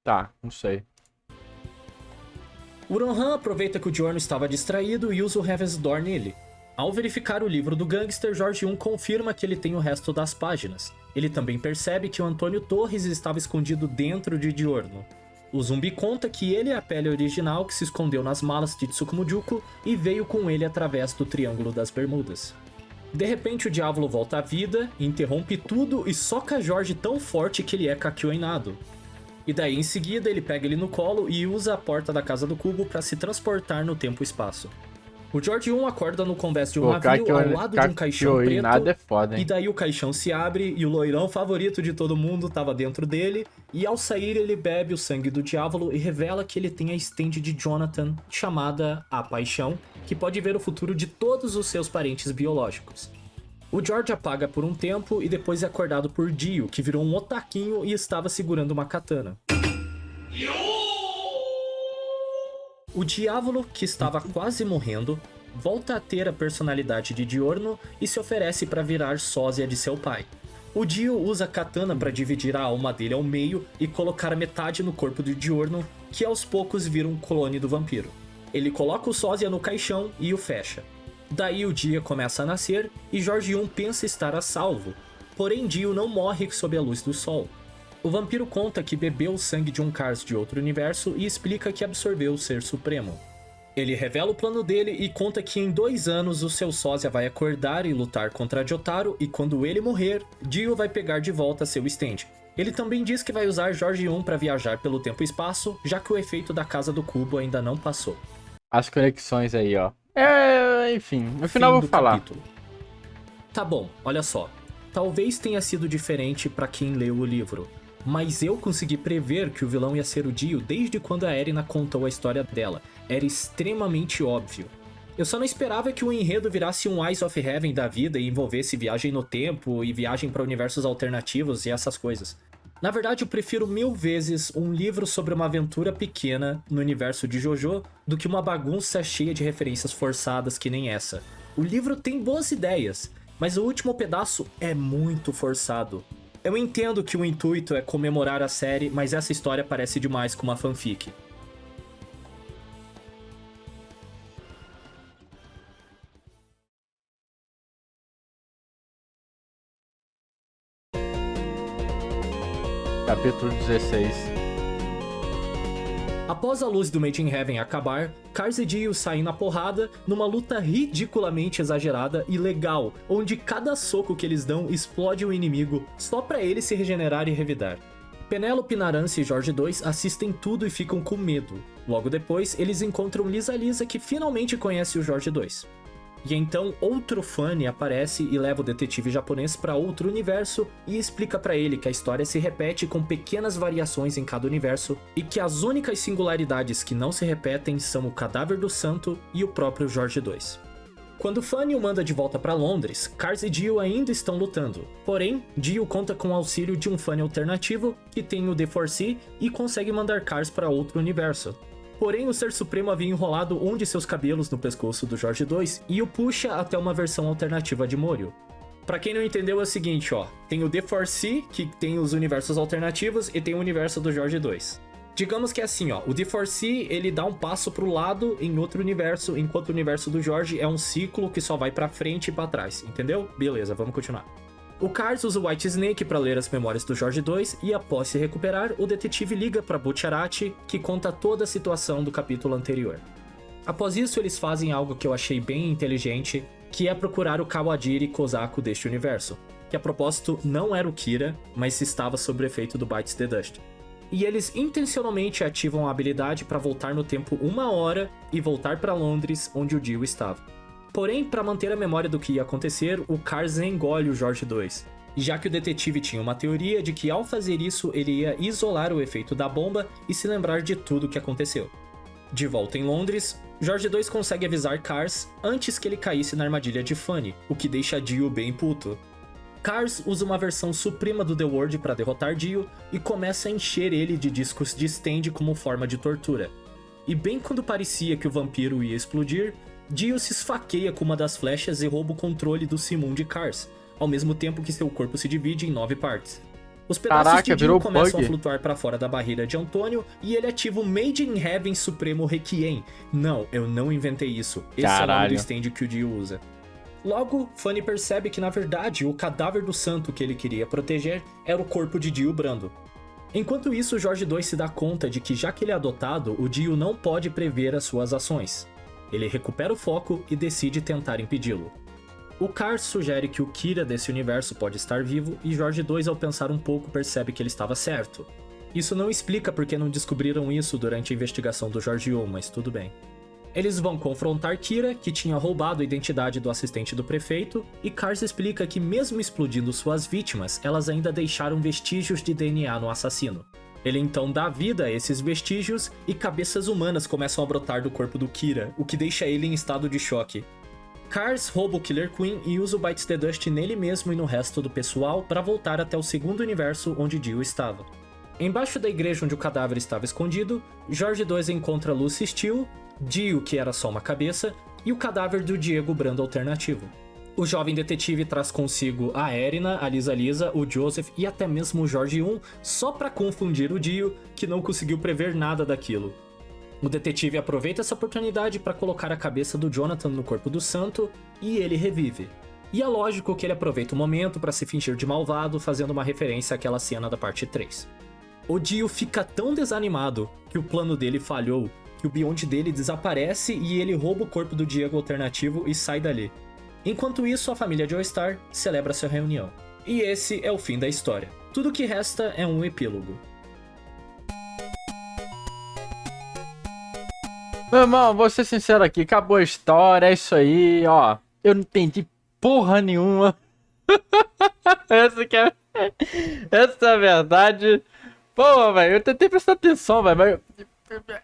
Tá, não sei. O Rohan aproveita que o Diurno estava distraído e usa o Heaven's Door nele. Ao verificar o livro do gangster, George 1 confirma que ele tem o resto das páginas. Ele também percebe que o Antônio Torres estava escondido dentro de Diurno. O zumbi conta que ele é a pele original que se escondeu nas malas de Tsukumojuku e veio com ele através do Triângulo das Bermudas. De repente o Diavolo volta à vida, interrompe tudo e soca George tão forte que ele é kakyoinado. E daí em seguida ele pega ele no colo e usa a porta da Casa do Cubo para se transportar no tempo e espaço. O George 1 acorda no convés de um navio ao lado de um caixão preto, é foda, hein? e daí o caixão se abre e o loirão favorito de todo mundo estava dentro dele, e ao sair ele bebe o sangue do Diavolo e revela que ele tem a stand de Jonathan, chamada A Paixão, que pode ver o futuro de todos os seus parentes biológicos. O George apaga por um tempo e depois é acordado por Dio, que virou um otaquinho e estava segurando uma katana. O Diavolo, que estava quase morrendo, volta a ter a personalidade de Diurno e se oferece para virar sósia de seu pai. O Dio usa a katana para dividir a alma dele ao meio e colocar a metade no corpo do Diurno, que aos poucos vira um clone do vampiro. Ele coloca o sósia no caixão e o fecha. Daí o dia começa a nascer e Jorge 1 pensa estar a salvo, porém Dio não morre sob a luz do sol. O vampiro conta que bebeu o sangue de um Kars de outro universo e explica que absorveu o Ser Supremo. Ele revela o plano dele e conta que em 2 anos o seu sósia vai acordar e lutar contra Jotaro, e quando ele morrer, Dio vai pegar de volta seu stand. Ele também diz que vai usar Jorge 1 para viajar pelo tempo e espaço, já que o efeito da Casa do Cubo ainda não passou. As conexões aí, ó. Enfim, no final eu vou falar. Capítulo. Tá bom, olha só. Talvez tenha sido diferente para quem leu o livro, mas eu consegui prever que o vilão ia ser o Dio desde quando a Erina contou a história dela. Era extremamente óbvio. Eu só não esperava que o enredo virasse um Eyes of Heaven da vida e envolvesse viagem no tempo e viagem para universos alternativos e essas coisas. Na verdade, eu prefiro 1000 vezes um livro sobre uma aventura pequena no universo de JoJo do que uma bagunça cheia de referências forçadas que nem essa. O livro tem boas ideias, mas o último pedaço é muito forçado. Eu entendo que o intuito é comemorar a série, mas essa história parece demais com uma fanfic. Capítulo 16. Após a luz do Made in Heaven acabar, Kars e Dio saem na porrada numa luta ridiculamente exagerada e legal, onde cada soco que eles dão explode o inimigo só pra ele se regenerar e revidar. Penélope, Narance e Jorge 2 assistem tudo e ficam com medo. Logo depois, eles encontram Lisa Lisa, que finalmente conhece o Jorge 2. E então outro Fanny aparece e leva o detetive japonês para outro universo e explica para ele que a história se repete com pequenas variações em cada universo e que as únicas singularidades que não se repetem são o cadáver do santo e o próprio Jorge 2. Quando Fanny o manda de volta para Londres, Kars e Dio ainda estão lutando. Porém, Dio conta com o auxílio de um Fanny alternativo que tem o D4C e consegue mandar Kars para outro universo. Porém, o Ser Supremo havia enrolado um de seus cabelos no pescoço do Jorge 2 e o puxa até uma versão alternativa de Morio. Pra quem não entendeu é o seguinte, ó, tem o D4C, que tem os universos alternativos, e tem o universo do Jorge 2. Digamos que é assim, ó, o D4C, ele dá um passo pro lado em outro universo, enquanto o universo do Jorge é um ciclo que só vai pra frente e pra trás, entendeu? Beleza, vamos continuar. O Kars usa o White Snake para ler as memórias do Jorge 2 e após se recuperar, o detetive liga para Bucciarati, que conta toda a situação do capítulo anterior. Após isso, eles fazem algo que eu achei bem inteligente, que é procurar o Kawajiri Kozako deste universo, que a propósito não era o Kira, mas estava sob o efeito do Bites the Dust. E eles intencionalmente ativam a habilidade para voltar no tempo 1 hora e voltar para Londres, onde o Dio estava. Porém, para manter a memória do que ia acontecer, o Kars engole o Jorge 2, já que o detetive tinha uma teoria de que ao fazer isso ele ia isolar o efeito da bomba e se lembrar de tudo o que aconteceu. De volta em Londres, Jorge 2 consegue avisar Kars antes que ele caísse na armadilha de Fanny, o que deixa Dio bem puto. Kars usa uma versão suprema do The Word para derrotar Dio e começa a encher ele de discos de stand como forma de tortura. E bem quando parecia que o vampiro ia explodir, Dio se esfaqueia com uma das flechas e rouba o controle do Simon de Kars, ao mesmo tempo que seu corpo se divide em 9 partes. Os pedaços de Dio começam a flutuar para fora da barreira de Antônio e ele ativa o Made in Heaven Supremo Requiem. Não, eu não inventei isso. Esse é o nome do stand que o Dio usa. Logo, Fanny percebe que na verdade o cadáver do santo que ele queria proteger era o corpo de Dio Brando. Enquanto isso, Jorge 2 se dá conta de que já que ele é adotado, o Dio não pode prever as suas ações. Ele recupera o foco e decide tentar impedi-lo. O Kars sugere que o Kira desse universo pode estar vivo e Jorge 2, ao pensar um pouco, percebe que ele estava certo. Isso não explica porque não descobriram isso durante a investigação do Jorge 1, mas tudo bem. Eles vão confrontar Kira, que tinha roubado a identidade do assistente do prefeito, e Kars explica que mesmo explodindo suas vítimas, elas ainda deixaram vestígios de DNA no assassino. Ele então dá vida a esses vestígios e cabeças humanas começam a brotar do corpo do Kira, o que deixa ele em estado de choque. Kars rouba o Killer Queen e usa o Bites the Dust nele mesmo e no resto do pessoal para voltar até o segundo universo onde Dio estava. Embaixo da igreja onde o cadáver estava escondido, Jorge 2 encontra Lucy Steele, Dio, que era só uma cabeça, e o cadáver do Diego Brando alternativo. O jovem detetive traz consigo a Erina, a Lisa, o Joseph e até mesmo o Jorge 1 só pra confundir o Dio, que não conseguiu prever nada daquilo. O detetive aproveita essa oportunidade para colocar a cabeça do Jonathan no corpo do santo e ele revive. E é lógico que ele aproveita o momento para se fingir de malvado, fazendo uma referência àquela cena da parte 3. O Dio fica tão desanimado que o plano dele falhou, que o Beyond dele desaparece e ele rouba o corpo do Diego alternativo e sai dali. Enquanto isso, a família Joestar celebra sua reunião. E esse é o fim da história. Tudo que resta é um epílogo. Meu irmão, vou ser sincero aqui, acabou a história, é isso aí, ó. Eu não entendi porra nenhuma. Essa é a verdade. Pô, velho, eu tentei prestar atenção, velho, mas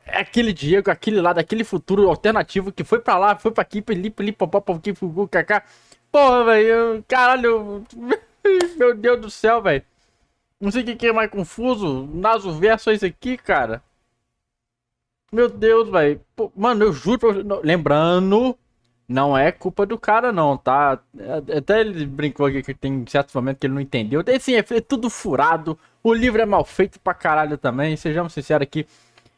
aquele Diego, aquele lá, daquele futuro alternativo que foi pra lá, foi pra aqui, kaká. Porra, velho, caralho, meu Deus do céu, velho. Não sei o que é mais confuso, Nasoverso é isso aqui, cara. Meu Deus, velho. Mano, eu juro pra você, lembrando, não é culpa do cara não, tá? Até ele brincou aqui que tem certos momentos que ele não entendeu. Assim, é tudo furado, o livro é mal feito pra caralho também, sejamos sinceros aqui.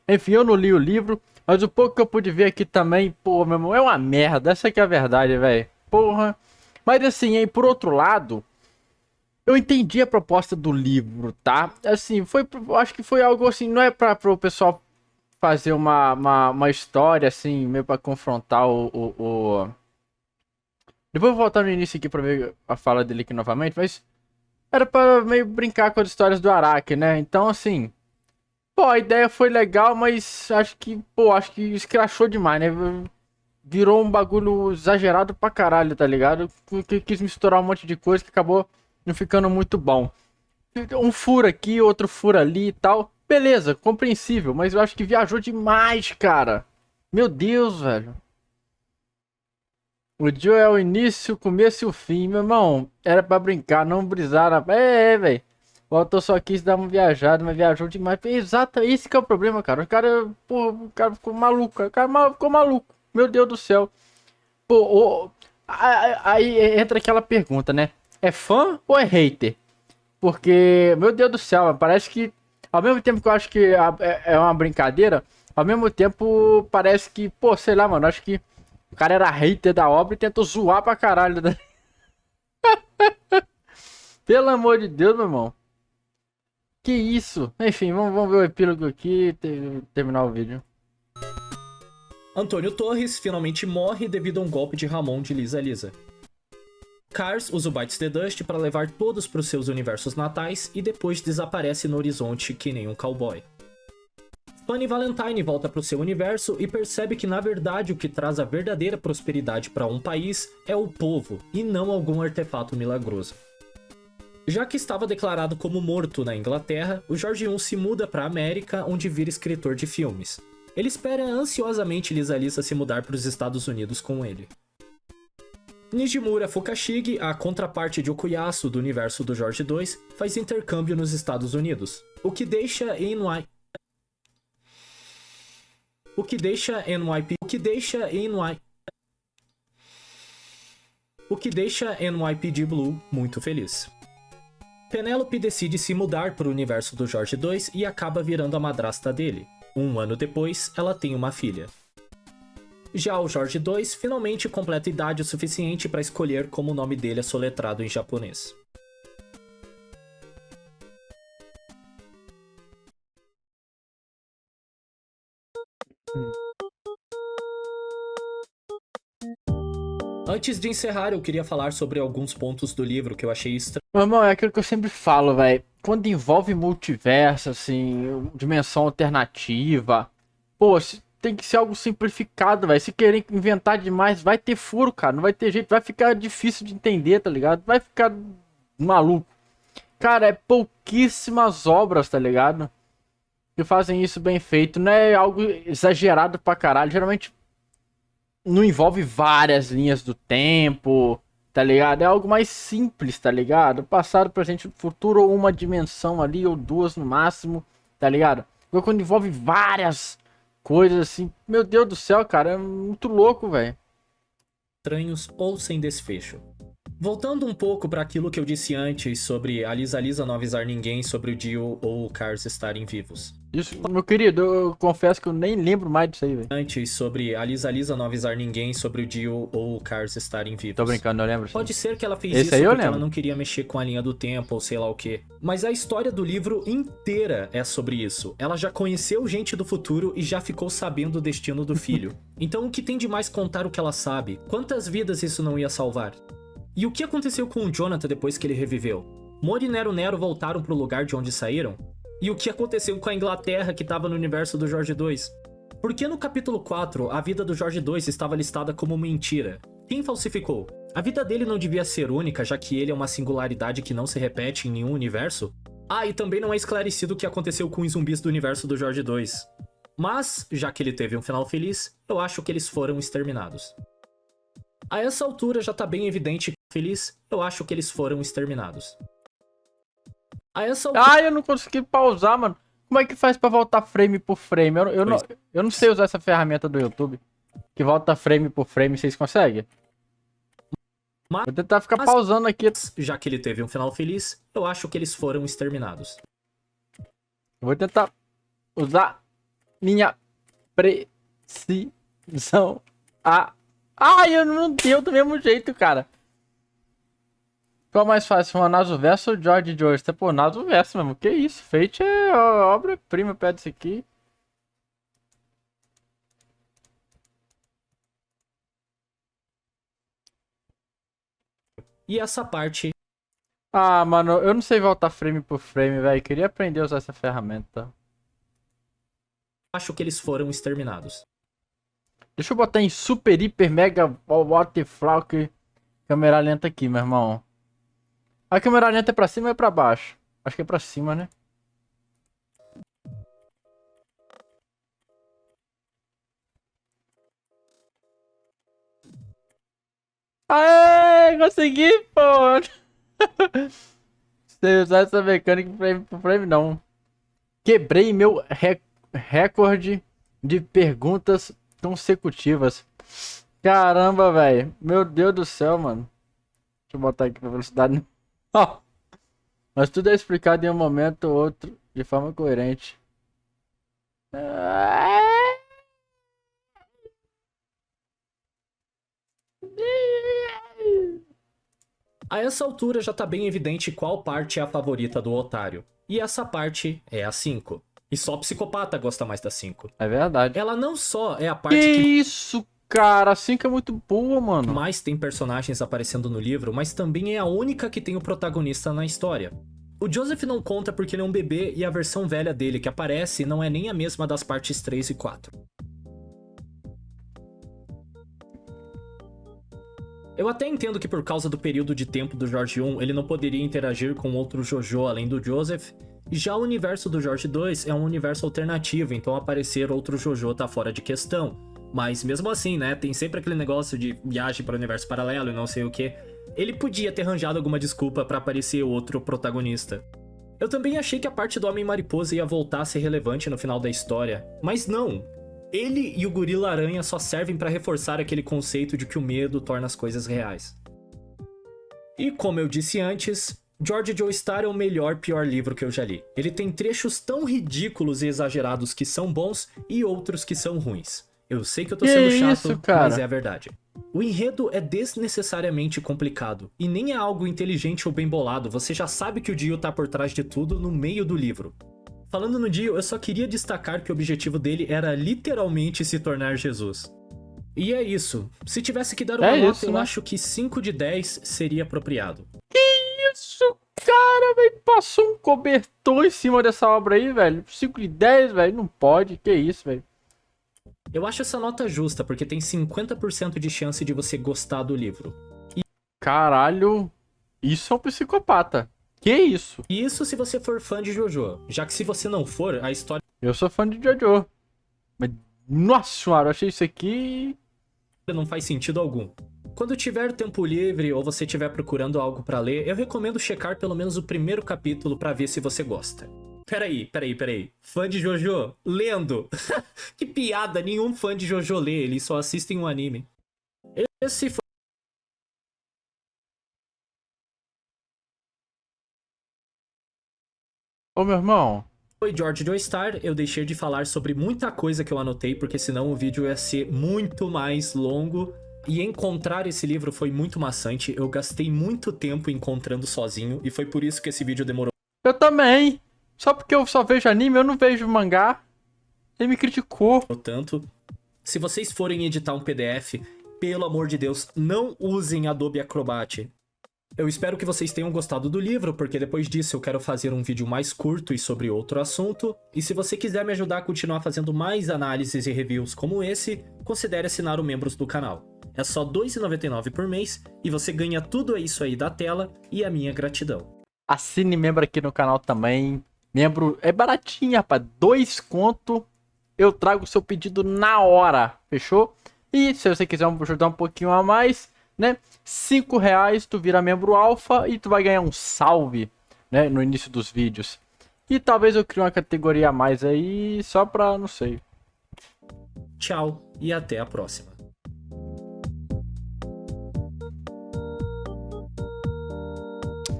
Enfim, eu não li o livro, mas o pouco que eu pude ver aqui também, pô, meu irmão, é uma merda. Essa aqui é a verdade, velho. Porra. Mas assim, aí, por outro lado, eu entendi a proposta do livro, tá? Assim, eu acho que foi algo assim, não é pro pessoal fazer uma história, assim, meio pra confrontar o... Depois eu vou voltar no início aqui pra ver a fala dele aqui novamente, mas era pra meio brincar com as histórias do Araki, né? Então, assim... Pô, a ideia foi legal, mas acho que escrachou demais, né? Virou um bagulho exagerado pra caralho, tá ligado? Porque quis misturar um monte de coisa que acabou não ficando muito bom. Um furo aqui, outro furo ali e tal. Beleza, compreensível, mas eu acho que viajou demais, cara. Meu Deus, velho. O Dio é o início, o começo e o fim, meu irmão. Era pra brincar, não brisar na... velho. O autor só quis dar uma viajada, mas viajou demais. Exato, esse que é o problema, cara. O cara ficou maluco. Ficou maluco. Meu Deus do céu. Pô, aí entra aquela pergunta, né? É fã ou é hater? Porque, meu Deus do céu, parece que... Ao mesmo tempo que eu acho que é uma brincadeira, ao mesmo tempo parece que... Pô, sei lá, mano. Acho que o cara era hater da obra e tentou zoar pra caralho, né? Pelo amor de Deus, meu irmão. Que isso? Enfim, vamos ver o epílogo aqui e terminar o vídeo. Antônio Torres finalmente morre devido a um golpe de Ramon de Lisa. Cars usa o Bites the Dust para levar todos para os seus universos natais e depois desaparece no horizonte que nem um cowboy. Fanny Valentine volta para o seu universo e percebe que na verdade o que traz a verdadeira prosperidade para um país é o povo e não algum artefato milagroso. Já que estava declarado como morto na Inglaterra, o Jorge 1 se muda para a América, onde vira escritor de filmes. Ele espera ansiosamente Lisa se mudar para os Estados Unidos com ele. Nijimura Fukashigi, a contraparte de Okuyasu do universo do Jorge 2, faz intercâmbio nos Estados Unidos, o que deixa NYPD Blue muito feliz. Penélope decide se mudar para o universo do Jorge 2 e acaba virando a madrasta dele. Um ano depois, ela tem uma filha. Já o Jorge 2 finalmente completa idade o suficiente para escolher como o nome dele é soletrado em japonês. Antes de encerrar, eu queria falar sobre alguns pontos do livro que eu achei estranho. Meu irmão, é aquilo que eu sempre falo, velho. Quando envolve multiverso, assim, dimensão alternativa, pô, tem que ser algo simplificado, velho. Se querer inventar demais, vai ter furo, cara. Não vai ter jeito, vai ficar difícil de entender, tá ligado? Vai ficar maluco. Cara, é pouquíssimas obras, tá ligado? Que fazem isso bem feito. Não é algo exagerado pra caralho. Geralmente não envolve várias linhas do tempo, tá ligado? É algo mais simples, tá ligado? Passado, presente, futuro, ou uma dimensão ali, ou duas no máximo, tá ligado? Quando envolve várias coisas assim, meu Deus do céu, cara, é muito louco, velho. estranhos ou sem desfecho. Voltando um pouco para aquilo que eu disse antes sobre a Lisa Lisa não avisar ninguém sobre o Dio ou o Cars estarem vivos. Isso, meu querido, eu confesso que eu nem lembro mais disso aí, velho. Antes sobre a Lisa Lisa não avisar ninguém sobre o Dio ou o Cars estarem vivos. Tô brincando, eu lembro. Pode ser que ela fez Esse isso aí eu porque ela lembro. não queria mexer com a linha do tempo ou sei lá o que. Mas a história do livro inteira é sobre isso. Ela já conheceu gente do futuro e já ficou sabendo o destino do filho. Então o que tem de mais contar o que ela sabe? Quantas vidas isso não ia salvar? E o que aconteceu com o Jonathan depois que ele reviveu? Mori e Nero Nero voltaram pro lugar de onde saíram? E o que aconteceu com a Inglaterra que estava no universo do Jorge 2? Por que no capítulo 4 a vida do Jorge 2 estava listada como mentira? Quem falsificou? A vida dele não devia ser única, já que ele é uma singularidade que não se repete em nenhum universo? Ah, e também não é esclarecido o que aconteceu com os zumbis do universo do Jorge 2. Mas, já que ele teve um final feliz, eu acho que eles foram exterminados. A essa altura já tá bem evidente que feliz, eu acho que eles foram exterminados. A essa altura... Ah, eu não consegui pausar, mano. Como é que faz pra voltar frame por frame? Eu não sei usar essa ferramenta do YouTube. Que volta frame por frame, vocês conseguem? Vou tentar ficar pausando aqui. Já que ele teve um final feliz, eu acho que eles foram exterminados. Vou tentar usar minha precisão. Ai, eu não deu do mesmo jeito, cara. Qual mais fácil, uma Naso Verso ou George Joyce? Pô, Naso Verso mesmo. Que isso? Fate é obra-prima perto disso aqui. E essa parte... Ah, mano, eu não sei voltar frame por frame, velho. Queria aprender a usar essa ferramenta. Acho que eles foram exterminados. Deixa eu botar em super, hiper, mega, waterflock. Câmera lenta aqui, meu irmão. A câmera lenta é pra cima ou é pra baixo? Acho que é pra cima, né? Aê, consegui, pô! Sei usar essa mecânica frame por frame, não. Quebrei meu recorde de perguntas consecutivas. Caramba, velho. Meu Deus do céu, mano. Deixa eu botar aqui pra velocidade. Ó. Mas tudo é explicado em um momento ou outro de forma coerente. A essa altura já tá bem evidente qual parte é a favorita do otário. E essa parte é a 5. E só psicopata gosta mais da 5. É verdade. Ela não só é a parte Que que isso, cara? A 5 é muito boa, mano. mais tem personagens aparecendo no livro, mas também é a única que tem o protagonista na história. O Joseph não conta porque ele é um bebê e a versão velha dele que aparece não é nem a mesma das partes 3 e 4. Eu até entendo que por causa do período de tempo do Jorge 1, ele não poderia interagir com outro Jojo além do Joseph, e já o universo do Jorge 2 é um universo alternativo, então aparecer outro Jojo tá fora de questão. Mas mesmo assim, né, tem sempre aquele negócio de viagem para o universo paralelo e não sei o que. Ele podia ter arranjado alguma desculpa pra aparecer outro protagonista. Eu também achei que a parte do Homem-Mariposa ia voltar a ser relevante no final da história, mas não. Ele e o Gorila Aranha só servem pra reforçar aquele conceito de que o medo torna as coisas reais. E como eu disse antes, George Joestar é o melhor pior livro que eu já li. Ele tem trechos tão ridículos e exagerados que são bons e outros que são ruins. Eu sei que eu tô sendo chato, isso, cara? mas é a verdade. O enredo é desnecessariamente complicado, e nem é algo inteligente ou bem bolado, você já sabe que o Dio tá por trás de tudo no meio do livro. Falando no Dio, eu só queria destacar que o objetivo dele era literalmente se tornar Jesus. E é isso. Se tivesse que dar uma nota, eu acho que 5 de 10 seria apropriado. Que isso, cara, velho? Passou um cobertor em cima dessa obra aí, velho. 5 de 10, velho. Não pode. Que isso, velho. Eu acho essa nota justa, porque tem 50% de chance de você gostar do livro. Caralho. Isso é um psicopata. Que isso? E isso se você for fã de Jojo, já que se você não for, a história... Eu sou fã de Jojo. Mas, nossa senhora, eu achei isso aqui... não faz sentido algum. Quando tiver tempo livre ou você estiver procurando algo pra ler, eu recomendo checar pelo menos o primeiro capítulo pra ver se você gosta. Peraí. Fã de Jojo? Lendo? Que piada, nenhum fã de Jojo lê, eles só assistem um anime. Esse foi Ô, meu irmão. Oi, George Joystar. Eu deixei de falar sobre muita coisa que eu anotei, porque senão o vídeo ia ser muito mais longo. E encontrar esse livro foi muito maçante. Eu gastei muito tempo encontrando sozinho, e foi por isso que esse vídeo demorou Eu também. Só porque eu só vejo anime, eu não vejo mangá. Ele me criticou. tanto. Se vocês forem editar um PDF, pelo amor de Deus, não usem Adobe Acrobat. Eu espero que vocês tenham gostado do livro, porque depois disso eu quero fazer um vídeo mais curto e sobre outro assunto. E se você quiser me ajudar a continuar fazendo mais análises e reviews como esse, considere assinar o Membros do canal. É só R$ 2,99 por mês e você ganha tudo isso aí da tela e a minha gratidão. Assine membro aqui no canal também. Membro é baratinho, rapaz. 2 conto. Eu trago o seu pedido na hora. Fechou? E se você quiser ajudar um pouquinho a mais, né? R$5 tu vira membro alfa e tu vai ganhar um salve, né? No início dos vídeos. E talvez eu crie uma categoria a mais aí, só pra, não sei. Tchau e até a próxima.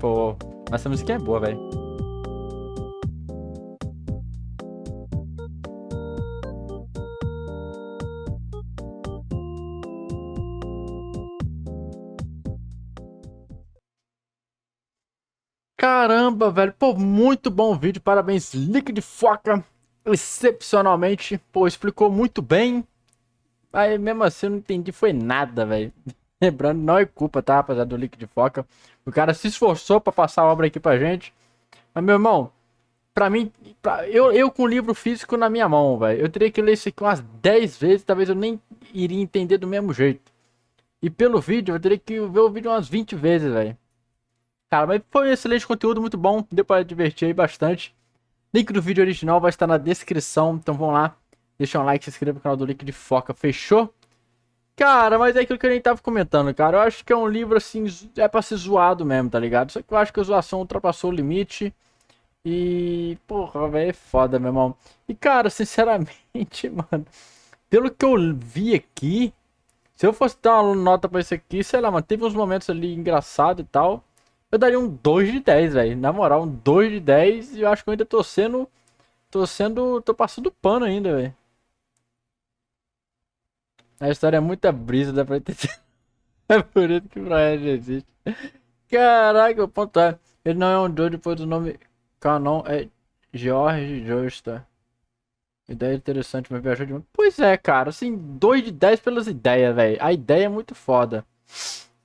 Pô, essa música é boa, velho. Caramba, velho. Pô, muito bom vídeo. Parabéns, Liquid Foca. Excepcionalmente. Pô, explicou muito bem. Aí mesmo assim eu não entendi foi nada, velho. Lembrando, não é culpa, tá, rapaziada, do Liquid Foca. O cara se esforçou pra passar a obra aqui pra gente. Mas, meu irmão, pra mim, eu com o livro físico na minha mão, velho, eu teria que ler isso aqui umas 10 vezes, talvez eu nem iria entender do mesmo jeito. E pelo vídeo, eu teria que ver o vídeo umas 20 vezes, velho. Cara, mas foi um excelente conteúdo, muito bom. Deu pra divertir aí bastante. Link do vídeo original vai estar na descrição. Então vão lá, deixa um like, se inscreva no canal do Liquid Foca, fechou? Cara, mas é aquilo que a gente tava comentando, cara. Eu acho que é um livro, assim, é pra ser zoado mesmo, tá ligado? Só que eu acho que a zoação ultrapassou o limite. E, porra, velho, é foda, meu irmão. E, cara, sinceramente, mano, pelo que eu vi aqui, se eu fosse dar uma nota pra isso aqui, sei lá, mano, teve uns momentos ali engraçados e tal. Eu daria um 2 de 10, velho. Na moral, um 2 de 10. E eu acho que eu ainda tô passando pano ainda, velho. A história é muita brisa, dá pra entender. É por isso que o Brian existe. Caraca, o ponto é. Ele não é um Joe, depois do nome canon é George Joestar. Ideia interessante, mas viajou de mundo. Pois é, cara. Assim, 2 de 10 pelas ideias, velho. A ideia é muito foda.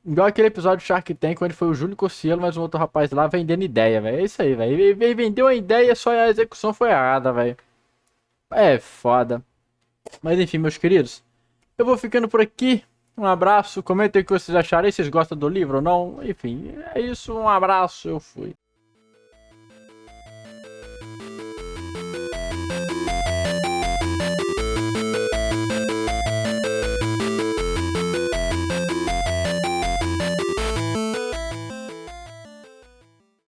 Igual aquele episódio Shark Tank, quando foi o Júlio Cossielo, mas um outro rapaz lá vendendo ideia, velho. É isso aí, velho. Ele vendeu a ideia, só a execução foi errada, velho. É foda. Mas enfim, meus queridos. Eu vou ficando por aqui. Um abraço. Comentem o que vocês acharam. Vocês gostam do livro ou não? Enfim, é isso. Um abraço. Eu fui.